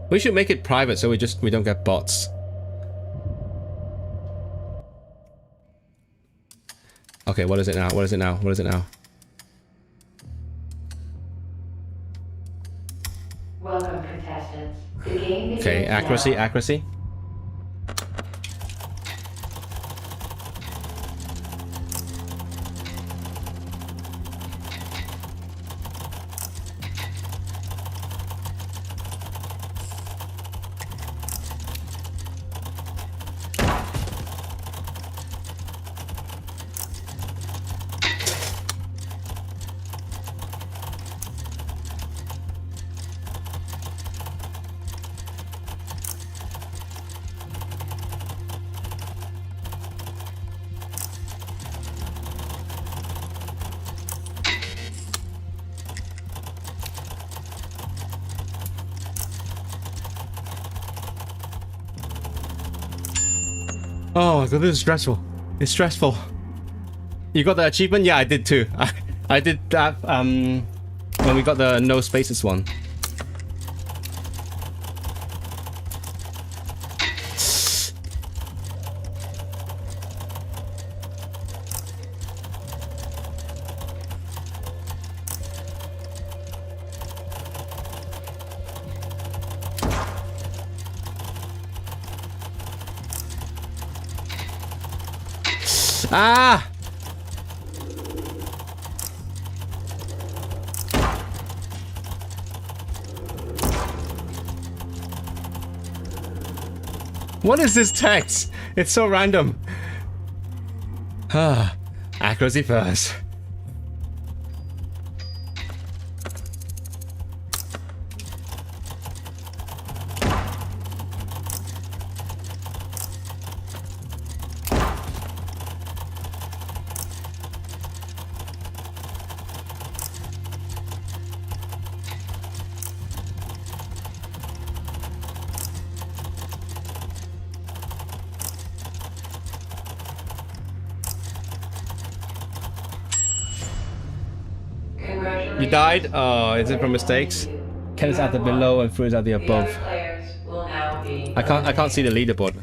We should make it private so we don't get bots. Okay, what is it now? What is it now? What is it now? Welcome, contestants. The game begins Okay, accuracy, now. accuracy. Oh my god, this is stressful. It's stressful. You got the achievement? Yeah, I did too. I did that when we got the no spaces one. Ah! What is this text? It's so random. Ah, accuracy first. You died? Oh, is it from mistakes? Ken's at the below and Fru's at the above. The other players will now be I can't see the leaderboard.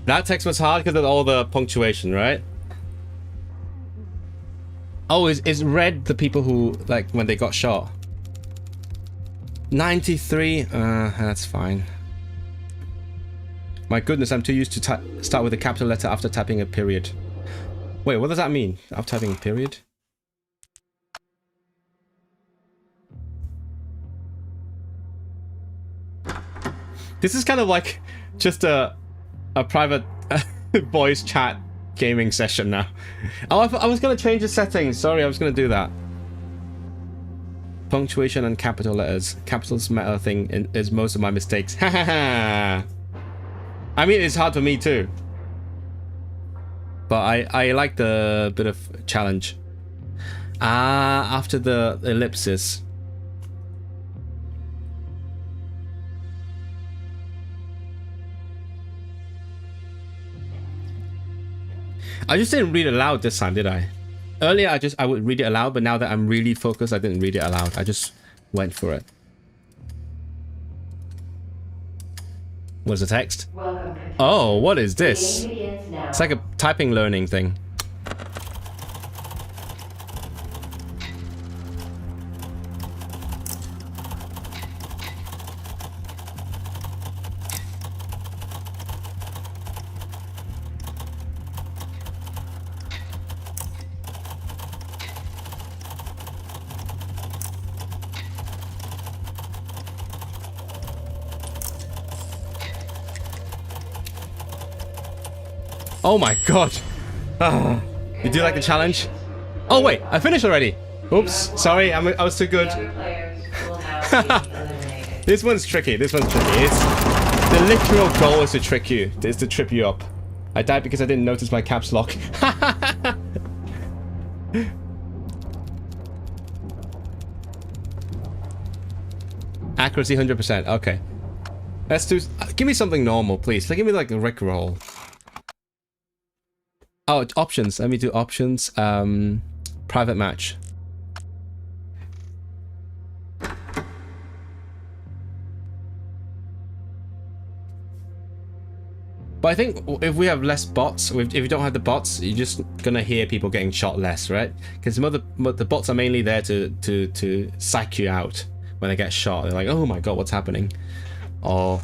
That text was hard because of all the punctuation, right? Oh, is red the people who, like, when they got shot? 93? That's fine. My goodness, I'm too used to start with a capital letter after typing a period. Wait, what does that mean? After typing a period? This is kind of like just a private voice chat gaming session now. Oh, I was going to change the settings. Sorry, I was going to do that. Punctuation and capital letters. Capitals matter thing is most of my mistakes. Ha ha ha. I mean, it's hard for me too. But I like the bit of challenge. Ah, after the ellipsis. I just didn't read it aloud this time, did I? Earlier, I would read it aloud, but now that I'm really focused, I didn't read it aloud. I just went for it. What's the text? Oh, what is this? It's like a typing learning thing. Oh my god. Ah. You do like the challenge? Oh wait, I finished already. Oops, sorry, I was too good. This one's tricky, this one's tricky. The literal goal is to trick you, is to trip you up. I died because I didn't notice my caps lock. Accuracy 100%, okay. Let's do, give me something normal, please. Give me like a Rickroll. Oh, options. Let me do options. Private match. But I think if we have less bots, if you don't have the bots, you're just gonna hear people getting shot less, right? Because the bots are mainly there to psych you out when they get shot. They're like, oh my god, what's happening? Or,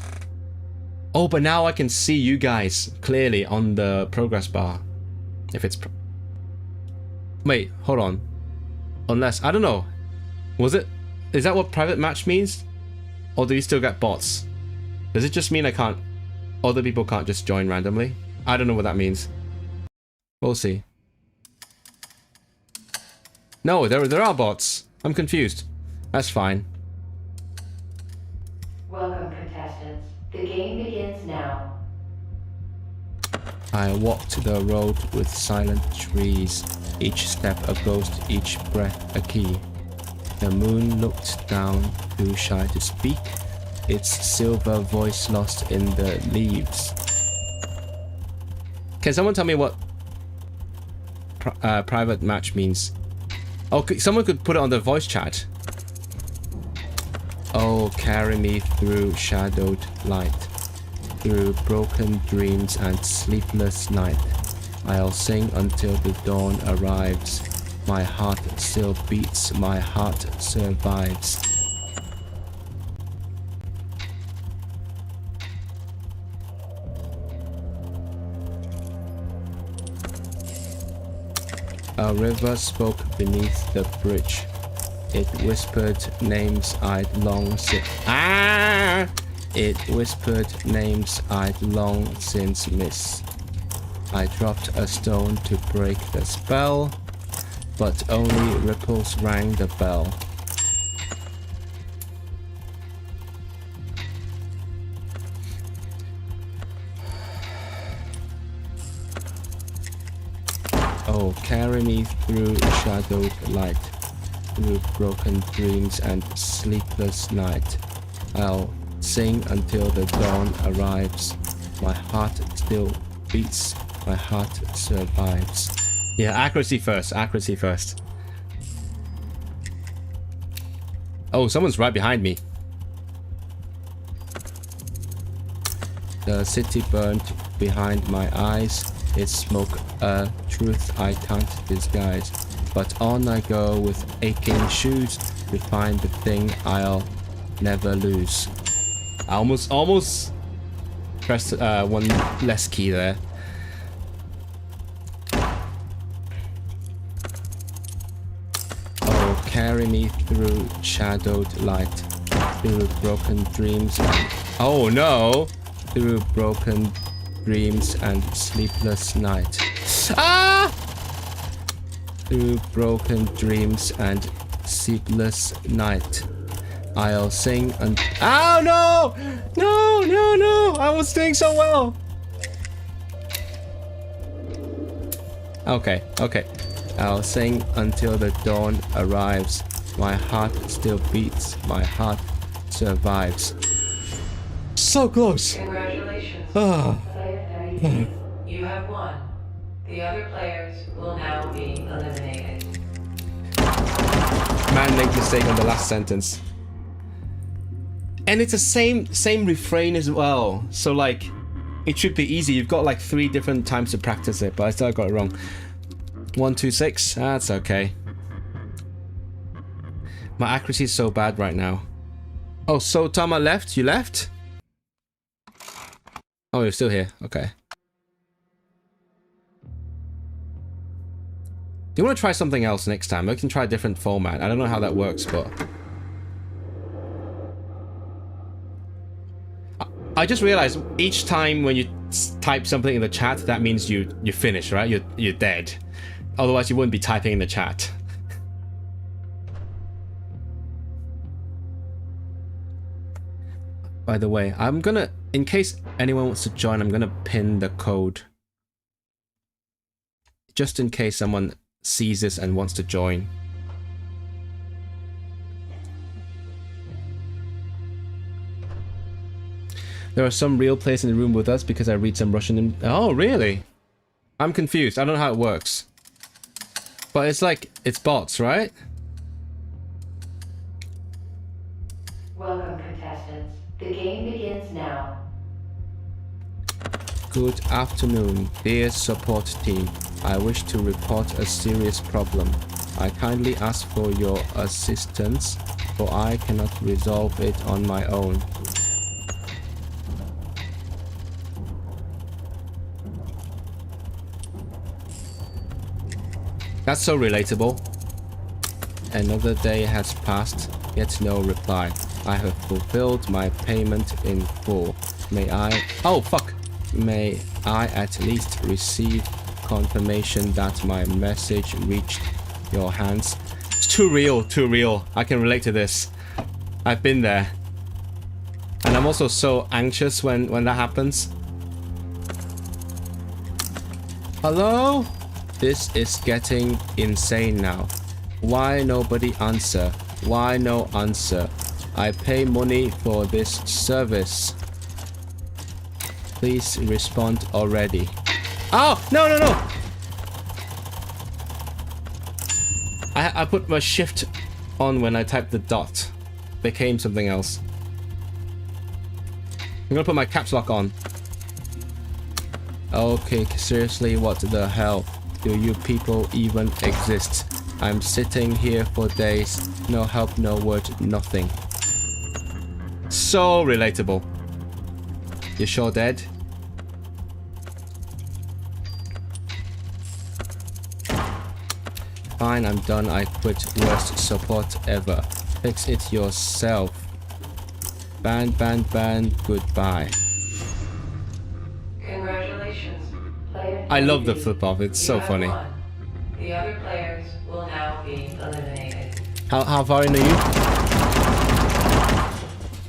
oh, but now I can see you guys clearly on the progress bar. If it's wait, hold on. Unless, I don't know. Is that what private match means? Or do you still get bots? Does it just mean other people can't just join randomly? I don't know what that means. We'll see. No, there are bots. I'm confused. That's fine. Welcome, contestants. The game begins now. I walked the road with silent trees, each step a ghost, each breath a key. The moon looked down, too shy to speak, its silver voice lost in the leaves. Can someone tell me what private match means? Oh, someone could put it on the voice chat. Oh, carry me through shadowed light, through broken dreams and sleepless night. I'll sing until the dawn arrives. My heart still beats, my heart survives. A river spoke beneath the bridge. It whispered names I'd long since... It whispered names I'd long since missed. I dropped a stone to break the spell, but only ripples rang the bell. Oh, carry me through shadowed light, through broken dreams and sleepless night. I'll sing until the dawn arrives. My heart still beats, my heart survives. Yeah, accuracy first, accuracy first. Oh, someone's right behind me. The city burned behind my eyes. Its smoke, a truth I can't disguise. But on I go with aching shoes to find the thing I'll never lose. I almost pressed one less key there. Oh, carry me through shadowed light, through broken dreams. Oh no! Through broken dreams and sleepless night. Ah! Through broken dreams and sleepless night. I'll sing and... Oh no! No, no, no! I was doing so well! Okay, okay. I'll sing until the dawn arrives. My heart still beats. My heart survives. So close! Congratulations. Ah. You have won. The other players will now be eliminated. Man, make mistake on the last sentence. And it's the same refrain as well. So like, it should be easy. You've got like 3 different times to practice it, but I still got it wrong. 1, 2, 6. That's okay. My accuracy is so bad right now. Oh, so Tama left? You left? Oh, you're still here. Okay. Do you want to try something else next time? We can try a different format. I don't know how that works, but... I just realized each time when you type something in the chat, that means you finish, right? You're dead. Otherwise, you wouldn't be typing in the chat. By the way, I'm gonna, in case anyone wants to join, I'm gonna pin the code. Just in case someone sees this and wants to join. There are some real players in the room with us because I read some Russian. Oh, really? I'm confused. I don't know how it works. But it's like, it's bots, right? Welcome, contestants. The game begins now. Good afternoon, dear support team. I wish to report a serious problem. I kindly ask for your assistance, for I cannot resolve it on my own. That's so relatable. Another day has passed, yet no reply. I have fulfilled my payment in full. May I... Oh, fuck! May I at least receive confirmation that my message reached your hands? It's too real, too real. I can relate to this. I've been there. And I'm also so anxious when that happens. Hello? This is getting insane now. Why nobody answer? Why no answer? I pay money for this service. Please respond already. Oh, no, no, no. I put my shift on when I typed the dot. Became something else. I'm gonna put my caps lock on. Okay, seriously, what the hell? Do you people even exist? I'm sitting here for days. No help, no word, nothing. So relatable. You're sure dead? Fine, I'm done. I quit. Worst support ever. Fix it yourself. Ban, ban, ban. Goodbye. Congratulations. I love the flip off. It's so funny. The other players will now be eliminated. How far in are you?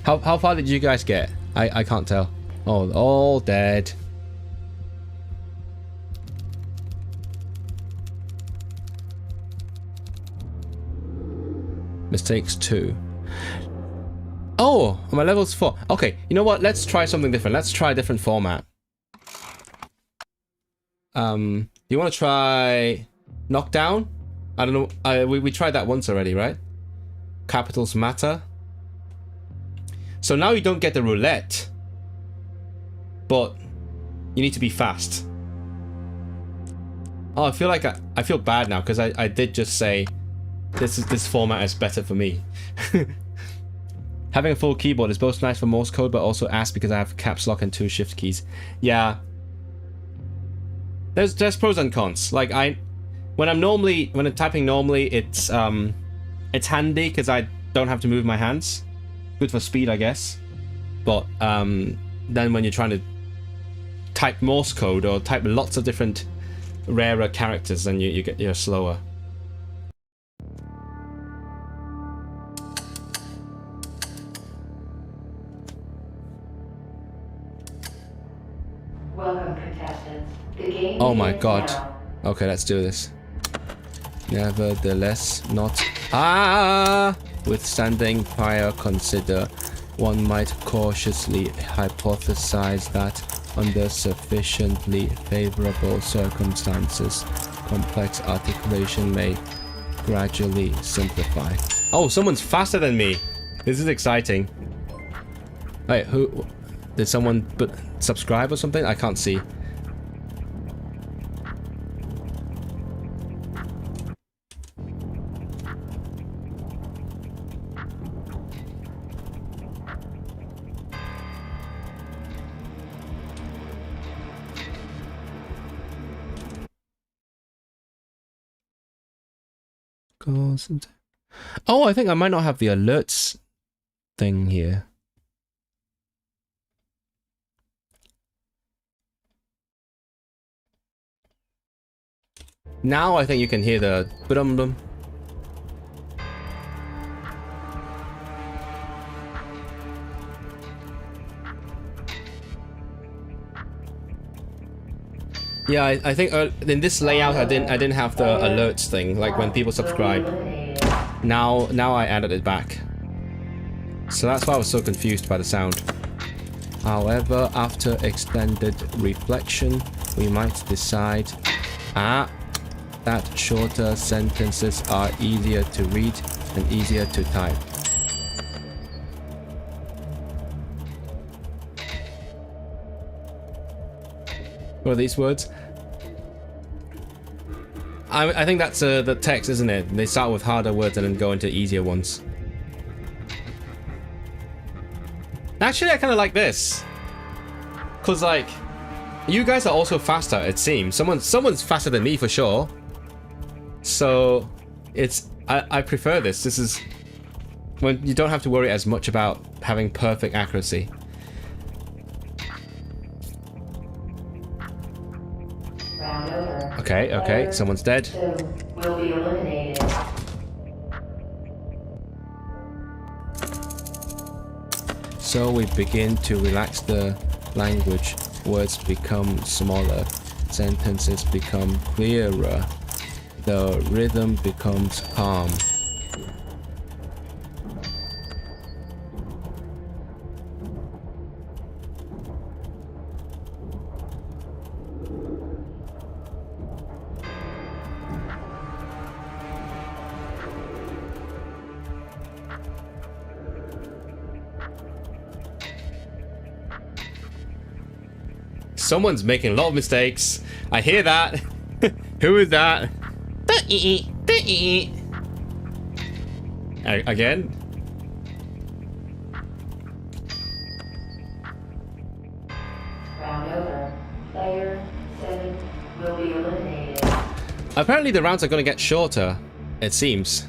How far did you guys get? I can't tell. Oh, all dead. Mistakes 2. Oh, my level's 4. Okay, you know what? Let's try something different. Let's try a different format. You want to try knockdown? I don't know. We tried that once already, right? Capitals matter. So now you don't get the roulette, but you need to be fast. Oh, I feel like I feel bad now because I did just say this format is better for me. Having a full keyboard is both nice for Morse code, but also ass because I have caps lock and 2 shift keys. Yeah. There's pros and cons. Like when I'm typing normally, it's handy because I don't have to move my hands. Good for speed, I guess. But then when you're trying to type Morse code or type lots of different rarer characters, then you're slower. Welcome, contestants. The game Oh my begins god. now. Okay, let's do this. Nevertheless, not withstanding prior consider, one might cautiously hypothesize that Under sufficiently favorable circumstances, complex articulation may gradually simplify. Oh, someone's faster than me. This is exciting. Wait, who? Did someone subscribe or something? I can't see. Oh, I think I might not have the alerts thing here. Now I think you can hear the ba-dum-dum. Yeah, I think in this layout I didn't have the alerts thing, like when people subscribe. Now I added it back. So that's why I was so confused by the sound. However, after extended reflection, we might decide that shorter sentences are easier to read and easier to type. What are these words? I think that's the text, isn't it? They start with harder words and then go into easier ones. Actually, I kind of like this. Cause like, you guys are also faster, it seems. Someone's faster than me for sure. So, I prefer this. This is when you don't have to worry as much about having perfect accuracy. Okay, someone's dead. Will be eliminated. So we begin to relax the language. Words become smaller. Sentences become clearer. The rhythm becomes calm. Someone's making a lot of mistakes. I hear that. Who is that? Again? Round over. Player 7 will be eliminated. Apparently the rounds are going to get shorter, it seems.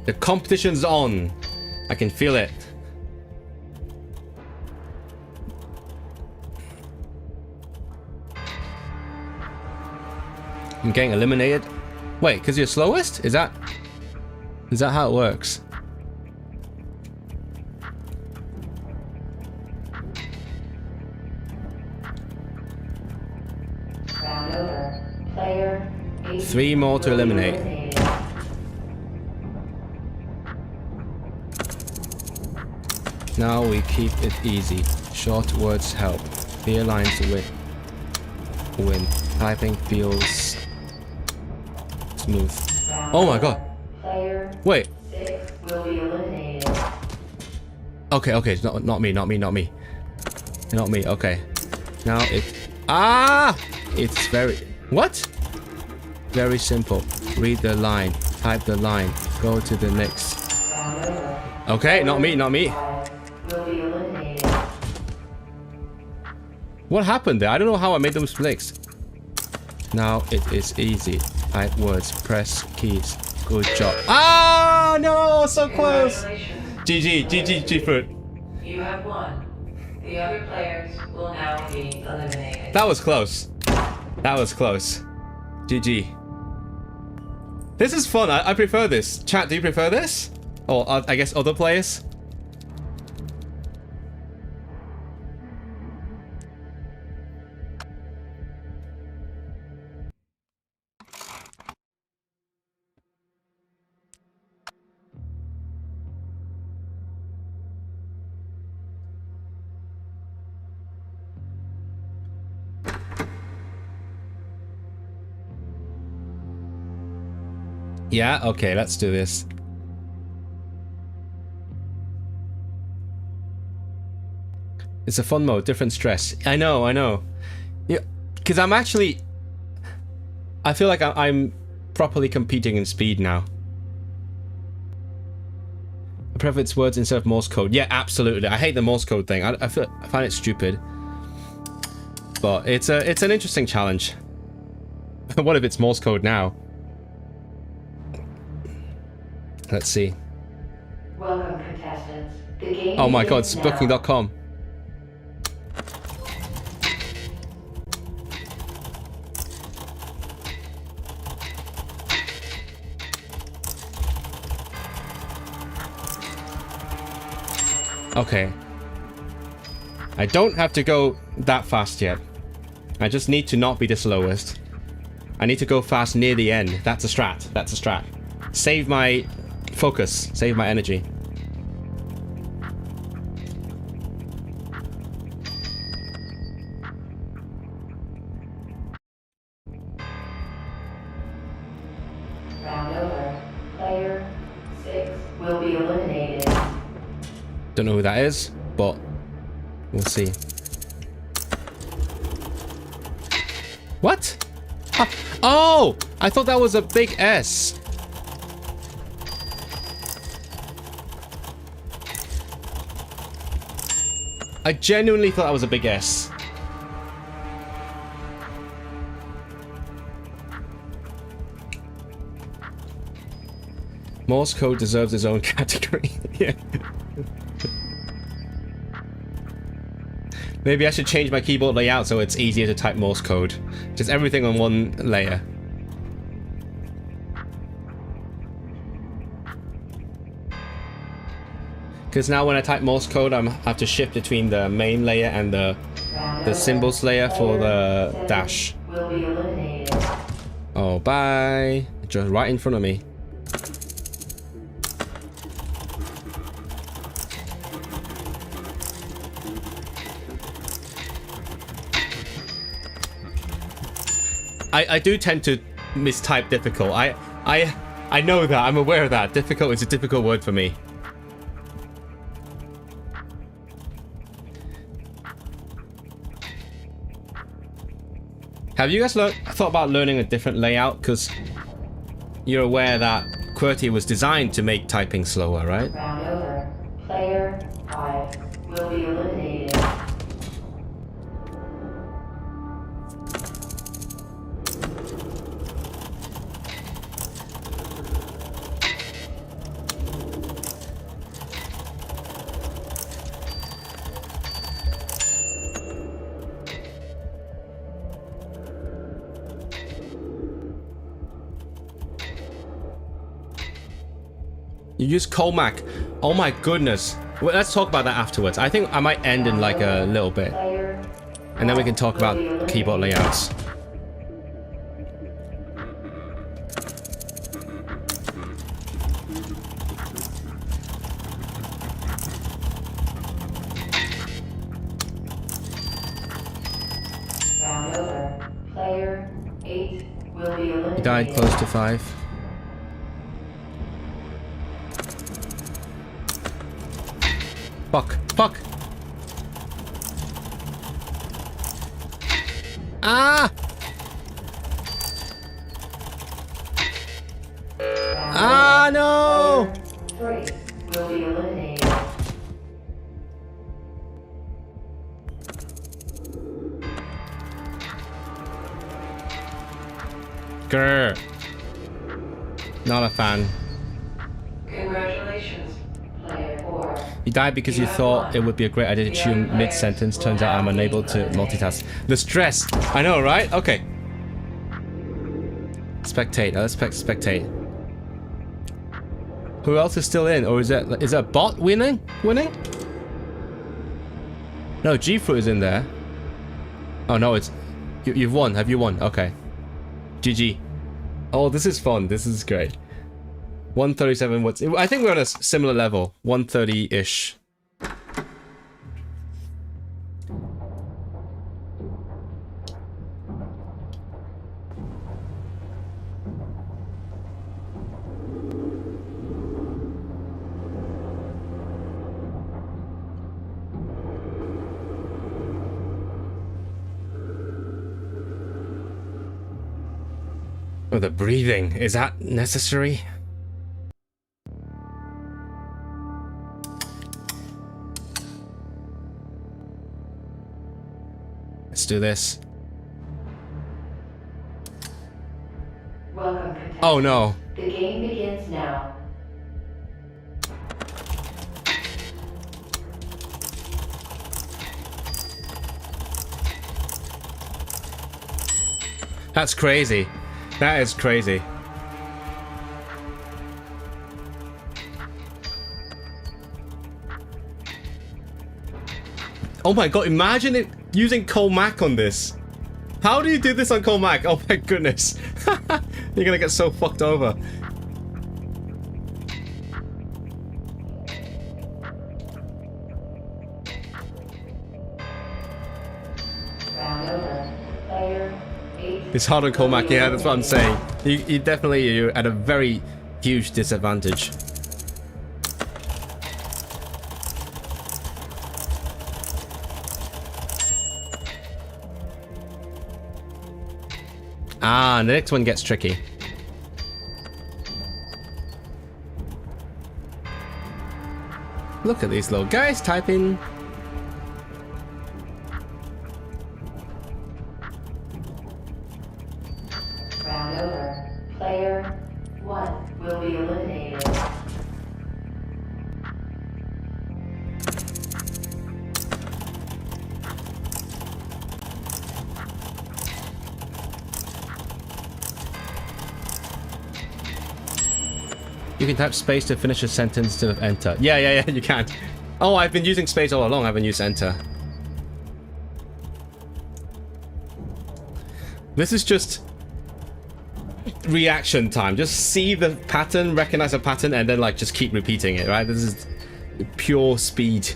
The competition's on. I can feel it. I'm getting eliminated. Wait, because you're slowest? Is that how it works? Round over. Player 8 3 more to will be eliminate. eliminated. Now we keep it easy. Short words help. Clear lines win. Typing feels smooth. Oh my god. Player Wait. 6 will be eliminated. Okay, not me. Okay. Now it's very... What? Very simple. Read the line. Type the line. Go to the next. Round over. Okay, not me. Will be eliminated. What happened there? I don't know how I made those mistakes. Now it is easy. Type words. Press keys. Good job. Ah, no, so close. GG fruit. You have won. The other players will now be eliminated. That was close. GG. This is fun. I prefer this. Chat, do you prefer this? Or I guess other players? Yeah, okay, let's do this. It's a fun mode, different stress. I know. Yeah, because I'm actually... I feel like I'm properly competing in speed now. I prefer its words instead of Morse code. Yeah, absolutely. I hate the Morse code thing. I find it stupid. But it's an interesting challenge. What if it's Morse code now? Let's see. Welcome, contestants. The game Oh my god, it's begins now. booking.com. Okay. I don't have to go that fast yet. I just need to not be the slowest. I need to go fast near the end. That's a strat. That's a strat. Save my focus. Save my energy. Round over. Player 6 will be eliminated. Don't know who that is, but we'll see. What? Ah, oh! I thought that was a big S. I genuinely thought that was a big S. Morse code deserves its own category. Yeah. Maybe I should change my keyboard layout so it's easier to type Morse code. Just everything on one layer. Because now when I type Morse code, I have to shift between the main layer and the symbols layer for the dash. Will be eliminated. Oh, bye. Just right in front of me. I do tend to mistype difficult. I know that. I'm aware of that. Difficult is a difficult word for me. Have you guys thought about learning a different layout? Because you're aware that QWERTY was designed to make typing slower, right? Round over. Player 5 will be eliminated. You use Colmac. Oh my goodness. Well, let's talk about that afterwards. I think I might end in like a little bit. And then we can talk about keyboard layouts. Round over. Player 8 will be eliminated. He died close to 5. Fuck. Fuck. Ah! Ah, no! Player 3 will be eliminated. Grr. Not a fan. Congratulations. Player 4. You died because you thought it would be a great idea to tune mid-sentence. Turns out I'm unable to multitask. The stress. I know, right? Okay. Spectate. Let's spectate. Who else is still in? Or is that a bot winning? No, G-Fruit is in there. Oh no, it's... You've won. Have you won? Okay. GG. Oh, this is fun. This is great. 137. I think we're on a similar level. 130-ish. Oh, the breathing. Is that necessary? Let's do this. Welcome, contestants. Oh no. The game begins now. That's crazy. That is crazy. Oh my god, imagine it using Comac on this. How do you do this on Comac? Oh my goodness. You're gonna get so fucked over. Round over. Player 8. It's hard on Comac, yeah, that's what I'm saying. You definitely, you're at a very huge disadvantage. Ah, the next one gets tricky. Look at these little guys typing. Round over. Player 1 will be eliminated. You can type space to finish a sentence instead of enter. Yeah, you can't. Oh, I've been using space all along. I haven't used enter. This is just reaction time. Just see the pattern, recognize a pattern, and then like just keep repeating it, right? This is pure speed.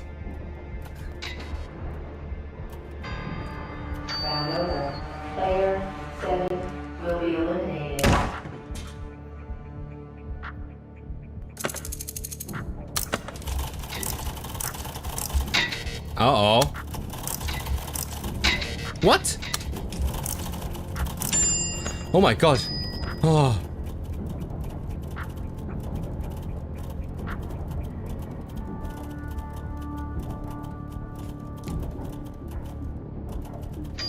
Round over. Player 7 will be eliminated. Uh-oh. What? Oh my god. Oh.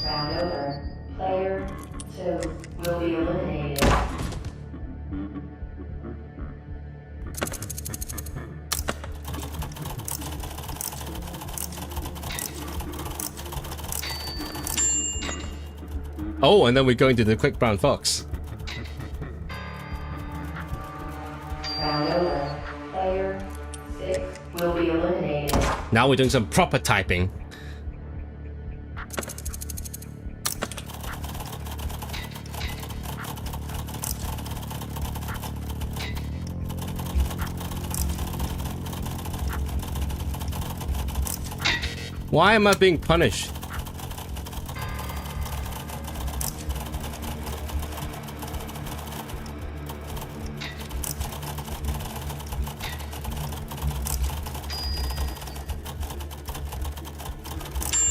Round over. Player 2 will be eliminated. Oh, and then we're going to the quick brown fox. Round over. Player 6 will be eliminated. Now we're doing some proper typing. Why am I being punished?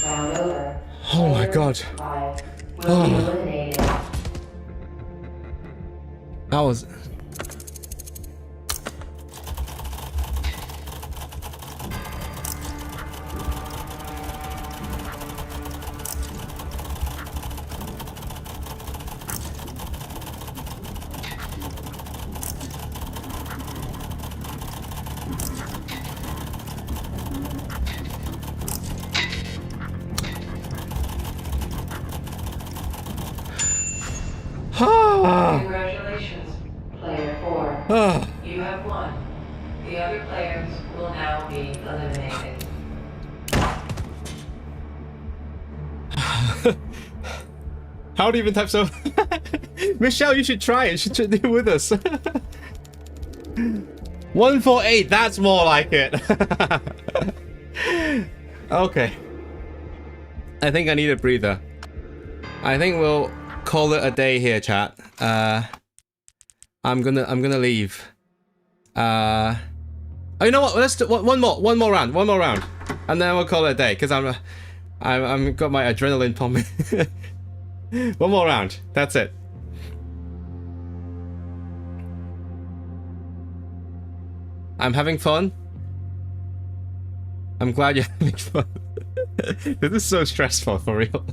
Round over. Oh my Player god. 5 will be eliminated. That was... Congratulations, player 4. You have won. The other players will now be eliminated. How do you even type so? Michelle, you should try it. You should do it with us. 148, that's more like it. Okay. I think I need a breather. I think we'll call it a day here, chat. I'm gonna leave. Oh, you know what? Let's do one more round, and then we'll call it a day because I'm got my adrenaline pumping. One more round. That's it. I'm having fun. I'm glad you're having fun. This is so stressful, for real.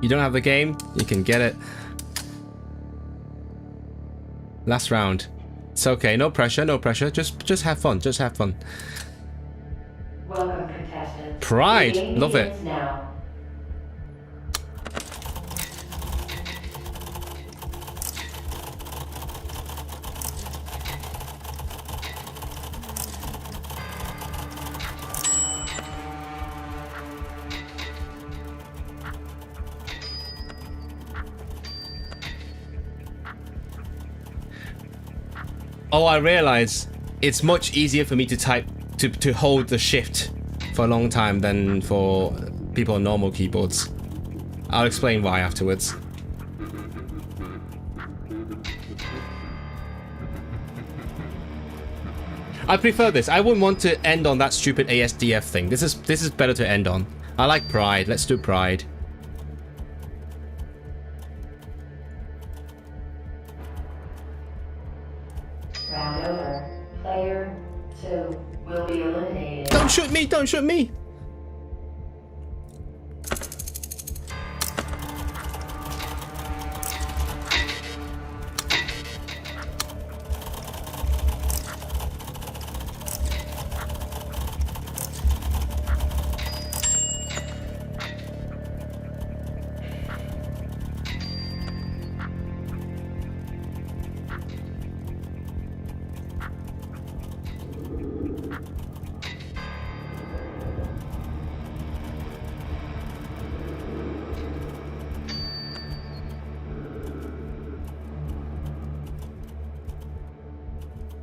You don't have the game? You can get it. Last round. It's okay, no pressure, no pressure. Just have fun, just have fun. Welcome, contestants. Pride, The game love it. begins now. Oh, I realize it's much easier for me to type, to hold the shift for a long time than for people on normal keyboards. I'll explain why afterwards. I prefer this. I wouldn't want to end on that stupid ASDF thing. This is better to end on. I like Pride. Let's do Pride. Round over. Player 2 will be eliminated. Don't shoot me! Don't shoot me!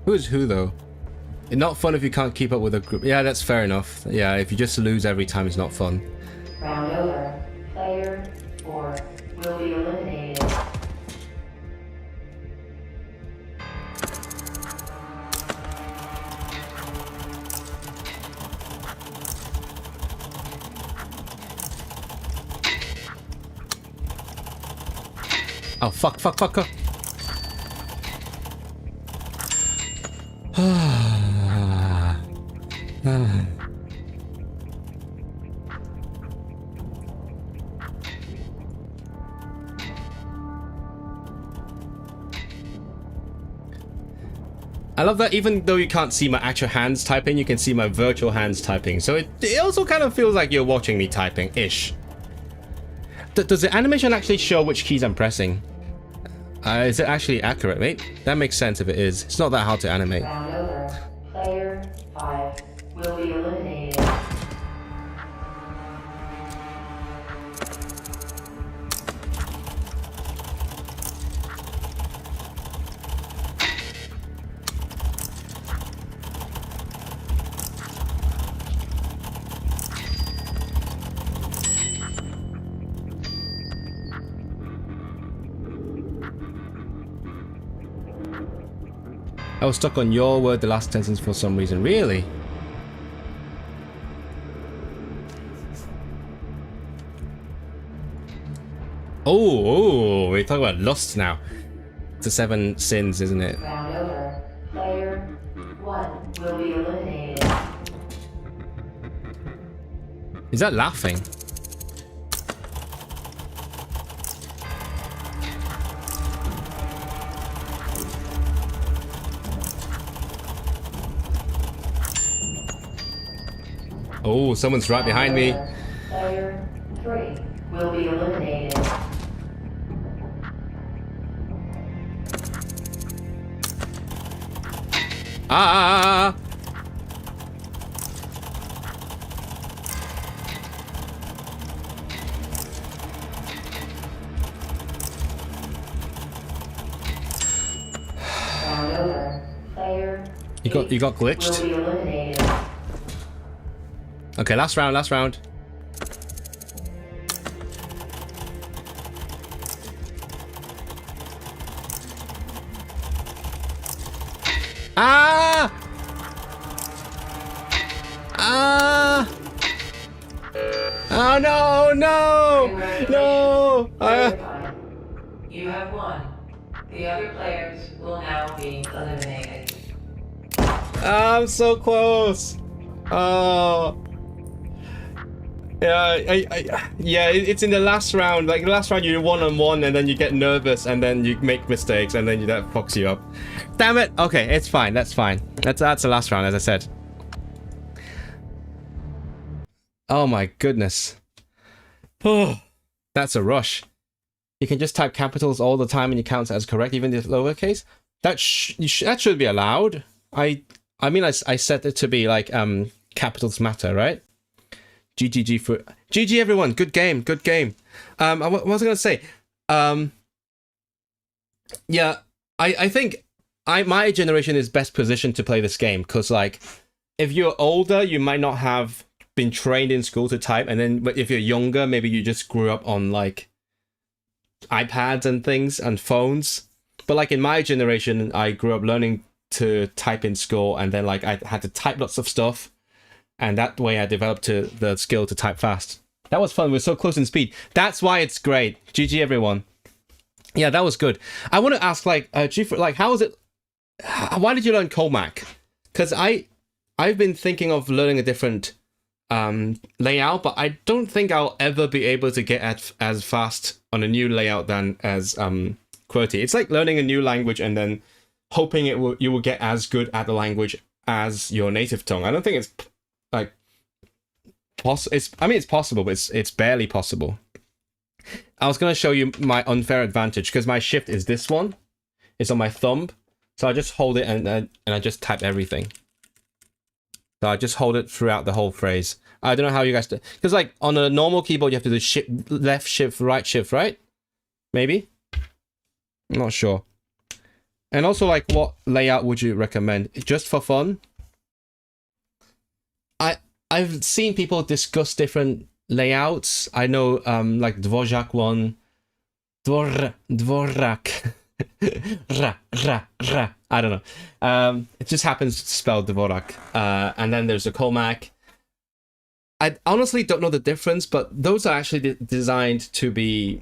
Who's who, though? It's not fun if you can't keep up with a group. Yeah, that's fair enough. Yeah, if you just lose every time, it's not fun. Round over. Player 4 will be eliminated. Oh, fuck. I love that even though you can't see my actual hands typing, you can see my virtual hands typing. So it also kind of feels like you're watching me typing-ish. Does the animation actually show which keys I'm pressing? Is it actually accurate, mate? That makes sense if it is. It's not that hard to animate. Round over. Player 5 will be eliminated. I was stuck on your word the last sentence for some reason. Really? Oh, we're talking about lust now. It's the 7 sins, isn't it? Round over. Player 1 will be eliminated. Is that laughing? Oh, someone's right behind me. Player 3 will be eliminated. Ah! Round over. Player You got will glitched. be eliminated. Okay, last round. Ah! Ah! Oh no, no, no! Very fine. You have won. The other players will now be eliminated. I'm so close. Oh. Yeah, it's in the last round. Like the last round, you're 1-on-1, and then you get nervous, and then you make mistakes, and then that fucks you up. Damn it. Okay, it's fine. That's fine. That's the last round, as I said. Oh my goodness. Oh, that's a rush. You can just type capitals all the time, and it counts as correct, even if lowercase. That should be allowed. I mean, I set it to be like capitals matter, right? GG everyone. Good game. What was I gonna say? Yeah, I think my generation is best positioned to play this game because like if you're older, you might not have been trained in school to type, and then but if you're younger, maybe you just grew up on like iPads and things and phones. But like in my generation, I grew up learning to type in school, and then like I had to type lots of stuff, and that way I developed the skill to type fast. That was fun. We're so close in speed. That's why it's great. GG everyone. Yeah, that was good. I want to ask like how was it? Why did you learn Comac? Because I've been thinking of learning a different layout, but I don't think I'll ever be able to get as fast on a new layout than as QWERTY. It's like learning a new language and then hoping you will get as good at the language as your native tongue. I don't think it's like it's possible, but it's barely possible. I was going to show you my unfair advantage because my shift is this one. It's on my thumb. So I just hold it and I just type everything. So I just hold it throughout the whole phrase. I don't know how you guys do. Because like on a normal keyboard, you have to do left shift, right? Maybe? I'm not sure. And also like what layout would you recommend? Just for fun? I've seen people discuss different layouts. I know like Dvorak one. Dvorak. Ra. I don't know. It just happens to spell Dvorak. And then there's a Comac. I honestly don't know the difference, but those are actually designed to be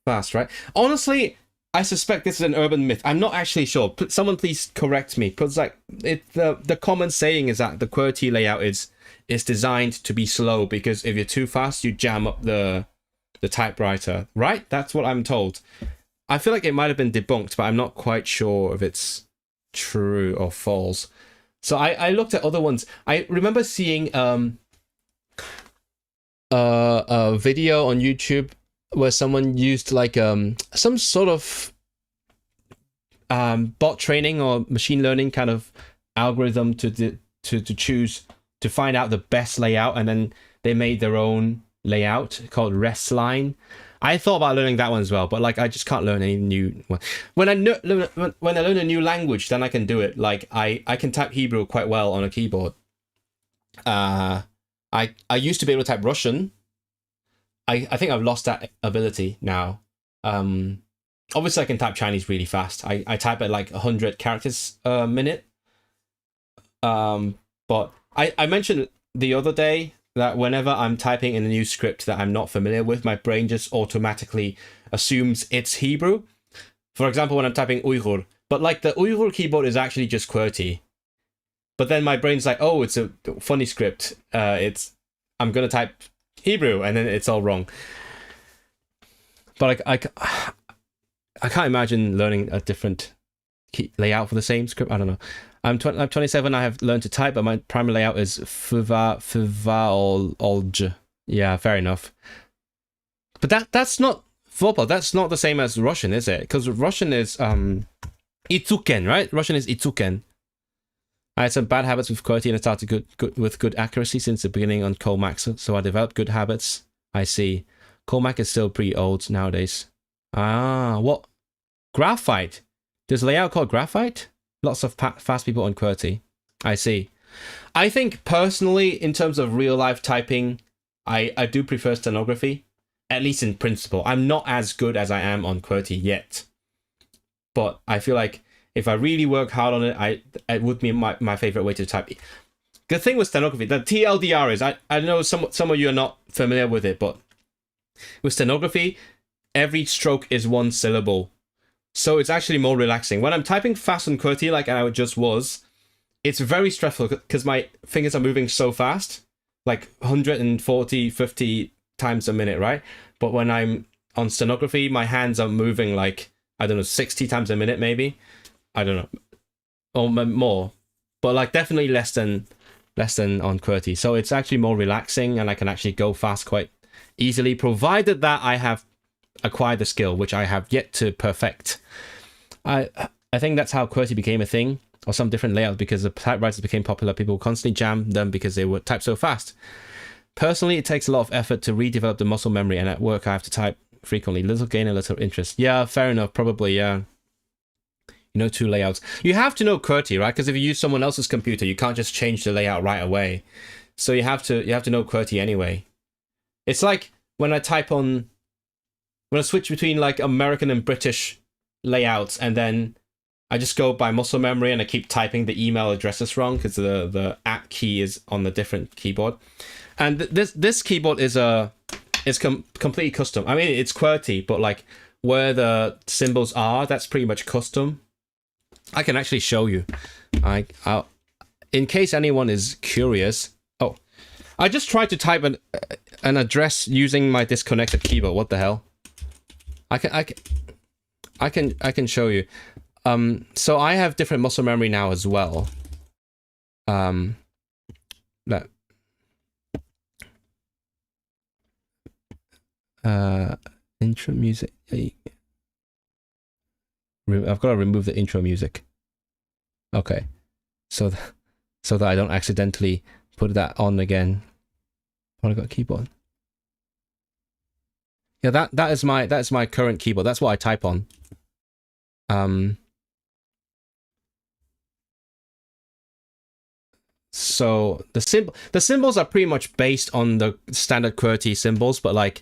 fast, right? Honestly, I suspect this is an urban myth. I'm not actually sure. Someone please correct me. Because like the common saying is that the QWERTY layout is designed to be slow because if you're too fast, you jam up the typewriter, right? That's what I'm told. I feel like it might have been debunked, but I'm not quite sure if it's true or false. So I looked at other ones. I remember seeing a video on YouTube where someone used like some sort of bot training or machine learning kind of algorithm to choose to find out the best layout, and then they made their own layout called Restline. I thought about learning that one as well, but like I just can't learn any new one. When I learn a new language, then I can do it. Like I can type Hebrew quite well on a keyboard. I used to be able to type Russian. I think I've lost that ability now. Obviously I can type Chinese really fast. I type at like 100 characters a minute. But I mentioned the other day that whenever I'm typing in a new script that I'm not familiar with, my brain just automatically assumes it's Hebrew. For example, when I'm typing Uyghur. But like the Uyghur keyboard is actually just QWERTY. But then my brain's like, oh, it's a funny script. I'm going to type Hebrew, and then it's all wrong. But like, I can't imagine learning a different layout for the same script. I don't know. I'm 27. I have learned to type, but my primary layout is Fva. Yeah, fair enough. But that's not Vopa. That's not the same as Russian, is it? Because Russian is Itsuken, right? Russian is Itsuken. I had some bad habits with QWERTY and I started with good accuracy since the beginning on Comac, so I developed good habits. I see. Comac is still pretty old nowadays. Ah, what? Graphite? There's a layout called Graphite? Lots of fast people on QWERTY. I see. I think personally, in terms of real life typing, I do prefer stenography, at least in principle. I'm not as good as I am on QWERTY yet. But I feel like if I really work hard on it, it would be my favorite way to type. The thing with stenography, the TLDR is, I know some of you are not familiar with it, but with stenography, every stroke is one syllable. So it's actually more relaxing. When I'm typing fast and QWERTY like I just was, it's very stressful because my fingers are moving so fast, like 140, 50 times a minute, right? But when I'm on stenography, my hands are moving like, I don't know, 60 times a minute maybe. I don't know. Or more. But like definitely less than on QWERTY. So it's actually more relaxing and I can actually go fast quite easily, provided that I have acquired the skill, which I have yet to perfect. I think that's how QWERTY became a thing, or some different layouts, because the typewriters became popular. People constantly jam them because they would type so fast. Personally, it takes a lot of effort to redevelop the muscle memory, and at work I have to type frequently. Little gain and little interest. Yeah, fair enough, probably, yeah. You know, 2 layouts. You have to know QWERTY, right? Because if you use someone else's computer, you can't just change the layout right away. So you have to know QWERTY anyway. It's like when I switch between like American and British layouts, and then I just go by muscle memory and I keep typing the email addresses wrong because the @ key is on the different keyboard. And this keyboard is completely custom. I mean, it's QWERTY, but like where the symbols are, that's pretty much custom. I can actually show you. I'll, in case anyone is curious. Oh, I just tried to type an address using my disconnected keyboard. What the hell? I can show you. So I have different muscle memory now as well. Intro music. I've got to remove the intro music. Okay, so that I don't accidentally put that on again. Polyglot keyboard. Yeah, that's my current keyboard. That's what I type on. So the symbols are pretty much based on the standard QWERTY symbols, but like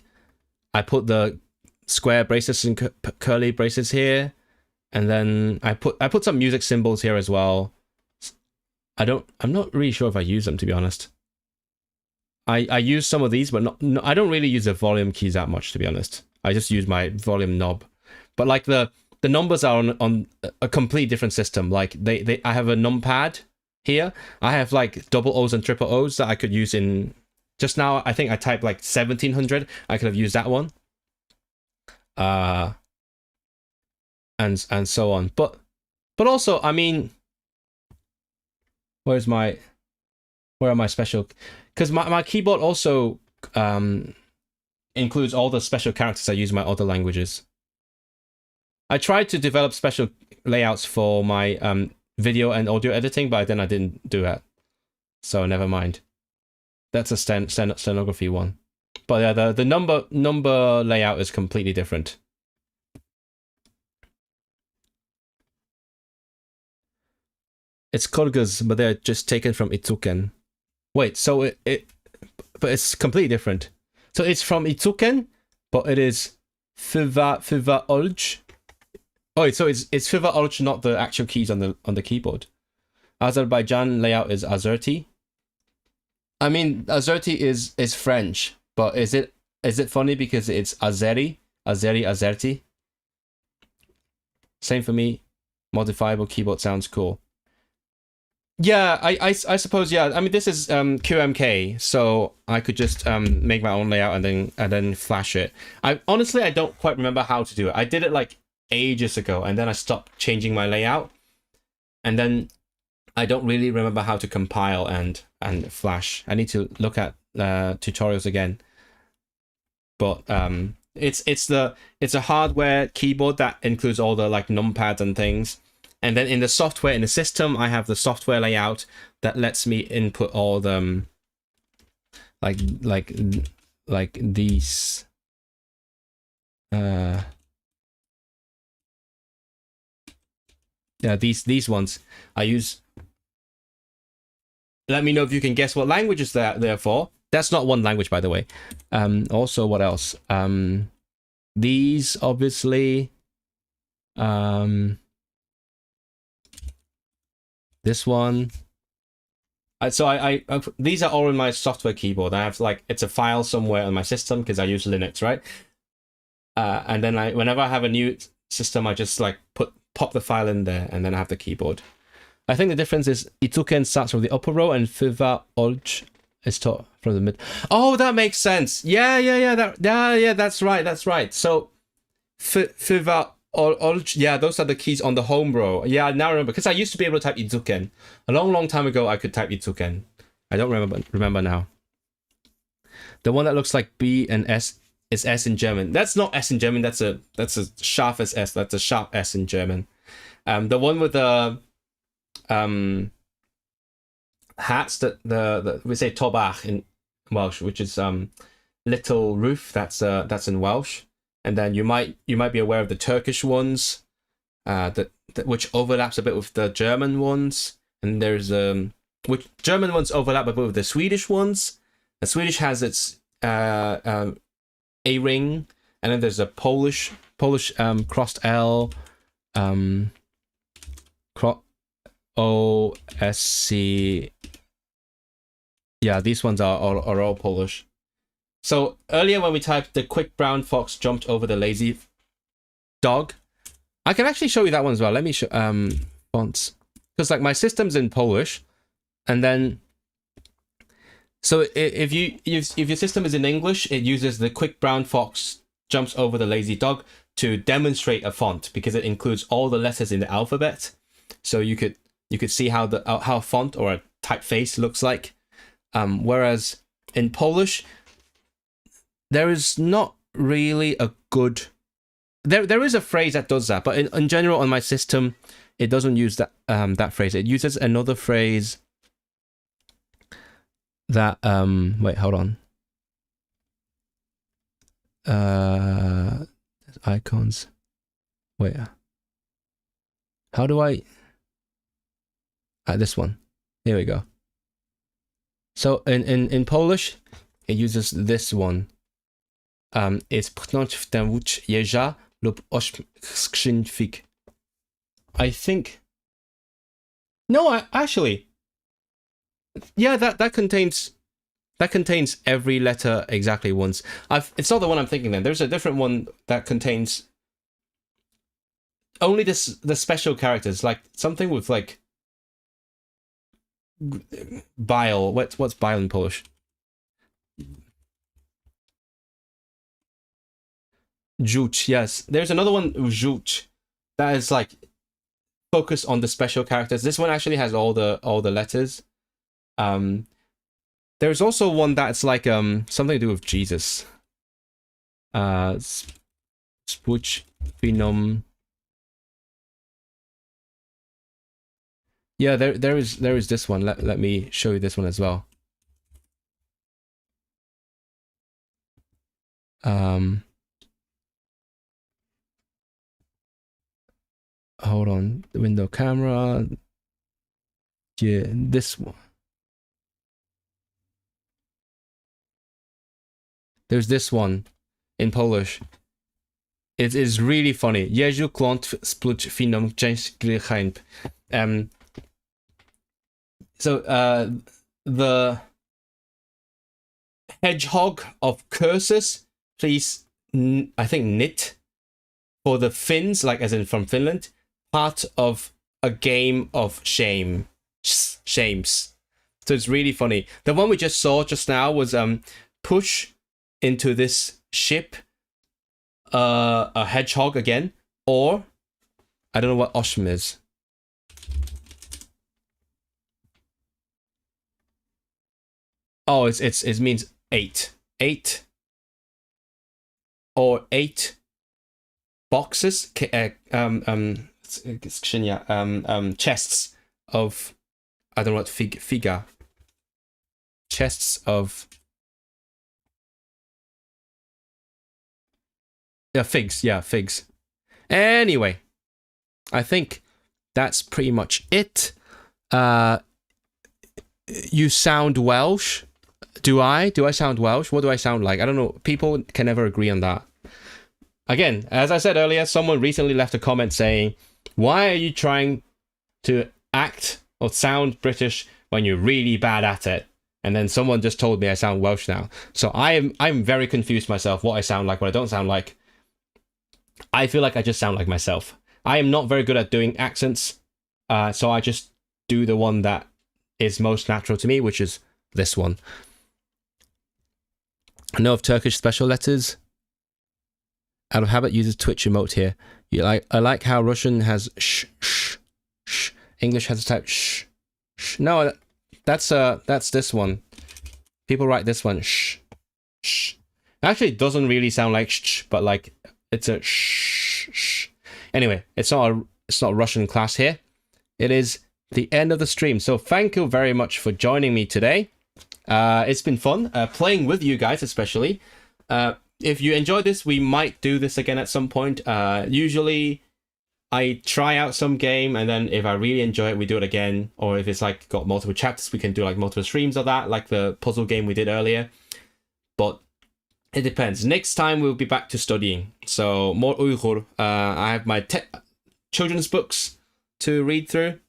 I put the square braces and curly braces here, and then I put some music symbols here as well. I'm not really sure if I use them, to be honest. I use some of these, but I don't really use the volume keys that much, to be honest. I just use my volume knob. But like the numbers are on a completely different system. Like I have a numpad here. I have like double O's and triple O's that I could use in. Just now, I think I typed like 1700. I could have used that one. And so on. But also, I mean, where are my special? Because my keyboard also includes all the special characters I use in my other languages. I tried to develop special layouts for my video and audio editing, but then I didn't do that. So never mind. That's a stenography one. But yeah, the number layout is completely different. It's Korguz, but they're just taken from Itsuken. Wait, so but it's completely different. So it's from Itsuken, but it is Fyva Olj. Oh, so it's Fyva Olj, not the actual keys on the keyboard. Azerbaijan layout is Azerty. I mean, Azerty is French, but is it funny because it's Azerty? Same for me. Modifiable keyboard sounds cool. Yeah, I suppose, yeah. I mean, this is QMK, so I could just make my own layout and then flash it. I don't quite remember how to do it. I did it like ages ago, and then I stopped changing my layout, and then I don't really remember how to compile and flash. I need to look at tutorials again. But it's a hardware keyboard that includes all the like numpads and things. And then in the software, in the system, I have the software layout that lets me input all the like these. Yeah, these ones I use. Let me know if you can guess what languages they're for. That's not one language, by the way. Also, what else? These obviously. This one, These are all in my software keyboard. I have like, it's a file somewhere on my system because I use Linux, right? And then whenever I have a new system, I just like pop the file in there, and then I have the keyboard. I think the difference is Ituken starts from the upper row and Fiva Olj is taught from the mid. Oh, that makes sense. Yeah. That's right. So Fiva Olj, yeah, those are the keys on the home row. Yeah, I now remember, because I used to be able to type Ituken. A long time ago, I could type Ituken. I don't remember now. The one that looks like B and S is S in German. That's not S in German. That's a scharfes S. That's a sharp S in German. The one with the hats, that we say Tobach in Welsh, which is little roof. That's in Welsh. And then you might be aware of the Turkish ones, that which overlaps a bit with the German ones. And there's which German ones overlap a bit with the Swedish ones. The Swedish has its a ring, and then there's a Polish crossed L, OSC. Yeah, these ones are all Polish. So earlier when we typed the quick brown fox jumped over the lazy dog, I can actually show you that one as well. Let me show fonts, because like my system's in Polish, and then so if your system is in English, it uses the quick brown fox jumps over the lazy dog to demonstrate a font, because it includes all the letters in the alphabet. So you could see how a font or a typeface looks like. Whereas in Polish, there is not really a good. There is a phrase that does that, but in general on my system, it doesn't use that phrase. It uses another phrase. That wait, hold on. Icons. Wait. How do I? This one. Here we go. So in Polish, it uses this one. It's pchnąć w tę łódź jeża lub skrzyń fig. I think. No, actually. Yeah, that contains every letter exactly once. It's not the one I'm thinking then. There's a different one that contains only the special characters, like something with like bile. What's bile in Polish? Żółć, yes. There's another one, żółć, that is like focused on the special characters. This one actually has all the letters. There's also one that's like something to do with Jesus. Spuch Phenom. Yeah, there is this one. Let me show you this one as well. Hold on, the window camera. Yeah, this one. There's this one in Polish. It is really funny. Jezu klątw spluć finom część grychańb. So the hedgehog of curses, please, I think knit for the Finns, like as in from Finland, part of a game of shames. So it's really funny. The one we just saw just now was push into this ship a hedgehog again, or I don't know what oshm is. Oh, it means 8 or 8 boxes, chests of, I don't know what figa, chests of figs. Anyway, I think that's pretty much it. You sound Welsh. Do I sound Welsh? What do I sound like? I don't know. People can never agree on that. Again, as I said earlier, someone recently left a comment saying, why are you trying to act or sound British when you're really bad at it. And then someone just told me I sound Welsh now. So I'm very confused myself what I sound like, what I don't sound like. I feel like I just sound like myself. I am not very good at doing accents. So I just do the one that is most natural to me, which is this one. I know of Turkish special letters. Out of habit uses Twitch emote here. I like how Russian has sh, sh, sh. English has a type sh, sh. No, that's this one. People write this one sh, sh. Actually, it doesn't really sound like sh, but like it's a sh, sh. Anyway, it's not a Russian class here. It is the end of the stream. So thank you very much for joining me today. It's been fun playing with you guys, especially. If you enjoyed this, we might do this again at some point. Usually, I try out some game, and then if I really enjoy it, we do it again. Or if it's like got multiple chapters, we can do like multiple streams of that, like the puzzle game we did earlier. But it depends. Next time we'll be back to studying. So more Uyghur. I have my children's books to read through.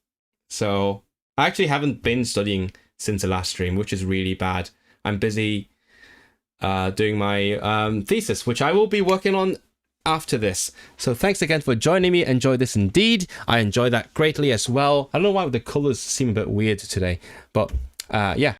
So I actually haven't been studying since the last stream, which is really bad. I'm busy doing my thesis, which I will be working on after this. So thanks again for joining me. Enjoy this indeed. I enjoy that greatly as well. I don't know why the colors seem a bit weird today, but yeah.